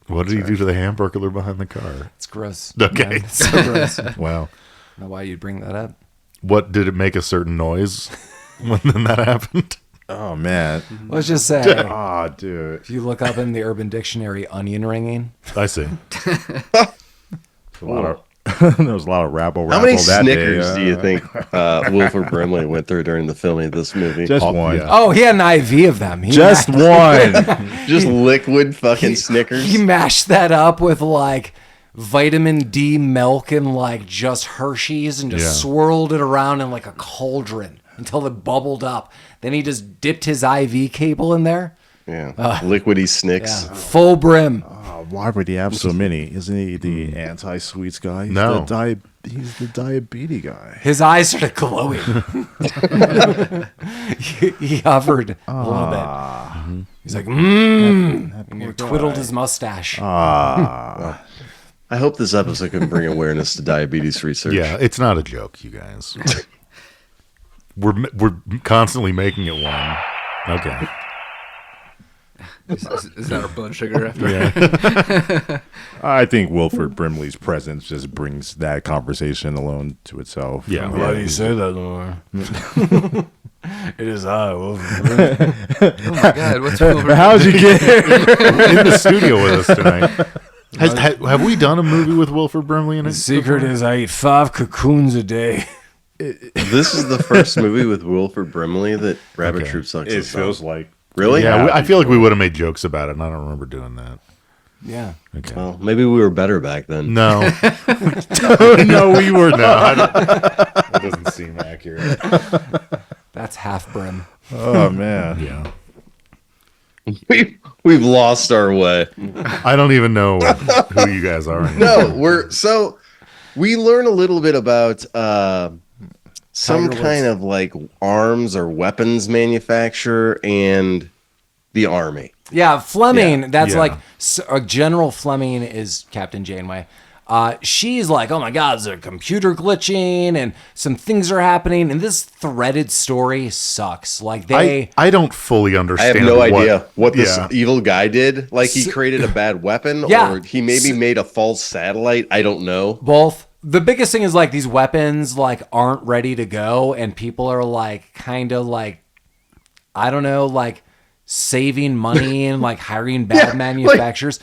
[SPEAKER 2] What did he do to the hamburger behind the car?
[SPEAKER 4] It's gross.
[SPEAKER 2] Okay.
[SPEAKER 4] Man, it's so gross. I don't
[SPEAKER 2] Wow.
[SPEAKER 4] know why you'd bring that up.
[SPEAKER 2] What did it make a certain noise when that happened?
[SPEAKER 3] Oh man.
[SPEAKER 4] Let's just say,
[SPEAKER 3] Oh dude.
[SPEAKER 4] if you look up in the Urban Dictionary, onion ringing.
[SPEAKER 2] I see.
[SPEAKER 3] There was a lot of rabble.
[SPEAKER 1] How many
[SPEAKER 3] that
[SPEAKER 1] Snickers
[SPEAKER 3] day,
[SPEAKER 1] do you think Wilford Brimley went through during the filming of this movie?
[SPEAKER 3] Just
[SPEAKER 2] Oh,
[SPEAKER 3] one.
[SPEAKER 2] yeah.
[SPEAKER 4] Oh, he had an IV of them. He
[SPEAKER 3] Just one.
[SPEAKER 1] Just liquid fucking Snickers?
[SPEAKER 4] He mashed that up with like vitamin D milk and like just Hershey's and just
[SPEAKER 2] Yeah.
[SPEAKER 4] swirled it around in like a cauldron until it bubbled up. Then he just dipped his IV cable in there.
[SPEAKER 1] Yeah. Liquidy Snicks.
[SPEAKER 4] Yeah. Full brim.
[SPEAKER 3] Why would he have so many? Isn't he the anti-sweets guy? He's
[SPEAKER 2] No.
[SPEAKER 3] he's the diabetes guy.
[SPEAKER 4] His eyes started glowing. he hovered a little bit. He's like, and he twiddled his mustache.
[SPEAKER 1] I hope this episode can bring awareness to diabetes research.
[SPEAKER 2] Yeah, it's not a joke, you guys. We're constantly making it one. Okay.
[SPEAKER 5] Is that our blood sugar after?
[SPEAKER 3] I think Wilford Brimley's presence just brings that conversation alone to itself.
[SPEAKER 2] Yeah.
[SPEAKER 4] Why do you say that, Laura? It is I, Wilford Brimley.
[SPEAKER 5] Oh my God, what's over?
[SPEAKER 3] How'd you get here?
[SPEAKER 2] In the studio with us tonight. Have we done a movie with Wilford Brimley in it?
[SPEAKER 4] The secret is I eat 5 cocoons a day.
[SPEAKER 1] This is the first movie with Wilford Brimley that Rabbit Troop sucks.
[SPEAKER 3] It
[SPEAKER 1] us up.
[SPEAKER 3] feels like.
[SPEAKER 1] Really?
[SPEAKER 2] Yeah, I feel like we would have made jokes about it, and I don't remember doing that.
[SPEAKER 4] Yeah.
[SPEAKER 2] Okay.
[SPEAKER 1] Well, maybe we were better back then.
[SPEAKER 2] No. No, we were not. That doesn't seem accurate.
[SPEAKER 4] That's half brim.
[SPEAKER 3] Oh, man.
[SPEAKER 2] Yeah.
[SPEAKER 1] We've lost our way.
[SPEAKER 2] I don't even know who you guys are anymore.
[SPEAKER 1] No, we learn a little bit about some
[SPEAKER 4] Tiger
[SPEAKER 1] kind of like arms or weapons manufacturer and the army.
[SPEAKER 4] Yeah, Fleming.
[SPEAKER 1] Yeah.
[SPEAKER 4] That's
[SPEAKER 2] Yeah.
[SPEAKER 4] like General Fleming is Captain Janeway. She's like, oh my God, there's a computer glitching and some things are happening, and this threaded story sucks. Like
[SPEAKER 2] I don't fully
[SPEAKER 1] I
[SPEAKER 2] understand.
[SPEAKER 1] have no idea what this
[SPEAKER 2] Yeah.
[SPEAKER 1] evil guy did. Like he created a bad weapon,
[SPEAKER 4] Yeah.
[SPEAKER 1] or he maybe made a false satellite. I don't know.
[SPEAKER 4] both. The biggest thing is like these weapons like aren't ready to go, and people are like kind of like, I don't know, like saving money and like hiring bad manufacturers.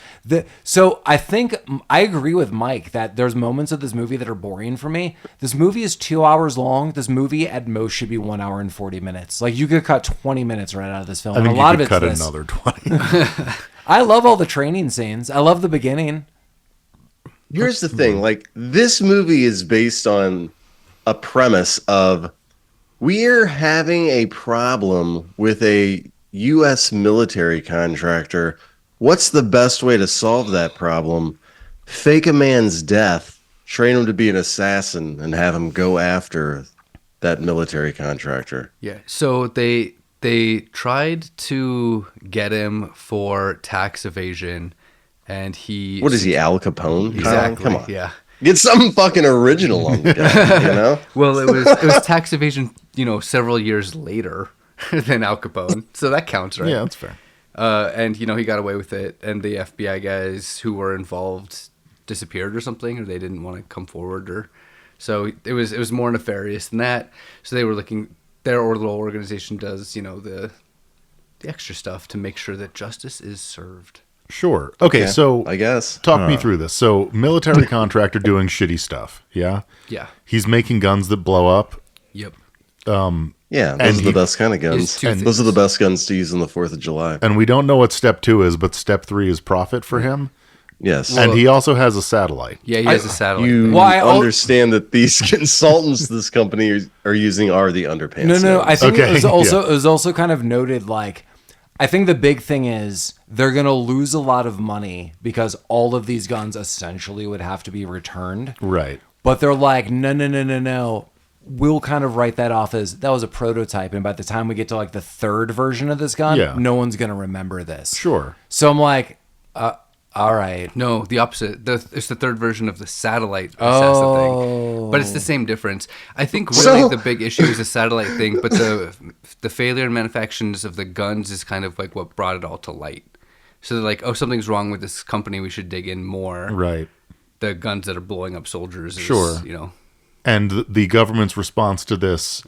[SPEAKER 4] So I think I agree with Mike that there's moments of this movie that are boring for me. This movie is 2 hours long. This movie at most should be 1 hour and 40 minutes. Like you could cut 20 minutes right out of this film.
[SPEAKER 2] I think
[SPEAKER 4] and a lot
[SPEAKER 2] you
[SPEAKER 4] of
[SPEAKER 2] could
[SPEAKER 4] it's
[SPEAKER 2] cut
[SPEAKER 4] this.
[SPEAKER 2] another 20.
[SPEAKER 4] I love all the training scenes. I love the beginning.
[SPEAKER 1] Here's the thing, like this movie is based on a premise of we're having a problem with a U.S. military contractor. What's the best way to solve that problem? Fake a man's death, train him to be an assassin, and have him go after that military contractor.
[SPEAKER 5] Yeah. So they tried to get him for tax evasion, and he.
[SPEAKER 1] What is he, Al Capone?
[SPEAKER 5] Exactly.
[SPEAKER 1] Come on.
[SPEAKER 5] Yeah.
[SPEAKER 1] Get something fucking original on the guy, you know?
[SPEAKER 5] Well, it was tax evasion, several years later than Al Capone, so that counts, right?
[SPEAKER 2] Yeah, that's fair.
[SPEAKER 5] And he got away with it, and the FBI guys who were involved disappeared or something, or they didn't want to come forward, or so it was more nefarious than that. So they were looking. Their little organization does the extra stuff to make sure that justice is served.
[SPEAKER 2] Sure. Okay, so
[SPEAKER 1] I guess.
[SPEAKER 2] talk me through this. So military contractor doing shitty stuff. Yeah.
[SPEAKER 5] Yeah.
[SPEAKER 2] He's making guns that blow up.
[SPEAKER 5] Yep.
[SPEAKER 1] Yeah,
[SPEAKER 2] And
[SPEAKER 1] those are the
[SPEAKER 2] he-
[SPEAKER 1] best kind of guns.
[SPEAKER 5] It's two
[SPEAKER 1] Those are the best guns to use on the 4th of July.
[SPEAKER 2] And we don't know what step 2 is, but step 3 is profit for him.
[SPEAKER 1] Yes.
[SPEAKER 2] And he also has a satellite.
[SPEAKER 5] Yeah, he has a satellite.
[SPEAKER 1] You
[SPEAKER 5] thing.
[SPEAKER 4] Well, I al-
[SPEAKER 1] understand that these consultants this company are using are the underpants.
[SPEAKER 4] No.
[SPEAKER 1] now.
[SPEAKER 4] I think
[SPEAKER 2] Okay,
[SPEAKER 4] it was also kind of noted like I think the big thing is they're going to lose a lot of money because all of these guns essentially would have to be returned.
[SPEAKER 2] Right.
[SPEAKER 4] But they're like, no. We'll kind of write that off as that was a prototype. And by the time we get to like the third version of this gun,
[SPEAKER 2] Yeah.
[SPEAKER 4] no one's going to remember this.
[SPEAKER 2] Sure.
[SPEAKER 4] So I'm like, all right.
[SPEAKER 5] No, the opposite. It's the third version of the satellite assassin thing, but it's the same difference. I think really the big issue is the satellite thing, but the failure in manufacturers of the guns is kind of like what brought it all to light. So they're like, oh, something's wrong with this company. We should dig in more.
[SPEAKER 2] Right.
[SPEAKER 5] The guns that are blowing up soldiers. Is,
[SPEAKER 2] Sure. And the government's response to this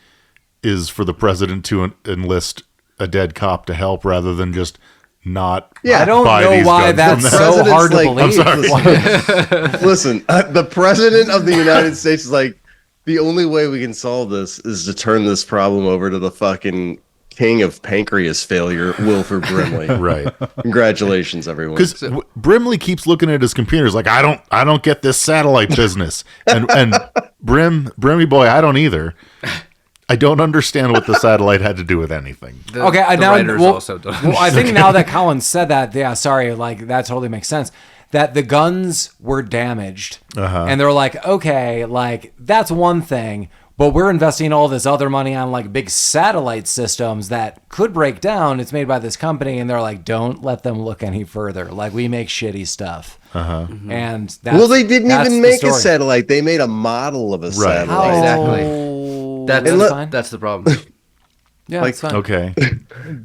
[SPEAKER 2] is for the president to enlist a dead cop to help rather than just not
[SPEAKER 4] I don't
[SPEAKER 2] buy
[SPEAKER 4] know
[SPEAKER 2] these
[SPEAKER 4] why
[SPEAKER 2] guns from
[SPEAKER 4] that's
[SPEAKER 2] them.
[SPEAKER 4] so hard to
[SPEAKER 1] President's
[SPEAKER 4] believe.
[SPEAKER 1] Listen, the president of the United States is like, the only way we can solve this is to turn this problem over to the fucking king of pancreas failure, Wilford Brimley.
[SPEAKER 2] Right.
[SPEAKER 1] Congratulations, everyone.
[SPEAKER 2] Because Brimley keeps looking at his computers like, I don't get this satellite business, and Brimley boy, I don't either. I don't understand what the satellite had to do with anything.
[SPEAKER 5] The writers also don't.
[SPEAKER 4] Well, I think now that Collin said that, like that totally makes sense. That the guns were damaged, and they're like, okay, like that's one thing, but we're investing all this other money on like big satellite systems that could break down. It's made by this company, and they're like, don't let them look any further. Like we make shitty stuff, and that's,
[SPEAKER 1] they didn't
[SPEAKER 4] that's
[SPEAKER 1] even
[SPEAKER 4] the
[SPEAKER 1] make a
[SPEAKER 4] story.
[SPEAKER 1] satellite. They made a model of a satellite.
[SPEAKER 4] How-
[SPEAKER 5] Exactly.
[SPEAKER 4] That's fine.
[SPEAKER 5] That's the problem.
[SPEAKER 4] Yeah,
[SPEAKER 1] like-
[SPEAKER 4] that's fine.
[SPEAKER 2] Okay.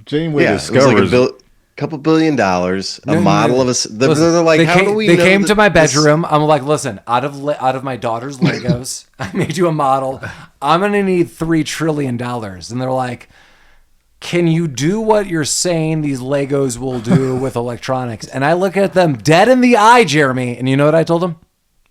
[SPEAKER 2] Janeway
[SPEAKER 1] Yeah, it was like
[SPEAKER 2] discovers.
[SPEAKER 1] couple $1 billion, a model of a. They're
[SPEAKER 4] Listen,
[SPEAKER 1] like, how do we? They
[SPEAKER 4] came
[SPEAKER 1] know
[SPEAKER 4] to my
[SPEAKER 1] this-
[SPEAKER 4] bedroom. I'm like, listen, out of my daughter's Legos, I made you a model. I'm gonna need $3 trillion, and they're like, can you do what you're saying these Legos will do with electronics? And I look at them dead in the eye, Jeremy, and you know what I told them?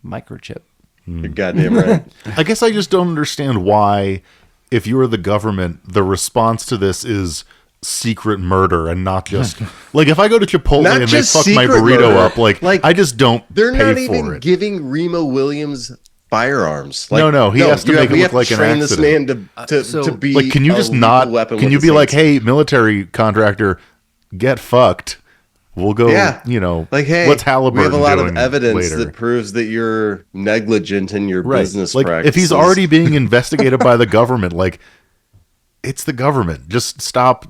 [SPEAKER 4] Microchip.
[SPEAKER 1] You're goddamn right.
[SPEAKER 2] I guess I just don't understand why, if you were the government, the response to this is secret murder and not just like if I go to Chipotle
[SPEAKER 1] Not
[SPEAKER 2] and they
[SPEAKER 1] just
[SPEAKER 2] fuck my
[SPEAKER 1] secret
[SPEAKER 2] burrito
[SPEAKER 1] murder.
[SPEAKER 2] up, like I just don't
[SPEAKER 1] They're
[SPEAKER 2] pay
[SPEAKER 1] not
[SPEAKER 2] for
[SPEAKER 1] even
[SPEAKER 2] it.
[SPEAKER 1] giving Remo Williams firearms. Like,
[SPEAKER 2] No, he has to make it
[SPEAKER 1] we
[SPEAKER 2] look
[SPEAKER 1] have
[SPEAKER 2] like
[SPEAKER 1] to
[SPEAKER 2] an
[SPEAKER 1] train this man
[SPEAKER 2] accident.
[SPEAKER 1] to be
[SPEAKER 2] Like, can you
[SPEAKER 1] a
[SPEAKER 2] just
[SPEAKER 1] lethal
[SPEAKER 2] not?
[SPEAKER 1] weapon
[SPEAKER 2] Can
[SPEAKER 1] with
[SPEAKER 2] you
[SPEAKER 1] the
[SPEAKER 2] be like,
[SPEAKER 1] same-
[SPEAKER 2] hey, military contractor, get fucked. We'll go.
[SPEAKER 1] Yeah.
[SPEAKER 2] You know,
[SPEAKER 1] Like, hey,
[SPEAKER 2] what's Halliburton
[SPEAKER 1] we have a lot of
[SPEAKER 2] doing
[SPEAKER 1] evidence
[SPEAKER 2] later?
[SPEAKER 1] that proves that you're negligent in your
[SPEAKER 2] Right.
[SPEAKER 1] business
[SPEAKER 2] Like,
[SPEAKER 1] practices.
[SPEAKER 2] if he's already being investigated by the government, like, it's the government. Just stop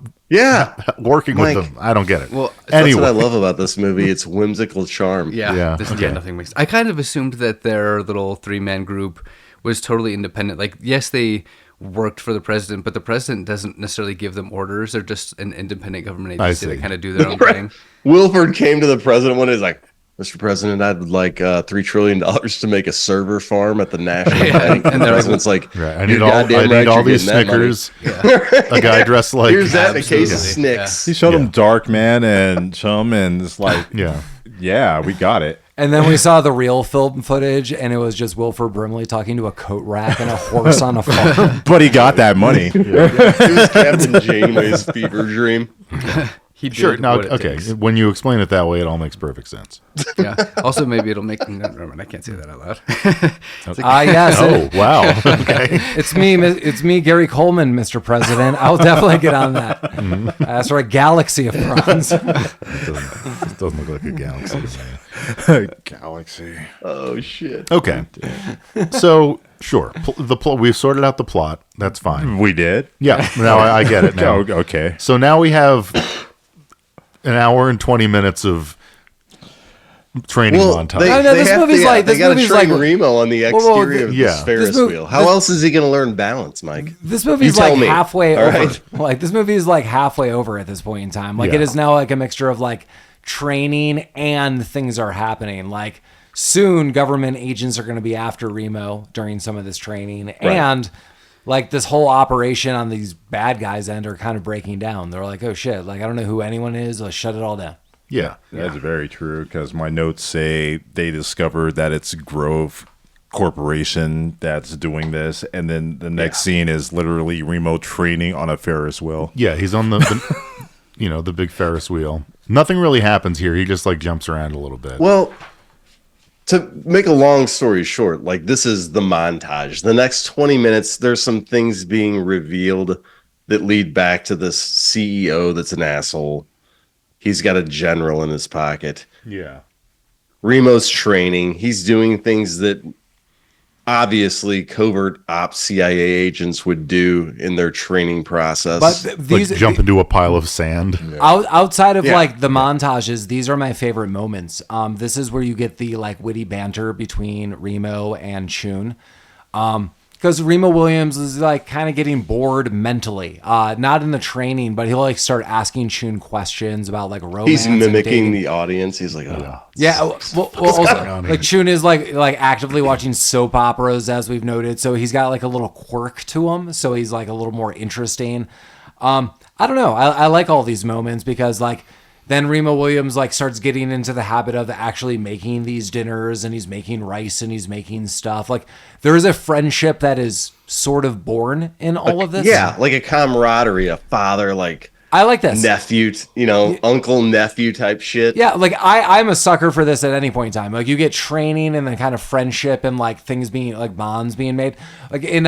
[SPEAKER 2] working
[SPEAKER 1] Mike.
[SPEAKER 2] with them. I don't get it.
[SPEAKER 5] Well,
[SPEAKER 1] That's what I love about this movie. It's whimsical charm.
[SPEAKER 5] Yeah,
[SPEAKER 2] okay.
[SPEAKER 5] nothing makes. I kind of assumed that their little 3-man group was totally independent. Like, yes, they worked for the president, but the president doesn't necessarily give them orders. They're just an independent government agency
[SPEAKER 2] see.
[SPEAKER 5] that kind of do their own
[SPEAKER 1] Right.
[SPEAKER 5] thing.
[SPEAKER 1] Wilford came to the president one day. He's like, Mr. President, I'd like $3 trillion to make a server farm at the National Bank. And the president's like,
[SPEAKER 2] Right. I
[SPEAKER 1] "You're
[SPEAKER 2] need all. I
[SPEAKER 1] goddamn
[SPEAKER 2] need
[SPEAKER 1] right,
[SPEAKER 2] all
[SPEAKER 1] you're
[SPEAKER 2] these
[SPEAKER 1] getting that money."
[SPEAKER 2] Snickers. A guy dressed like.
[SPEAKER 1] Here's that in a case of
[SPEAKER 5] Absolutely.
[SPEAKER 1] Snicks.
[SPEAKER 3] He showed him Dark Man and Chum, and it's like,
[SPEAKER 2] Yeah.
[SPEAKER 3] we got it.
[SPEAKER 4] And then we saw the real film footage, and it was just Wilford Brimley talking to a coat rack and a horse on a farm.
[SPEAKER 3] But he got that money.
[SPEAKER 1] It was Captain Janeway's fever dream.
[SPEAKER 5] He did
[SPEAKER 2] Sure. Now,
[SPEAKER 5] what it
[SPEAKER 2] okay.
[SPEAKER 5] takes.
[SPEAKER 2] When you explain it that way, it all makes perfect sense.
[SPEAKER 5] Yeah. Also, maybe it'll make. Never mind, I can't say that out loud.
[SPEAKER 4] Yes.
[SPEAKER 2] Oh wow. Okay.
[SPEAKER 4] It's me, Gary Coleman, Mr. President. I'll definitely get on that. That's for a galaxy of prawns.
[SPEAKER 2] It doesn't look like a galaxy to me.
[SPEAKER 3] Galaxy.
[SPEAKER 1] Oh, shit.
[SPEAKER 2] Okay. So sure, we've sorted out the plot. That's fine.
[SPEAKER 3] We did.
[SPEAKER 2] Yeah. Now I get it. Now.
[SPEAKER 3] Oh, okay.
[SPEAKER 2] So now we have an hour and 20 minutes of training montage.
[SPEAKER 4] No, this movie's like-
[SPEAKER 1] they
[SPEAKER 4] this
[SPEAKER 1] gotta
[SPEAKER 4] movie's
[SPEAKER 1] train
[SPEAKER 4] like-
[SPEAKER 1] Remo on the
[SPEAKER 4] whoa,
[SPEAKER 1] exterior of
[SPEAKER 2] yeah.
[SPEAKER 1] this Ferris
[SPEAKER 4] This mov-
[SPEAKER 1] wheel. How
[SPEAKER 4] this-
[SPEAKER 1] else is he going to learn balance, Mike?
[SPEAKER 4] This movie's
[SPEAKER 1] You tell
[SPEAKER 4] like
[SPEAKER 1] me.
[SPEAKER 4] halfway
[SPEAKER 1] All
[SPEAKER 4] over.
[SPEAKER 1] right.
[SPEAKER 4] Like this movie is like halfway over at this point in time. Like
[SPEAKER 2] Yeah.
[SPEAKER 4] it is now like a mixture of like training and things are happening. Like soon government agents are going to be after Remo during some of this training and like this whole operation on these bad guys' end are kind of breaking down. They're like, oh shit, like I don't know who anyone is. Let's shut it all down.
[SPEAKER 2] Yeah.
[SPEAKER 3] That's very true because my notes say they discovered that it's Grove Corporation that's doing this, and then the next scene is literally Remo training on a Ferris wheel.
[SPEAKER 2] Yeah. He's on the the big Ferris wheel. Nothing really happens here. He just like jumps around a little bit.
[SPEAKER 1] Well, to make a long story short, like this is the montage. The next 20 minutes, there's some things being revealed that lead back to this CEO that's an asshole. He's got a general in his pocket.
[SPEAKER 2] Yeah.
[SPEAKER 1] Remo's training. He's doing things that obviously covert ops CIA agents would do in their training process.
[SPEAKER 4] But these
[SPEAKER 2] Like jump into a pile of sand.
[SPEAKER 4] outside of
[SPEAKER 1] Yeah.
[SPEAKER 4] like the montages, these are my favorite moments. This is where you get the like witty banter between Remo and Chiun. Because Remo Williams is like kind of getting bored mentally, not in the training, but he'll like start asking Chiun questions about like romance.
[SPEAKER 1] he's
[SPEAKER 4] and
[SPEAKER 1] mimicking
[SPEAKER 4] dating.
[SPEAKER 1] the audience. He's like, oh,
[SPEAKER 4] Yeah, well, also, like Chiun is like actively watching soap operas, as we've noted. So he's got like a little quirk to him. So he's like a little more interesting. I don't know. I like all these moments because like then Remo Williams like starts getting into the habit of actually making these dinners, and he's making rice and he's making stuff. Like there is a friendship that is sort of born in all of this.
[SPEAKER 1] yeah, like a camaraderie, a father, like
[SPEAKER 4] I like this.
[SPEAKER 1] nephew, uncle nephew type shit.
[SPEAKER 4] Yeah, like I'm a sucker for this at any point in time. Like you get training and then kind of friendship and like things being like bonds being made. Like in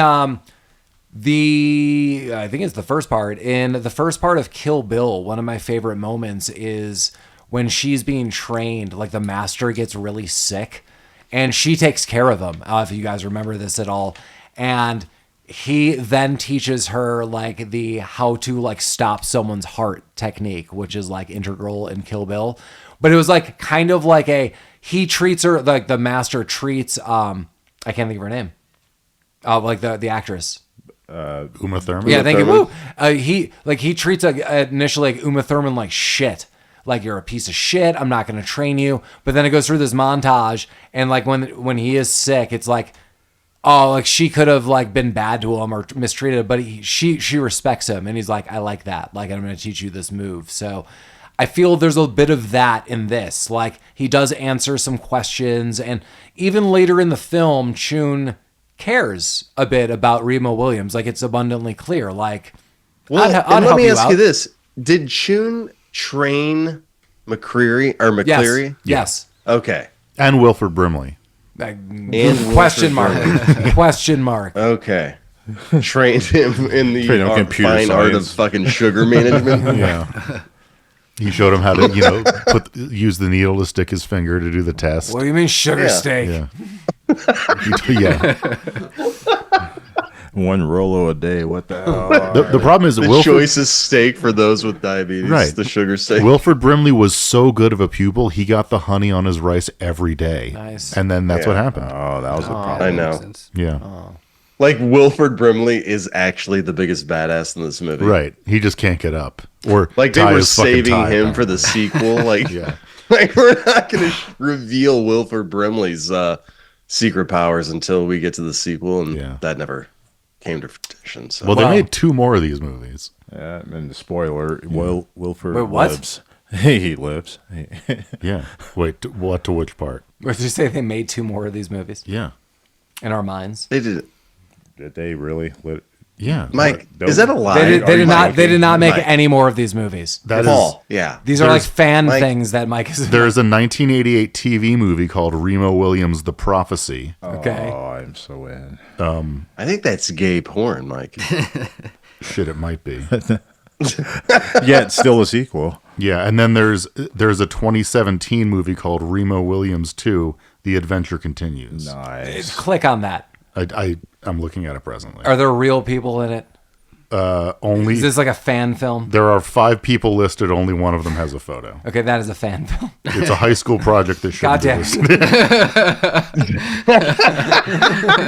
[SPEAKER 4] I think it's the first part. In the first part of Kill Bill, one of my favorite moments is when she's being trained, like the master gets really sick and she takes care of him. If you guys remember this at all. And he then teaches her like the how to like stop someone's heart technique, which is like integral in Kill Bill. But it was like kind of like he treats her like the master treats I can't think of her name. Like the actress.
[SPEAKER 2] Uma Thurman.
[SPEAKER 4] Yeah, thank you. Woo. He treats initially like Uma Thurman like shit. like you're a piece of shit. I'm not going to train you. But then it goes through this montage, and like when he is sick, it's like, oh, like she could have like been bad to him or mistreated, but she respects him, and he's like, I like that. Like, I'm going to teach you this move. So I feel there's a bit of that in this. Like, he does answer some questions, and even later in the film, Chiun cares a bit about Remo Williams. Like, it's abundantly clear. Like,
[SPEAKER 1] Well,
[SPEAKER 4] I'd
[SPEAKER 1] and let
[SPEAKER 4] help
[SPEAKER 1] me
[SPEAKER 4] you
[SPEAKER 1] ask
[SPEAKER 4] out.
[SPEAKER 1] you this: did Chiun train MacCleary or MacCleary?
[SPEAKER 4] Yes.
[SPEAKER 1] Okay.
[SPEAKER 2] And Wilford Brimley.
[SPEAKER 4] Like,
[SPEAKER 1] And
[SPEAKER 4] question
[SPEAKER 1] Wilford
[SPEAKER 4] mark. Question mark.
[SPEAKER 1] Okay. Trained him in the
[SPEAKER 3] Trained him computer
[SPEAKER 1] fine art of
[SPEAKER 3] science.
[SPEAKER 1] fucking sugar management.
[SPEAKER 2] Yeah. He showed him how to, use the needle to stick his finger to do the test.
[SPEAKER 4] What do you mean sugar
[SPEAKER 1] Yeah.
[SPEAKER 4] steak?
[SPEAKER 2] Yeah. Yeah.
[SPEAKER 3] One Rolo a day. What the hell?
[SPEAKER 2] The problem is that
[SPEAKER 1] The
[SPEAKER 2] Wilford,
[SPEAKER 1] choicest steak for those with diabetes.
[SPEAKER 2] Right.
[SPEAKER 1] The sugar steak.
[SPEAKER 2] Wilford Brimley was so good of a pupil, he got the honey on his rice every day.
[SPEAKER 4] Nice.
[SPEAKER 2] And then that's
[SPEAKER 1] Yeah.
[SPEAKER 2] what happened.
[SPEAKER 3] Oh, that was the problem.
[SPEAKER 1] I know.
[SPEAKER 5] Makes sense.
[SPEAKER 2] Yeah.
[SPEAKER 1] Like, Wilford Brimley is actually the biggest badass in this movie.
[SPEAKER 2] Right. He just can't get up. Or
[SPEAKER 1] Like, they
[SPEAKER 2] tie
[SPEAKER 1] were
[SPEAKER 2] his fucking
[SPEAKER 1] saving
[SPEAKER 2] tie
[SPEAKER 1] him
[SPEAKER 2] back.
[SPEAKER 1] for the sequel. Like,
[SPEAKER 2] Yeah.
[SPEAKER 1] like we're not going to reveal Wilford Brimley's secret powers until we get to the sequel, and
[SPEAKER 2] Yeah.
[SPEAKER 1] that never came to fruition. So.
[SPEAKER 2] Well, they
[SPEAKER 4] Wow.
[SPEAKER 2] made 2 more of these movies.
[SPEAKER 3] Yeah, and the spoiler, Wilford
[SPEAKER 4] Wait, what?
[SPEAKER 3] lives. He lives.
[SPEAKER 2] Yeah. Wait, what to which part?
[SPEAKER 4] Or did you say they made 2 more of these movies
[SPEAKER 2] Yeah.
[SPEAKER 4] in our minds?
[SPEAKER 1] they did.
[SPEAKER 3] Did they really?
[SPEAKER 2] Yeah.
[SPEAKER 1] Mike,
[SPEAKER 3] Don't-
[SPEAKER 1] is that a lie?
[SPEAKER 4] They did
[SPEAKER 1] Are you
[SPEAKER 4] not. They
[SPEAKER 1] joking?
[SPEAKER 4] did not make
[SPEAKER 1] Mike,
[SPEAKER 4] any more of these movies.
[SPEAKER 2] That is,
[SPEAKER 1] Paul, yeah.
[SPEAKER 4] These are like
[SPEAKER 2] There's-
[SPEAKER 4] fan
[SPEAKER 1] Mike-
[SPEAKER 4] things that Mike is.
[SPEAKER 2] there's a 1988 TV movie called Remo Williams' The Prophecy.
[SPEAKER 4] Okay.
[SPEAKER 3] Oh, I'm so in.
[SPEAKER 1] I think that's gay porn, Mike.
[SPEAKER 2] Shit, it might be.
[SPEAKER 3] Yet still a sequel.
[SPEAKER 2] Yeah, and then there's a 2017 movie called Remo Williams 2, The Adventure Continues.
[SPEAKER 3] Nice.
[SPEAKER 4] Click on that.
[SPEAKER 2] I'm looking at it presently.
[SPEAKER 4] Are there real people in it?
[SPEAKER 2] Only
[SPEAKER 4] Is this like a fan film?
[SPEAKER 2] there are 5 people listed. Only one of them has a photo.
[SPEAKER 4] Okay, that is a fan film.
[SPEAKER 2] It's a high school project that shouldn't be
[SPEAKER 4] Goddamn.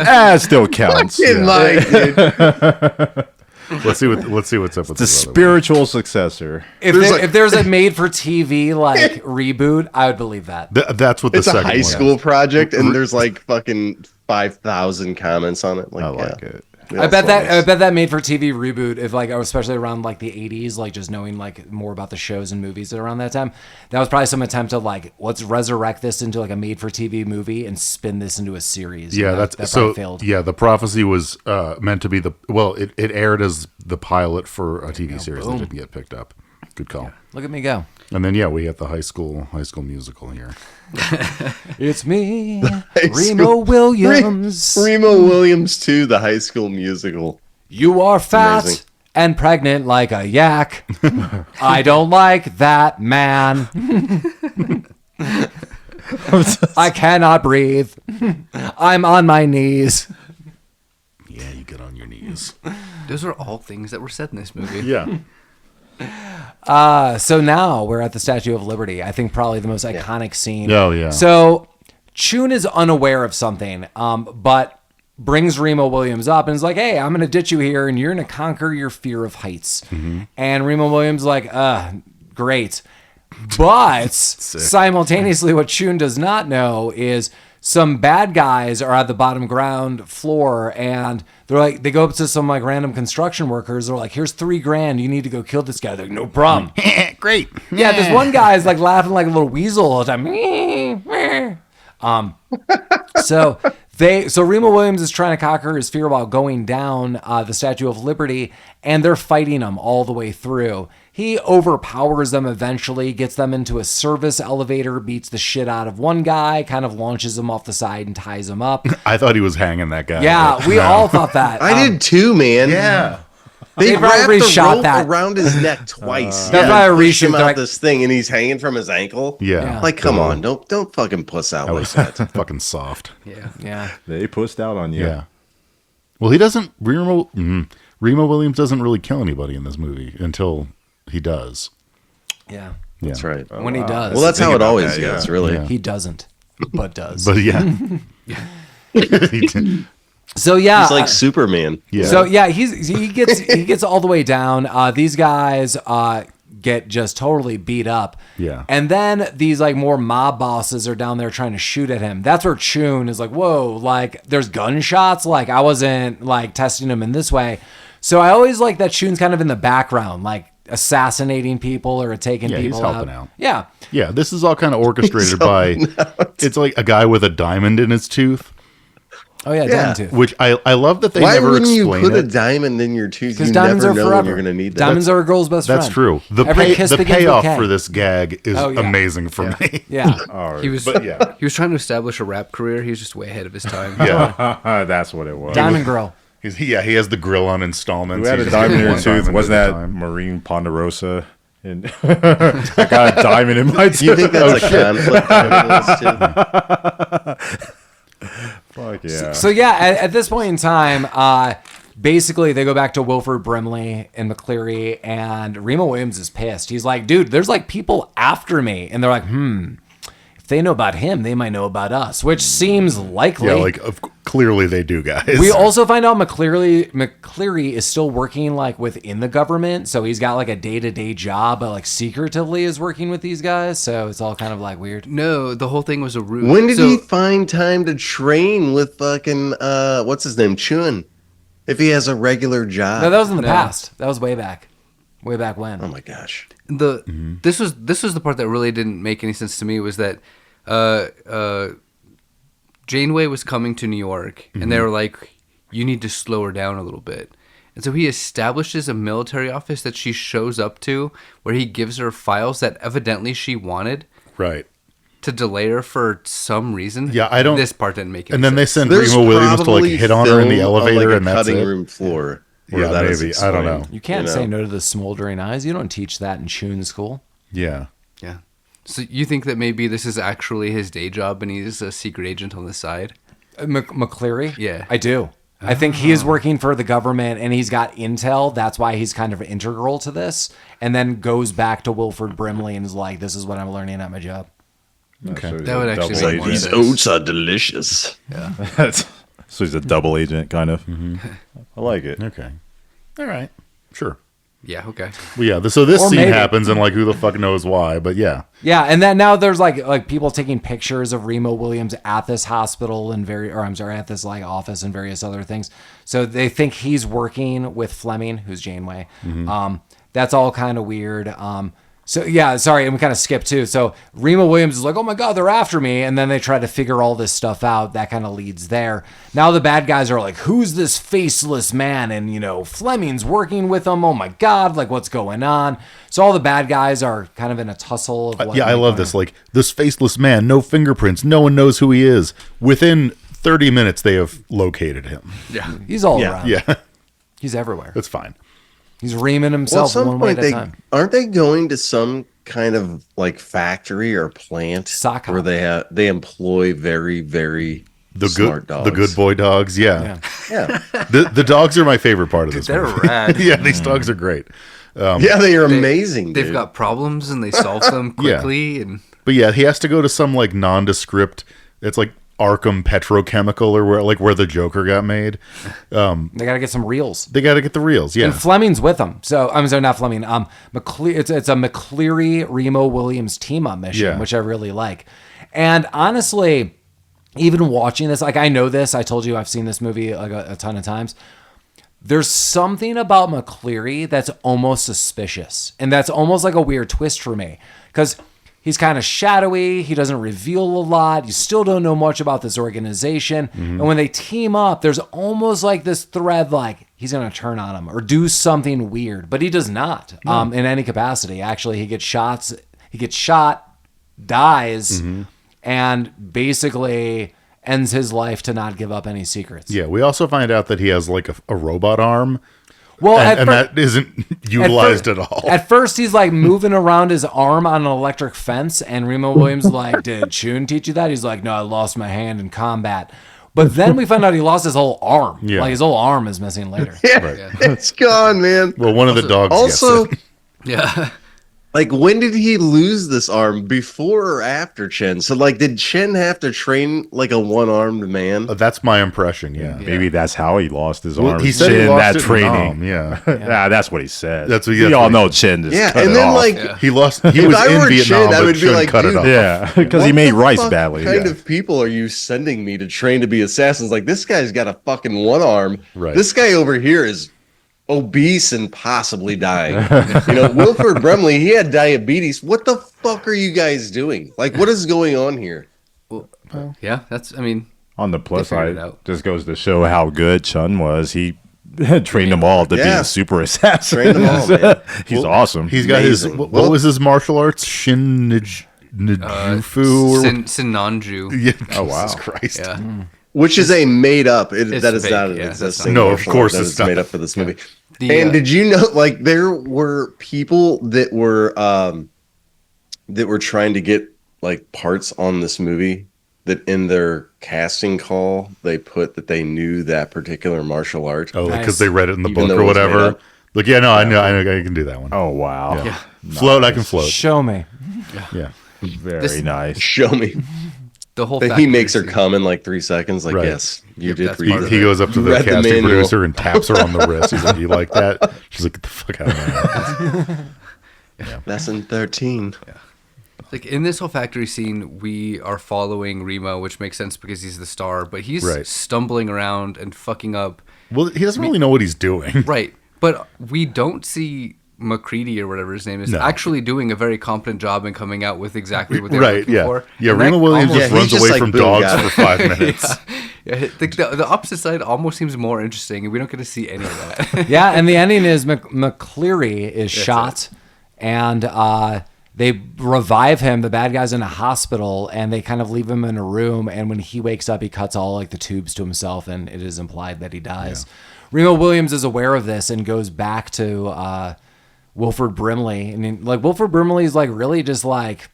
[SPEAKER 3] Ah, it still counts. Yeah.
[SPEAKER 1] Mike, dude.
[SPEAKER 2] Let's see what's up with
[SPEAKER 3] The
[SPEAKER 2] this other one.
[SPEAKER 3] spiritual successor.
[SPEAKER 4] If there's a made-for-TV like reboot, I would believe that.
[SPEAKER 2] That's what the
[SPEAKER 1] It's a
[SPEAKER 2] second
[SPEAKER 1] high
[SPEAKER 2] one
[SPEAKER 1] school project, and there's like fucking 5,000 comments on it. Like,
[SPEAKER 3] I like it.
[SPEAKER 4] I bet that made-for-TV reboot, if like especially around like the 80s, like just knowing like more about the shows and movies around that time, that was probably some attempt to like let's resurrect this into like a made-for-TV movie and spin this into a series.
[SPEAKER 2] Yeah,
[SPEAKER 4] And
[SPEAKER 2] that's
[SPEAKER 4] that
[SPEAKER 2] so.
[SPEAKER 4] probably failed.
[SPEAKER 2] Yeah, The Prophecy was meant to be it aired as the pilot for a TV series that didn't get picked up. Good call.
[SPEAKER 4] Look at me go.
[SPEAKER 2] And then we have the high school musical here.
[SPEAKER 4] It's me, Remo
[SPEAKER 1] school-
[SPEAKER 4] Williams.
[SPEAKER 1] Remo Williams 2, the High School Musical.
[SPEAKER 4] You are fat
[SPEAKER 1] Amazing.
[SPEAKER 4] and pregnant like a yak. I don't like that, man. I cannot breathe. I'm on my knees.
[SPEAKER 2] Yeah, you get on your knees.
[SPEAKER 5] Those are all things that were said in this movie.
[SPEAKER 2] Yeah.
[SPEAKER 4] So now we're at the Statue of Liberty. I think probably the most iconic scene.
[SPEAKER 2] Oh, yeah.
[SPEAKER 4] So Chiun is unaware of something, but brings Remo Williams up and is like, hey, I'm going to ditch you here and you're going to conquer your fear of heights.
[SPEAKER 2] Mm-hmm.
[SPEAKER 4] And Remo Williams is like, great. But simultaneously, what Chiun does not know is some bad guys are at the bottom ground floor and they're like, they go up to some like random construction workers. They're like, here's $3,000. You need to go kill this guy. They're like, no problem.
[SPEAKER 2] Great.
[SPEAKER 4] Yeah, this one guy is like laughing like a little weasel all the time. So Remo Williams is trying to conquer his fear while going down the Statue of Liberty, and they're fighting him all the way through. He overpowers them eventually, gets them into a service elevator, beats the shit out of one guy, kind of launches him off the side and ties him up.
[SPEAKER 2] I thought he was hanging that guy.
[SPEAKER 4] Yeah,
[SPEAKER 2] but
[SPEAKER 4] we
[SPEAKER 2] no.
[SPEAKER 4] all thought that.
[SPEAKER 1] I did too, man.
[SPEAKER 2] Yeah.
[SPEAKER 1] They
[SPEAKER 4] They
[SPEAKER 1] wrapped
[SPEAKER 4] probably
[SPEAKER 1] the
[SPEAKER 4] shot
[SPEAKER 1] rope
[SPEAKER 4] that.
[SPEAKER 1] around his neck twice.
[SPEAKER 4] That's why I
[SPEAKER 1] and pushed
[SPEAKER 4] reshoot.
[SPEAKER 1] him
[SPEAKER 4] They're
[SPEAKER 1] out
[SPEAKER 4] like-
[SPEAKER 1] this thing, and he's hanging from his ankle.
[SPEAKER 2] Yeah.
[SPEAKER 1] Like, come on, don't fucking puss out
[SPEAKER 2] That
[SPEAKER 1] like
[SPEAKER 2] was
[SPEAKER 1] that.
[SPEAKER 2] fucking soft.
[SPEAKER 5] Yeah.
[SPEAKER 4] Yeah.
[SPEAKER 3] They pushed out on you.
[SPEAKER 2] Yeah. Well, he doesn't. Remo Williams doesn't really kill anybody in this movie until he does.
[SPEAKER 4] Yeah.
[SPEAKER 1] That's right.
[SPEAKER 4] When he does.
[SPEAKER 1] Well, that's how
[SPEAKER 3] Think
[SPEAKER 1] it
[SPEAKER 3] about
[SPEAKER 1] always
[SPEAKER 3] that,
[SPEAKER 1] goes,
[SPEAKER 3] yeah.
[SPEAKER 1] really.
[SPEAKER 2] Yeah.
[SPEAKER 4] He doesn't, but does.
[SPEAKER 2] But yeah. He did.
[SPEAKER 4] So yeah.
[SPEAKER 1] He's like Superman.
[SPEAKER 2] Yeah.
[SPEAKER 4] So yeah, he gets all the way down. These guys get just totally beat up.
[SPEAKER 2] Yeah.
[SPEAKER 4] And then these like more mob bosses are down there trying to shoot at him. That's where Chiun is like, whoa, like there's gunshots. Like I wasn't like testing him in this way. So I always like that Chiun's kind of in the background, like assassinating people or taking
[SPEAKER 2] Yeah, he's
[SPEAKER 4] people
[SPEAKER 2] helping out.
[SPEAKER 4] Yeah.
[SPEAKER 2] Yeah, this is all kind of orchestrated by. It's like a guy with a diamond in his tooth,
[SPEAKER 4] Oh yeah,
[SPEAKER 1] Yeah.
[SPEAKER 4] Diamond Tooth.
[SPEAKER 2] which I love that they
[SPEAKER 1] Why
[SPEAKER 2] never
[SPEAKER 1] wouldn't you
[SPEAKER 2] explain
[SPEAKER 1] put a
[SPEAKER 2] it.
[SPEAKER 1] diamond in your tooth?
[SPEAKER 4] Because
[SPEAKER 1] You
[SPEAKER 4] diamonds
[SPEAKER 1] never
[SPEAKER 4] are
[SPEAKER 1] know
[SPEAKER 4] forever.
[SPEAKER 1] when you're going to need that.
[SPEAKER 4] Diamonds are a girl's best
[SPEAKER 2] That's
[SPEAKER 4] friend.
[SPEAKER 2] true. The
[SPEAKER 4] Every kiss begins with
[SPEAKER 2] payoff
[SPEAKER 4] K.
[SPEAKER 2] for this gag is
[SPEAKER 4] Oh, yeah.
[SPEAKER 2] amazing for me.
[SPEAKER 4] Yeah.
[SPEAKER 5] He was
[SPEAKER 2] But yeah.
[SPEAKER 5] he was trying to establish a rap career. He was just way ahead of his time.
[SPEAKER 2] Yeah,
[SPEAKER 3] That's what it was.
[SPEAKER 4] Diamond Girl.
[SPEAKER 2] he has the grill on installments.
[SPEAKER 3] Who had
[SPEAKER 2] He
[SPEAKER 3] a
[SPEAKER 2] just
[SPEAKER 3] diamond in
[SPEAKER 2] gets
[SPEAKER 3] your
[SPEAKER 2] one
[SPEAKER 3] tooth?
[SPEAKER 2] diamond
[SPEAKER 3] Wasn't
[SPEAKER 2] at a
[SPEAKER 3] that
[SPEAKER 2] time.
[SPEAKER 3] Marine Ponderosa? And I got a diamond in my tooth.
[SPEAKER 1] Do you think that's a conflict between those two?
[SPEAKER 3] Fuck yeah.
[SPEAKER 4] So yeah, at this point in time, basically they go back to Wilford Brimley and MacCleary, and Remo Williams is pissed. He's like, dude, there's like people after me, and they're like, if they know about him, they might know about us, which seems likely.
[SPEAKER 2] Yeah, like clearly they do, guys.
[SPEAKER 4] We also find out MacCleary is still working like within the government, so he's got like a day-to-day job, but like secretively is working with these guys. So it's all kind of like weird.
[SPEAKER 5] No, the whole thing was a ruse.
[SPEAKER 1] When did
[SPEAKER 5] So-
[SPEAKER 1] he find time to train with fucking what's his name, Chiun? If he has a regular job.
[SPEAKER 4] No, that was in the
[SPEAKER 5] No.
[SPEAKER 4] past. That was way back when.
[SPEAKER 1] Oh my gosh.
[SPEAKER 5] This was the part that really didn't make any sense to me, was that Janeway was coming to New York, and they were like, you need to slow her down a little bit. And so he establishes a military office that she shows up to, where he gives her files that evidently she wanted
[SPEAKER 2] right.
[SPEAKER 5] to delay her for some reason.
[SPEAKER 2] Yeah, I don't-
[SPEAKER 5] This part didn't make any
[SPEAKER 2] And then they
[SPEAKER 5] sense.
[SPEAKER 2] send
[SPEAKER 1] There's
[SPEAKER 2] Remo Williams to like
[SPEAKER 1] probably
[SPEAKER 2] hit on her in the
[SPEAKER 1] film on,
[SPEAKER 2] elevator,
[SPEAKER 1] like, a
[SPEAKER 2] and that's
[SPEAKER 1] cutting
[SPEAKER 2] it.
[SPEAKER 1] room floor. where
[SPEAKER 2] Yeah,
[SPEAKER 1] that is
[SPEAKER 2] maybe. I don't know.
[SPEAKER 1] explained,
[SPEAKER 4] You can't
[SPEAKER 1] know?
[SPEAKER 4] say no to the smoldering eyes. You don't teach that in Chiun school.
[SPEAKER 2] Yeah.
[SPEAKER 5] Yeah. So you think that maybe this is actually his day job and he's a secret agent on the side?
[SPEAKER 4] MacCleary?
[SPEAKER 5] Yeah.
[SPEAKER 4] I do. I think he is working for the government and he's got intel. That's why he's kind of integral to this. And then goes back to Wilford Brimley and is like, this is what I'm learning at my job.
[SPEAKER 2] Okay.
[SPEAKER 3] So he's
[SPEAKER 5] That would
[SPEAKER 3] a
[SPEAKER 5] actually
[SPEAKER 3] double
[SPEAKER 5] make more
[SPEAKER 3] agent.
[SPEAKER 1] These
[SPEAKER 5] sense.
[SPEAKER 1] oats are delicious.
[SPEAKER 3] So he's a double agent, kind of. I like it.
[SPEAKER 2] Okay. All right. Sure.
[SPEAKER 5] Yeah, okay.
[SPEAKER 2] Well, yeah. So this
[SPEAKER 4] Or
[SPEAKER 2] scene
[SPEAKER 4] maybe.
[SPEAKER 2] happens, and like, who the fuck knows why? But yeah.
[SPEAKER 4] Yeah, and then now there's like people taking pictures of Remo Williams at this hospital and at this like office and various other things. So they think he's working with Fleming, who's Janeway. That's all kind of weird. So yeah, sorry, and we kind of skipped too. So Remo Williams is like, oh my God, they're after me. And then they try to figure all this stuff out. That kind of leads there. Now the bad guys are like, who's this faceless man? And, you know, Fleming's working with them. Oh my God, like what's going on? So all the bad guys are kind of in a tussle. Of what
[SPEAKER 2] Yeah, I
[SPEAKER 4] might
[SPEAKER 2] love
[SPEAKER 4] go
[SPEAKER 2] this. Like, this faceless man, no fingerprints, no one knows who he is. Within 30 minutes, they have located him.
[SPEAKER 5] Yeah.
[SPEAKER 4] on. He's all
[SPEAKER 1] Yeah.
[SPEAKER 4] around.
[SPEAKER 2] Yeah,
[SPEAKER 4] He's everywhere.
[SPEAKER 2] that's fine.
[SPEAKER 4] He's reaming
[SPEAKER 1] Well, at
[SPEAKER 4] himself
[SPEAKER 1] some
[SPEAKER 4] one way
[SPEAKER 1] point,
[SPEAKER 4] at a time.
[SPEAKER 1] aren't they going to some kind of like factory or plant
[SPEAKER 4] Sock
[SPEAKER 1] where
[SPEAKER 4] hop.
[SPEAKER 1] they employ very, very smart dogs?
[SPEAKER 2] The good boy dogs. Yeah,
[SPEAKER 1] Yeah,
[SPEAKER 2] the dogs are my favorite part of this.
[SPEAKER 5] They're
[SPEAKER 2] movie.
[SPEAKER 5] rad.
[SPEAKER 2] Yeah, these dogs are great.
[SPEAKER 1] yeah, they are amazing.
[SPEAKER 5] They've
[SPEAKER 1] dude.
[SPEAKER 5] got problems and they solve them
[SPEAKER 2] Yeah.
[SPEAKER 5] quickly. And
[SPEAKER 2] But yeah, he has to go to some like nondescript. It's like Arkham Petrochemical or where the Joker got made.
[SPEAKER 4] They got to get some reels.
[SPEAKER 2] They got to get the reels. Yeah,
[SPEAKER 4] And Fleming's with them. So I'm sorry, not Fleming. It's a MacCleary Remo Williams team up mission,
[SPEAKER 2] Yeah.
[SPEAKER 4] which I really like. And honestly, even watching this, like I know this. I told you I've seen this movie like a ton of times. There's something about MacCleary that's almost suspicious, and that's almost like a weird twist for me because he's kind of shadowy. He doesn't reveal a lot. You still don't know much about this organization. And when they team up, there's almost like this thread like he's going to turn on him or do something weird, but he does not in any capacity. Actually, he gets shot, dies, and basically ends his life to not give up any secrets.
[SPEAKER 2] yeah. We also find out that he has like a robot arm.
[SPEAKER 4] Well,
[SPEAKER 2] And that isn't utilized at all.
[SPEAKER 4] At first, he's like moving around his arm on an electric fence, and Remo Williams like, "Did Chiun teach you that?" He's like, "No, I lost my hand in combat." But then we find out he lost his whole arm.
[SPEAKER 2] Yeah.
[SPEAKER 4] Like his whole arm is missing later.
[SPEAKER 1] Yeah, it's gone, man.
[SPEAKER 2] Well, one of the dogs
[SPEAKER 1] Also,
[SPEAKER 2] gets it.
[SPEAKER 5] yeah.
[SPEAKER 1] Like, when did he lose this arm? Before or after Chen? So, like, did Chen have to train like a one-armed man?
[SPEAKER 2] That's my impression. Yeah.
[SPEAKER 3] Maybe that's how he lost his
[SPEAKER 2] Well,
[SPEAKER 3] arm.
[SPEAKER 2] he said he
[SPEAKER 3] Chin,
[SPEAKER 2] lost
[SPEAKER 3] that
[SPEAKER 2] it in
[SPEAKER 3] training.
[SPEAKER 2] Nam, yeah.
[SPEAKER 3] Yeah, that's what he said.
[SPEAKER 2] That's what-
[SPEAKER 3] we
[SPEAKER 2] that's
[SPEAKER 3] all
[SPEAKER 2] what he
[SPEAKER 3] know Chin just
[SPEAKER 1] Yeah,
[SPEAKER 3] cut
[SPEAKER 1] and
[SPEAKER 3] it
[SPEAKER 1] then
[SPEAKER 3] off.
[SPEAKER 1] like,
[SPEAKER 2] He lost. He
[SPEAKER 1] If
[SPEAKER 2] was
[SPEAKER 1] I
[SPEAKER 2] in
[SPEAKER 1] were
[SPEAKER 2] Vietnam,
[SPEAKER 1] Chin, I
[SPEAKER 2] but
[SPEAKER 1] would be
[SPEAKER 2] Chun
[SPEAKER 1] like,
[SPEAKER 2] cut it
[SPEAKER 1] dude,
[SPEAKER 2] off.
[SPEAKER 3] Yeah, because he
[SPEAKER 1] what
[SPEAKER 3] made
[SPEAKER 1] the
[SPEAKER 3] rice
[SPEAKER 1] fuck
[SPEAKER 3] badly.
[SPEAKER 1] kind
[SPEAKER 3] Yeah.
[SPEAKER 1] of people are you sending me to train to be assassins? Like, this guy's got a fucking one arm.
[SPEAKER 2] Right.
[SPEAKER 1] This guy over here is obese and possibly dying. Wilford Brimley, he had diabetes. What the fuck are you guys doing? Like, what is going on here?
[SPEAKER 5] Well, yeah, that's. I mean,
[SPEAKER 3] On the plus
[SPEAKER 5] They figured
[SPEAKER 3] side,
[SPEAKER 5] it out.
[SPEAKER 3] just goes to show how good Chun was. He trained them all to be
[SPEAKER 1] Yeah.
[SPEAKER 3] a super assassin.
[SPEAKER 1] Trained them all, man.
[SPEAKER 3] He's awesome.
[SPEAKER 2] He's got his.
[SPEAKER 1] Amazing.
[SPEAKER 2] What
[SPEAKER 1] Well-
[SPEAKER 2] was his martial arts? Shin Njufu.
[SPEAKER 5] Sinanju.
[SPEAKER 2] Yeah.
[SPEAKER 3] Oh, wow.
[SPEAKER 2] Jesus Christ.
[SPEAKER 5] Yeah.
[SPEAKER 1] Which is a made up. That is
[SPEAKER 5] fake,
[SPEAKER 1] not an
[SPEAKER 5] yeah, that's
[SPEAKER 1] existing.
[SPEAKER 2] not- No, of
[SPEAKER 1] martial
[SPEAKER 2] course
[SPEAKER 1] art. That
[SPEAKER 2] it's
[SPEAKER 1] is
[SPEAKER 2] not.
[SPEAKER 1] made up for this movie.
[SPEAKER 5] The,
[SPEAKER 1] And did you know, like, there were people that were trying to get like parts on this movie that in their casting call they put that they knew that particular martial art.
[SPEAKER 2] Oh,
[SPEAKER 4] Nice.
[SPEAKER 2] because they read it in the
[SPEAKER 1] Even
[SPEAKER 2] book
[SPEAKER 1] though
[SPEAKER 2] or
[SPEAKER 1] it was made
[SPEAKER 2] whatever.
[SPEAKER 1] up.
[SPEAKER 2] Like, yeah, no, I know, I can do that one.
[SPEAKER 3] Oh, wow.
[SPEAKER 2] Yeah. Float, I can float.
[SPEAKER 4] Show me.
[SPEAKER 2] Yeah.
[SPEAKER 3] Very
[SPEAKER 5] This-
[SPEAKER 3] nice.
[SPEAKER 1] Show me.
[SPEAKER 5] the whole.
[SPEAKER 1] He
[SPEAKER 5] factory
[SPEAKER 1] makes her
[SPEAKER 5] scene.
[SPEAKER 1] come in like 3 seconds. Like,
[SPEAKER 2] Right.
[SPEAKER 1] yes, you
[SPEAKER 5] Yep,
[SPEAKER 1] did
[SPEAKER 5] that's
[SPEAKER 1] read
[SPEAKER 5] part
[SPEAKER 1] it.
[SPEAKER 5] of
[SPEAKER 2] He goes up to the
[SPEAKER 1] Read the
[SPEAKER 2] casting
[SPEAKER 1] manual.
[SPEAKER 2] producer and taps her on the wrist. He's like, "You like that?" She's like, "Get the fuck out of here!"
[SPEAKER 1] Lesson 13.
[SPEAKER 5] Like in this whole factory scene, we are following Remo, which makes sense because he's the star, but he's
[SPEAKER 2] Right.
[SPEAKER 5] stumbling around and fucking up.
[SPEAKER 2] Well, he doesn't really know what he's doing.
[SPEAKER 5] Right. But we don't see MacCready or whatever his name is
[SPEAKER 2] No.
[SPEAKER 5] actually doing a very competent job and coming out with exactly what they're
[SPEAKER 2] Right?
[SPEAKER 5] looking
[SPEAKER 2] Yeah.
[SPEAKER 5] for.
[SPEAKER 2] Yeah.
[SPEAKER 5] And that
[SPEAKER 2] Remo Williams
[SPEAKER 5] almost-
[SPEAKER 2] just
[SPEAKER 1] Yeah,
[SPEAKER 2] runs
[SPEAKER 1] he's just
[SPEAKER 2] away
[SPEAKER 1] like,
[SPEAKER 2] from
[SPEAKER 1] boom,
[SPEAKER 2] dogs
[SPEAKER 1] got it.
[SPEAKER 2] for 5 minutes.
[SPEAKER 5] Yeah, the opposite side almost seems more interesting, and we don't get to see any of that.
[SPEAKER 4] Yeah, and the ending is MacCleary is shot, and they revive him. The bad guy's in a hospital, and they kind of leave him in a room. And when he wakes up, he cuts all like the tubes to himself, and it is implied that he dies. Remo Williams is aware of this and goes back to Wilford Brimley, and like Wilford Brimley is like really just like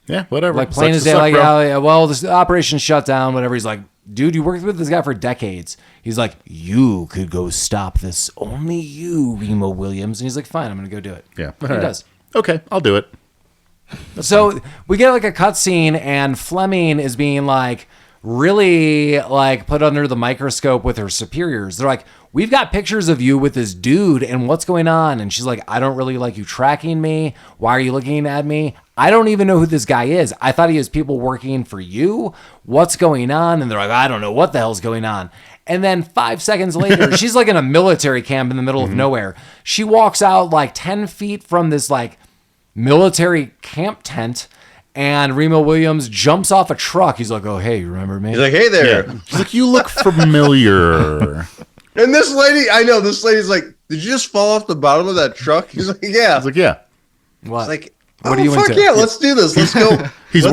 [SPEAKER 2] Yeah, whatever.
[SPEAKER 4] like plain
[SPEAKER 2] Sucks
[SPEAKER 4] as
[SPEAKER 2] to
[SPEAKER 4] day,
[SPEAKER 2] suck,
[SPEAKER 4] like,
[SPEAKER 2] bro.
[SPEAKER 4] yeah, well, this operation's shut down, whatever. He's like, dude, you worked with this guy for decades. He's like, you could go stop this. Only you, Remo Williams. And he's like, fine, I'm going to go do it.
[SPEAKER 2] Yeah.
[SPEAKER 4] He
[SPEAKER 2] All right.
[SPEAKER 4] does.
[SPEAKER 2] Okay, I'll do it.
[SPEAKER 4] So we get like a cutscene, and Fleming is being like really like put under the microscope with her superiors. They're like, we've got pictures of you with this dude, and what's going on? And she's like, I don't really like you tracking me. Why are you looking at me? I don't even know who this guy is. I thought he has people working for you. What's going on? And they're like, I don't know what the hell's going on. And then 5 seconds later, she's like in a military camp in the middle of nowhere. She walks out like 10 feet from this like military camp tent, and Remo Williams jumps off a truck. He's like, oh, hey, you remember me?
[SPEAKER 1] He's like, hey there.
[SPEAKER 2] She's like, you look familiar.
[SPEAKER 1] And this lady, I know, this lady's like, did you just fall off the bottom of that truck? He's like, yeah.
[SPEAKER 2] I was like, yeah.
[SPEAKER 4] What?
[SPEAKER 1] It's like,
[SPEAKER 4] What
[SPEAKER 1] oh,
[SPEAKER 4] are you
[SPEAKER 1] fuck
[SPEAKER 4] into?
[SPEAKER 1] yeah, let's do this. Let's go.
[SPEAKER 2] He's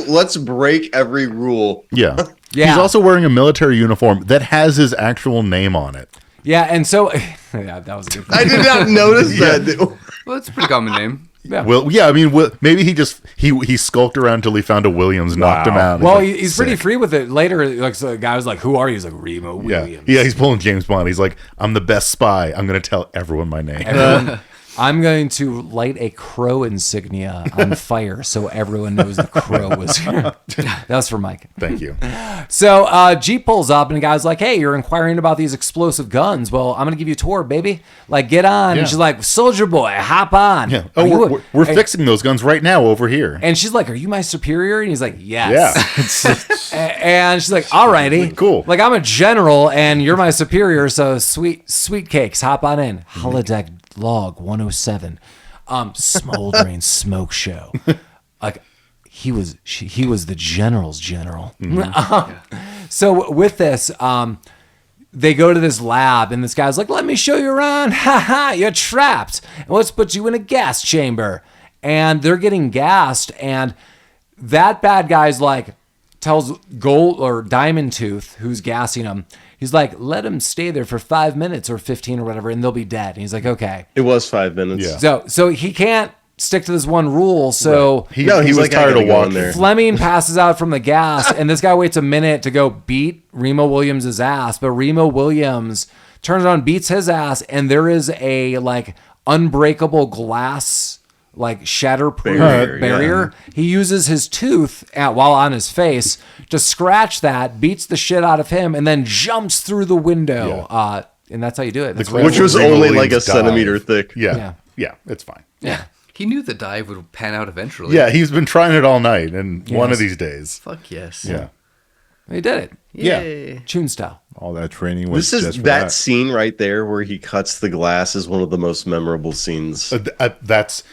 [SPEAKER 1] Let's break every rule.
[SPEAKER 2] Yeah.
[SPEAKER 4] Yeah.
[SPEAKER 2] He's also wearing a military uniform that has his actual name on it.
[SPEAKER 4] Yeah, and so yeah, that was a good.
[SPEAKER 1] I did not notice that. dude.
[SPEAKER 5] Well, it's a pretty common name.
[SPEAKER 4] Yeah.
[SPEAKER 2] Well, yeah, I mean, maybe he skulked around till he found a Williams, knocked him
[SPEAKER 3] Wow.
[SPEAKER 2] out.
[SPEAKER 4] Well,
[SPEAKER 2] like,
[SPEAKER 4] he's pretty
[SPEAKER 2] sick.
[SPEAKER 4] free with it. Later, like so the guy was like, "Who are you?" He's like, "Remo
[SPEAKER 2] Yeah,
[SPEAKER 4] Williams."
[SPEAKER 2] yeah, he's pulling James Bond. He's like, I'm the best spy. I'm going to tell everyone my name.
[SPEAKER 4] Everyone, I'm going to light a crow insignia on fire so everyone knows the crow was here. That was for Mike.
[SPEAKER 2] Thank you.
[SPEAKER 4] So Jeep pulls up, and the guy's like, hey, you're inquiring about these explosive guns. Well, I'm going to give you a tour, baby. Like, get on.
[SPEAKER 2] Yeah.
[SPEAKER 4] And she's like, soldier boy, hop on.
[SPEAKER 2] Yeah.
[SPEAKER 4] Are you
[SPEAKER 2] Oh,
[SPEAKER 4] a-
[SPEAKER 2] we're
[SPEAKER 4] and-
[SPEAKER 2] fixing those guns right now over here.
[SPEAKER 4] And she's like, are you my superior? And he's like, yes.
[SPEAKER 2] Yeah.
[SPEAKER 4] And she's like, alrighty.
[SPEAKER 2] Cool.
[SPEAKER 4] Like, I'm a general, and you're my superior, so sweet cakes, hop on in. Holodeck log 107. Smoldering smoke show. Like, he was the general's general. So with this, they go to this lab, and this guy's like, let me show you around. Ha ha, you're trapped. And let's put you in a gas chamber. And they're getting gassed, and that bad guy's like, tells Gold or Diamond Tooth, who's gassing him, he's like, let him stay there for 5 minutes or 15 or whatever, and they'll be dead. And he's like, okay.
[SPEAKER 1] It was 5 minutes.
[SPEAKER 2] Yeah.
[SPEAKER 4] So he can't stick to this one rule. So
[SPEAKER 2] He,
[SPEAKER 1] No,
[SPEAKER 2] he
[SPEAKER 1] he's
[SPEAKER 2] was
[SPEAKER 1] like, I
[SPEAKER 2] tired
[SPEAKER 1] gotta
[SPEAKER 2] of
[SPEAKER 1] go in
[SPEAKER 2] walking.
[SPEAKER 1] there.
[SPEAKER 4] Fleming passes out from the gas, and this guy waits a minute to go beat Remo Williams' ass. But Remo Williams turns around, beats his ass, and there is a like unbreakable glass like shatterproof
[SPEAKER 1] Barrier,
[SPEAKER 4] barrier. He uses his tooth while on his face to scratch that, beats the shit out of him, and then jumps through the window. And that's how you do it. It's
[SPEAKER 1] Which was
[SPEAKER 2] Remo
[SPEAKER 1] only
[SPEAKER 2] Williams
[SPEAKER 1] like a centimeter thick.
[SPEAKER 2] Yeah. Yeah, it's fine.
[SPEAKER 4] yeah.
[SPEAKER 5] He knew the dive would pan out eventually.
[SPEAKER 2] Yeah, he's been trying it all night, and one of
[SPEAKER 4] Yes.
[SPEAKER 2] these days.
[SPEAKER 5] Fuck yes.
[SPEAKER 2] Yeah.
[SPEAKER 4] He did it.
[SPEAKER 2] Yeah.
[SPEAKER 5] Yay.
[SPEAKER 4] Chiun style.
[SPEAKER 3] All that training was
[SPEAKER 1] This is
[SPEAKER 3] just for
[SPEAKER 1] that scene right there where he cuts the glass is one of the most memorable scenes.
[SPEAKER 2] That's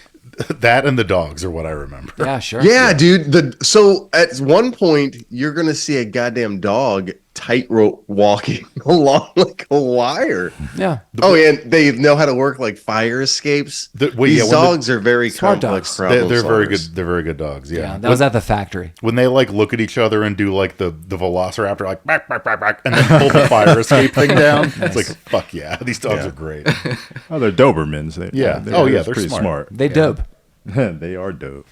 [SPEAKER 2] that, and the dogs are what I remember.
[SPEAKER 4] Yeah, sure.
[SPEAKER 1] Yeah, dude. So at one point, you're gonna see a goddamn dog tightrope walking along like a wire.
[SPEAKER 4] Yeah.
[SPEAKER 1] Oh, and they know how to work like fire escapes. These dogs are very
[SPEAKER 4] Smart
[SPEAKER 1] complex.
[SPEAKER 4] dogs.
[SPEAKER 2] They're very
[SPEAKER 1] solvers.
[SPEAKER 2] good. They're very good dogs.
[SPEAKER 4] Yeah.
[SPEAKER 2] Yeah.
[SPEAKER 4] That was at the factory.
[SPEAKER 2] When they like look at each other and do like the velociraptor, like back, back, back, back, and then pull the fire escape thing down. It's like, fuck yeah, these dogs are great.
[SPEAKER 3] Oh, they're Dobermans.
[SPEAKER 2] Yeah.
[SPEAKER 3] They're
[SPEAKER 2] They're
[SPEAKER 3] pretty
[SPEAKER 2] smart.
[SPEAKER 4] They dope.
[SPEAKER 3] They are dope.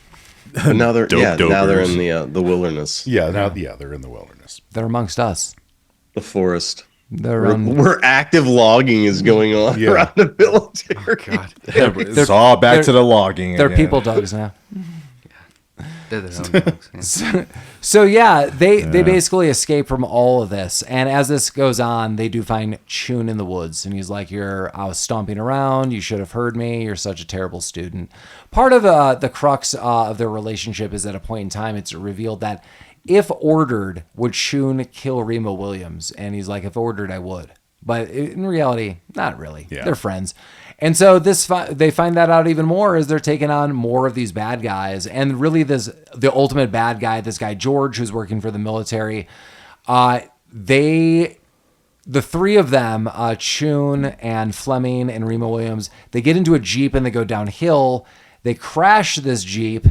[SPEAKER 1] But now they're
[SPEAKER 3] Dope
[SPEAKER 1] now they're
[SPEAKER 3] dopers.
[SPEAKER 1] in the wilderness,
[SPEAKER 2] Yeah. Now, yeah, they're in the wilderness.
[SPEAKER 4] They're amongst us.
[SPEAKER 1] the forest.
[SPEAKER 4] They're
[SPEAKER 1] Where active logging is going on
[SPEAKER 2] Yeah.
[SPEAKER 1] around the military.
[SPEAKER 5] God.
[SPEAKER 3] It's all back to the logging.
[SPEAKER 4] they're
[SPEAKER 3] again.
[SPEAKER 4] people dogs now.
[SPEAKER 5] They're their own dogs. Yeah.
[SPEAKER 4] So yeah, they basically escape from all of this, and as this goes on, they do find Chiun in the woods, and he's like, I was stomping around. You should have heard me. You're such a terrible student." Part of the crux of their relationship is at a point in time, it's revealed that if ordered, would Chiun kill Remo Williams, and he's like, "If ordered, I would," but in reality, not really.
[SPEAKER 2] Yeah.
[SPEAKER 4] They're friends. And so they find that out even more as they're taking on more of these bad guys. And really the ultimate bad guy, this guy George, who's working for the military, the three of them, Chiun and Fleming and Remo Williams, they get into a Jeep and they go downhill. They crash this Jeep,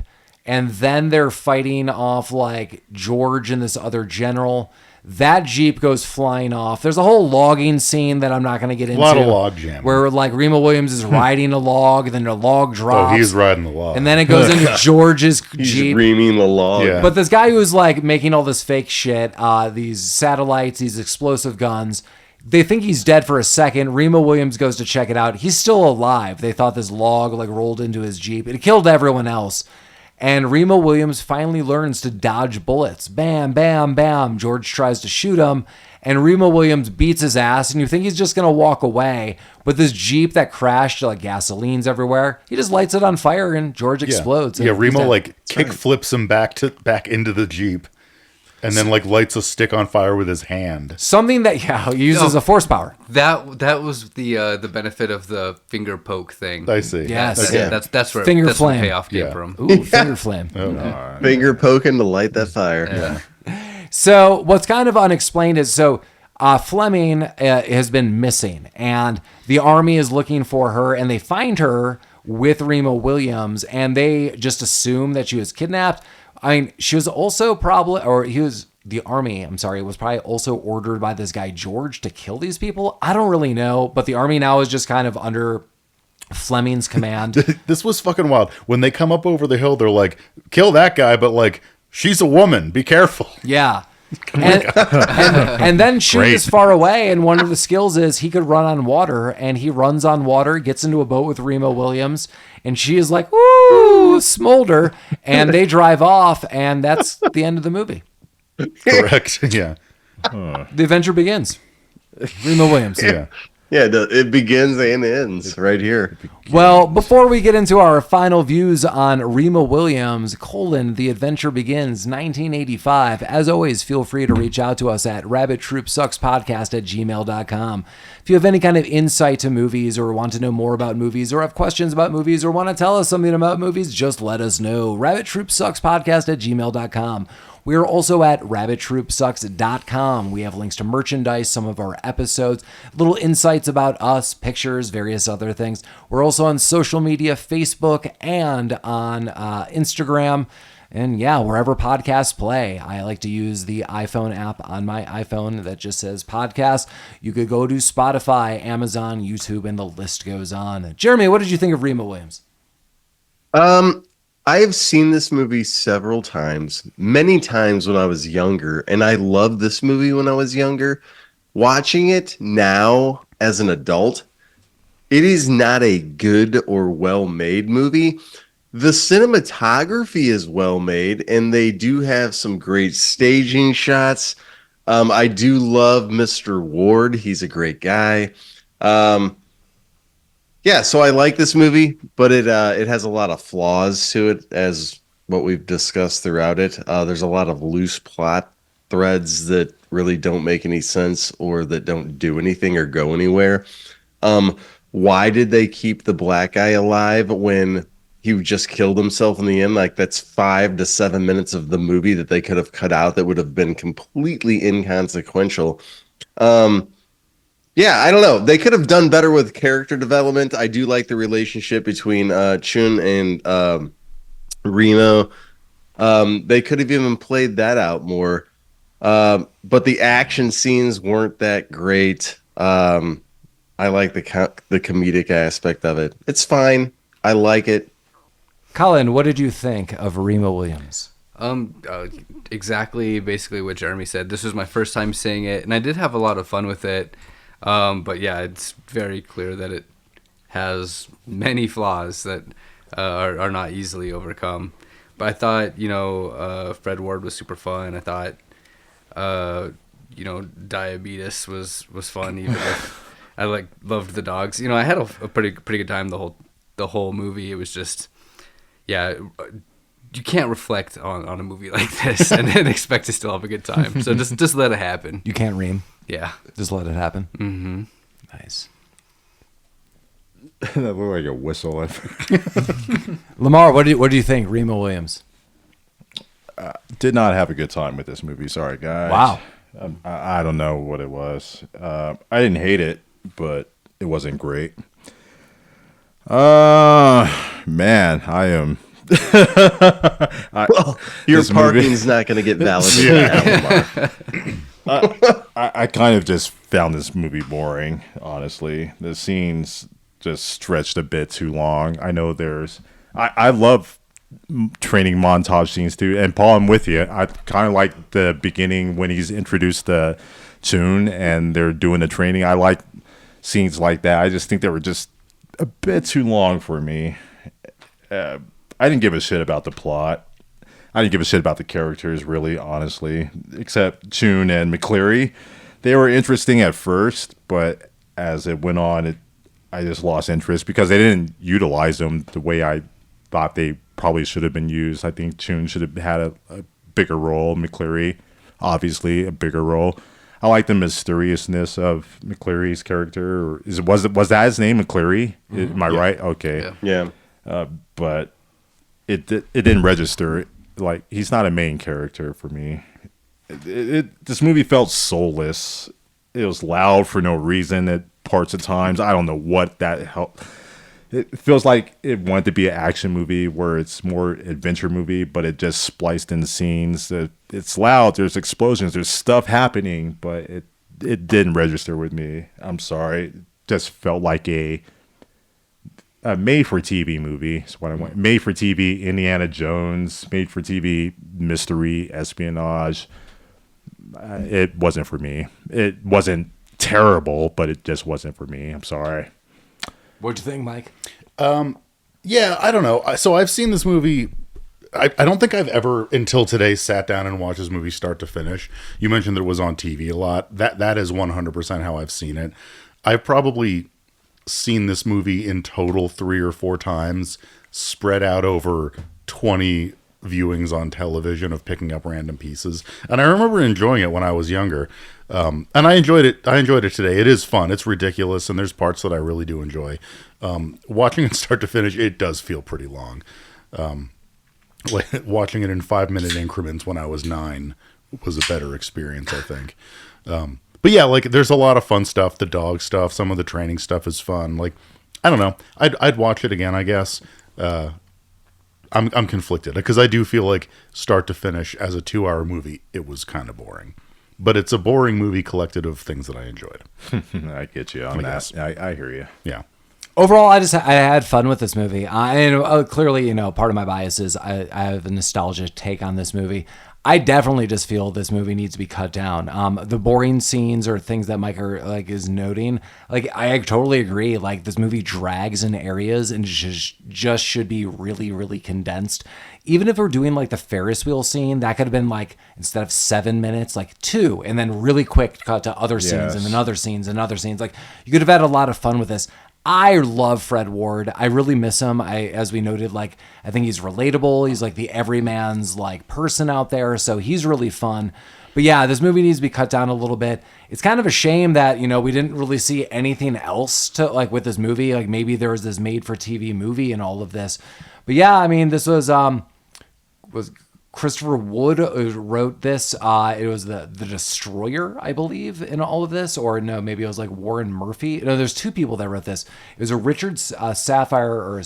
[SPEAKER 4] and then they're fighting off like George and this other general. That Jeep goes flying off. There's a whole logging scene that I'm not going to get into.
[SPEAKER 2] A lot of log jamming.
[SPEAKER 4] Where like Remo Williams is riding a log, then the log drops.
[SPEAKER 2] Oh, he's riding the log.
[SPEAKER 4] And then it goes into George's
[SPEAKER 1] He's
[SPEAKER 4] Jeep.
[SPEAKER 1] reaming the log.
[SPEAKER 2] Yeah.
[SPEAKER 4] But this guy who's like making all this fake shit, these satellites, these explosive guns, they think he's dead for a second. Remo Williams goes to check it out. He's still alive. They thought this log like rolled into his Jeep. It killed everyone else. And Remo Williams finally learns to dodge bullets. Bam, bam, bam. George tries to shoot him, and Remo Williams beats his ass, and you think he's just going to walk away. But this Jeep that crashed, like gasoline's everywhere, he just lights it on fire, and George explodes.
[SPEAKER 2] Yeah,
[SPEAKER 4] and he's
[SPEAKER 2] Remo
[SPEAKER 4] dead.
[SPEAKER 2] like kick flips him back into the Jeep, and then like lights a stick on fire with his hand.
[SPEAKER 4] Something that, he uses a force power.
[SPEAKER 5] That was the benefit of the finger poke thing.
[SPEAKER 2] I see.
[SPEAKER 4] Yes.
[SPEAKER 2] Okay.
[SPEAKER 1] Yeah.
[SPEAKER 5] That's where
[SPEAKER 4] Finger
[SPEAKER 5] that's where
[SPEAKER 4] flame.
[SPEAKER 5] payoff came
[SPEAKER 2] Yeah.
[SPEAKER 5] from.
[SPEAKER 4] Ooh, finger flame.
[SPEAKER 1] Finger poking to light that fire.
[SPEAKER 5] Yeah.
[SPEAKER 4] So what's kind of unexplained is Fleming has been missing, and the army is looking for her, and they find her with Remo Williams, and they just assume that she was kidnapped. I mean, she was also the army, was probably also ordered by this guy George to kill these people. I don't really know, but the army now is just kind of under Fleming's command.
[SPEAKER 2] This was fucking wild. When they come up over the hill, they're like, "Kill that guy," but like, she's a woman. Be careful.
[SPEAKER 4] Yeah. And then Chiun is far away, and one of the skills is he could run on water, and he runs on water, gets into a boat with Remo Williams, and she is like, "Ooh, smolder," and they drive off, and that's the end of the movie.
[SPEAKER 2] Correct. Yeah.
[SPEAKER 4] The adventure begins. Remo Williams.
[SPEAKER 2] Yeah.
[SPEAKER 1] Yeah, it begins and ends right here.
[SPEAKER 4] Well, before we get into our final views on Remo Williams, Collin, The Adventure Begins, 1985, as always, feel free to reach out to us at rabbittroopsuckspodcast@gmail.com. If you have any kind of insight to movies or want to know more about movies or have questions about movies or want to tell us something about movies, just let us know. rabbittroopsuckspodcast@gmail.com. We are also at rabbittroopsucks.com. We have links to merchandise, some of our episodes, little insights about us, pictures, various other things. We're also on social media, Facebook and on Instagram. And yeah, wherever podcasts play. I like to use the iPhone app on my iPhone that just says podcast. You could go to Spotify, Amazon, YouTube, and the list goes on. Jeremy, what did you think of Remo Williams?
[SPEAKER 1] I have seen this movie several times, many times when I was younger, and I loved this movie when I was younger. Watching it now as an adult, it is not a good or well-made movie. The cinematography is well made, and they do have some great staging shots. I do love Mr. Ward. He's a great guy. Yeah, so I like this movie, but it has a lot of flaws to it, as what we've discussed throughout it. There's a lot of loose plot threads that really don't make any sense or that don't do anything or go anywhere. Why did they keep the black guy alive when he just killed himself in the end? Like, that's 5 to 7 minutes of the movie that they could have cut out that would have been completely inconsequential. Yeah, I don't know. They could have done better with character development. I do like the relationship between Chiun and Remo. They could have even played that out more. But the action scenes weren't that great. I like the comedic aspect of it. It's fine. I like it.
[SPEAKER 4] Collin, what did you think of Remo Williams?
[SPEAKER 5] Exactly, basically what Jeremy said. This was my first time seeing it, and I did have a lot of fun with it. But yeah, it's very clear that it has many flaws that are not easily overcome. But I thought, Fred Ward was super fun. I thought, Diabetes was fun, even if I loved the dogs. I had a pretty good time the whole movie. It was just, yeah, you can't reflect on a movie like this and then expect to still have a good time. So just let it happen.
[SPEAKER 4] You can't ream.
[SPEAKER 5] Yeah.
[SPEAKER 4] Just let it happen.
[SPEAKER 5] Mm-hmm.
[SPEAKER 4] Nice.
[SPEAKER 3] That looked like a whistle.
[SPEAKER 4] Lamar, what do you think, Remo Williams?
[SPEAKER 3] Did not have a good time with this movie. Sorry, guys.
[SPEAKER 4] Wow.
[SPEAKER 3] I don't know what it was. I didn't hate it, but it wasn't great. Man, I am.
[SPEAKER 1] Well, your parking's not going to get validated.
[SPEAKER 3] I kind of just found this movie boring, honestly. The scenes just stretched a bit too long. I know I love training montage scenes too. And Paul, I'm with you. I kind of like the beginning when he's introduced to Chiun and they're doing the training. I like scenes like that. I just think they were just a bit too long for me. I didn't give a shit about the plot. I didn't give a shit about the characters, really, honestly, except Chiun and MacCleary. They were interesting at first, but as it went on, I just lost interest because they didn't utilize them the way I thought they probably should have been used. I think Chiun should have had a bigger role. MacCleary, obviously, a bigger role. I like the mysteriousness of MacCleary's character. Was that his name, MacCleary? Mm-hmm. Am I right? Okay.
[SPEAKER 1] Yeah.
[SPEAKER 3] But it didn't register. Like, he's not a main character for me. This movie felt soulless. It was loud for no reason at parts of times. I don't know what that helped. It feels like it wanted to be an action movie where it's more adventure movie, but it just spliced in scenes. It's loud. There's explosions. There's stuff happening, but it didn't register with me. I'm sorry. It just felt like a made-for-TV movie. That's what I want. Made-for-TV Indiana Jones, made-for-TV mystery, espionage. It wasn't for me. It wasn't terrible, but it just wasn't for me. I'm sorry.
[SPEAKER 4] What'd you think, Mike?
[SPEAKER 2] Yeah, I don't know. So I've seen this movie. I don't think I've ever, until today, sat down and watched this movie start to finish. You mentioned that it was on TV a lot. That is 100% how I've seen it. I've probably seen this movie in total 3 or 4 times, spread out over 20 viewings on television of picking up random pieces. And I remember enjoying it when I was younger. And I enjoyed it. I enjoyed it today. It is fun. It's ridiculous. And there's parts that I really do enjoy. Watching it start to finish, it does feel pretty long. Like watching it in 5-minute increments when I was 9 was a better experience, I think. But yeah, like there's a lot of fun stuff. The dog stuff, some of the training stuff is fun. Like, I don't know. I'd watch it again, I guess. I'm conflicted because I do feel like start to finish as a 2-hour movie, it was kind of boring. But it's a boring movie collected of things that I enjoyed.
[SPEAKER 3] I get you on that. I hear you.
[SPEAKER 2] Yeah.
[SPEAKER 4] Overall, I had fun with this movie. And clearly, part of my bias is I have a nostalgia take on this movie. I definitely just feel this movie needs to be cut down. The boring scenes or things that Mike is noting, like I totally agree. Like this movie drags in areas and just should be really, really condensed. Even if we're doing like the Ferris wheel scene, that could have been like, instead of 7 minutes, like 2, and then really quick cut to other scenes and then other scenes and other scenes. Like you could have had a lot of fun with this. I love Fred Ward. I really miss him. As we noted, like, I think he's relatable. He's like the everyman's like person out there. So he's really fun. But yeah, this movie needs to be cut down a little bit. It's kind of a shame that, we didn't really see anything else to like with this movie. Like maybe there was this made for TV movie and all of this. But yeah, I mean, this was Christopher Wood wrote this. It was the Destroyer, I believe, in all of this. Or no, maybe it was like Warren Murphy. No, there's 2 people that wrote this. It was a Richard Sapir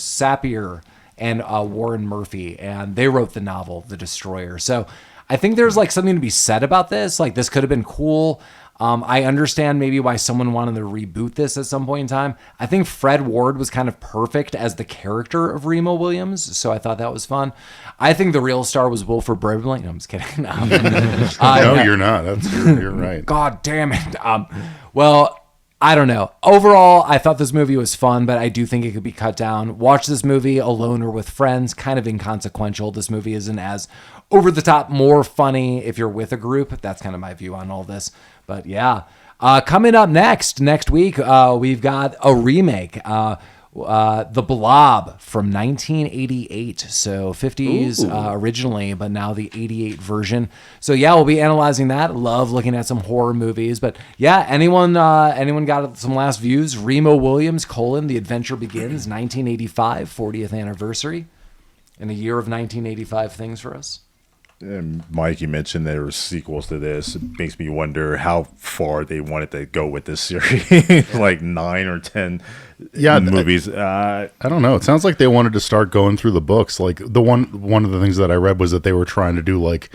[SPEAKER 4] and Warren Murphy. And they wrote the novel, The Destroyer. So I think there's like something to be said about this. Like this could have been cool. I understand maybe why someone wanted to reboot this at some point in time. I think Fred Ward was kind of perfect as the character of Remo Williams, so I thought that was fun. I think the real star was Wilford Brimley. No, I'm just kidding.
[SPEAKER 2] No, you're not. You're right.
[SPEAKER 4] God damn it. Well, I don't know. Overall, I thought this movie was fun, but I do think it could be cut down. Watch this movie alone or with friends, kind of inconsequential. This movie isn't as over the top, more funny if you're with a group. That's kind of my view on all this. But yeah, coming up next week, we've got a remake, The Blob from 1988. So 50s originally, but now the 88 version. So yeah, we'll be analyzing that. Love looking at some horror movies. But yeah, anyone got some last views? Remo Williams, Collin, The Adventure Begins, 1985, 40th anniversary. In a year of 1985 things for us.
[SPEAKER 3] And Mike, you mentioned there were sequels to this. It makes me wonder how far they wanted to go with this series, like 9 or 10 movies.
[SPEAKER 2] I don't know. It sounds like they wanted to start going through the books. Like one of the things that I read was that they were trying to do like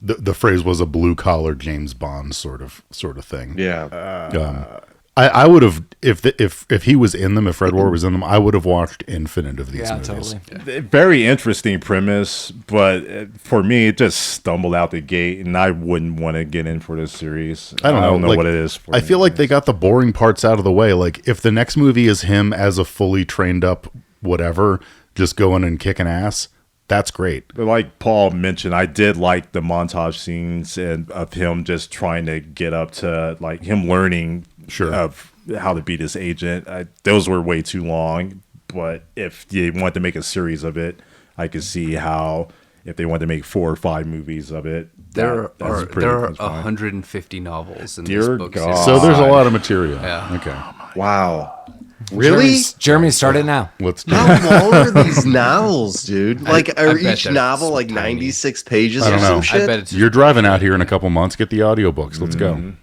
[SPEAKER 2] the phrase was a blue collar James Bond sort of thing.
[SPEAKER 1] Yeah.
[SPEAKER 2] I would have if he was in them, if Fred Ward was in them, I would have watched infinite of these movies.
[SPEAKER 4] Totally.
[SPEAKER 3] Very interesting premise, but for me, it just stumbled out the gate, and I wouldn't want to get in for this series.
[SPEAKER 2] I don't know
[SPEAKER 3] like, what it is.
[SPEAKER 2] I feel like they got the boring parts out of the way. Like if the next movie is him as a fully trained up whatever, just going and kicking ass, that's great.
[SPEAKER 3] But like Paul mentioned, I did like the montage scenes and of him just trying to get up to like him learning.
[SPEAKER 2] Sure.
[SPEAKER 3] Of how to beat his agent. Those were way too long, but if you want to make a series of it, I could see how if they wanted to make 4 or 5 movies of it.
[SPEAKER 5] There are 150 novels in
[SPEAKER 3] Dear
[SPEAKER 5] this book.
[SPEAKER 3] God.
[SPEAKER 2] So there's a lot of material.
[SPEAKER 5] Yeah.
[SPEAKER 2] Okay.
[SPEAKER 1] Wow. Really?
[SPEAKER 4] Jeremy, start it now.
[SPEAKER 2] Let's do it.
[SPEAKER 1] How long are these novels, dude? Like, are
[SPEAKER 5] bet
[SPEAKER 1] each
[SPEAKER 5] they're
[SPEAKER 1] novel like
[SPEAKER 5] tiny.
[SPEAKER 1] 96 pages
[SPEAKER 2] I
[SPEAKER 1] or
[SPEAKER 2] don't
[SPEAKER 1] some
[SPEAKER 2] know.
[SPEAKER 1] shit?
[SPEAKER 5] I bet it's
[SPEAKER 2] You're driving out here in a couple months. Get the audiobooks. Let's go.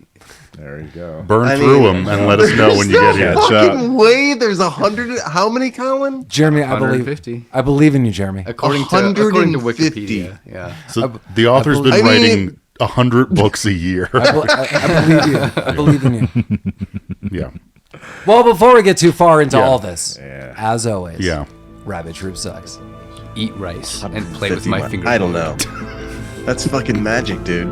[SPEAKER 3] There you go.
[SPEAKER 2] Burn through them and let us know when you get here.
[SPEAKER 1] Fucking way. There's 100. How many, Colin?
[SPEAKER 4] Jeremy,
[SPEAKER 5] 150.
[SPEAKER 4] I believe in you, Jeremy.
[SPEAKER 5] According to
[SPEAKER 1] 150.
[SPEAKER 5] Wikipedia. Yeah.
[SPEAKER 2] So the author's been writing 100 books a year.
[SPEAKER 4] I believe you. I believe in you.
[SPEAKER 2] Yeah.
[SPEAKER 4] Well, before we get too far into all this, as always,
[SPEAKER 2] Yeah.
[SPEAKER 4] Rabbit Troop sucks.
[SPEAKER 5] Eat rice and play with my
[SPEAKER 1] 151.
[SPEAKER 5] finger.
[SPEAKER 1] I don't know. That's fucking magic, dude.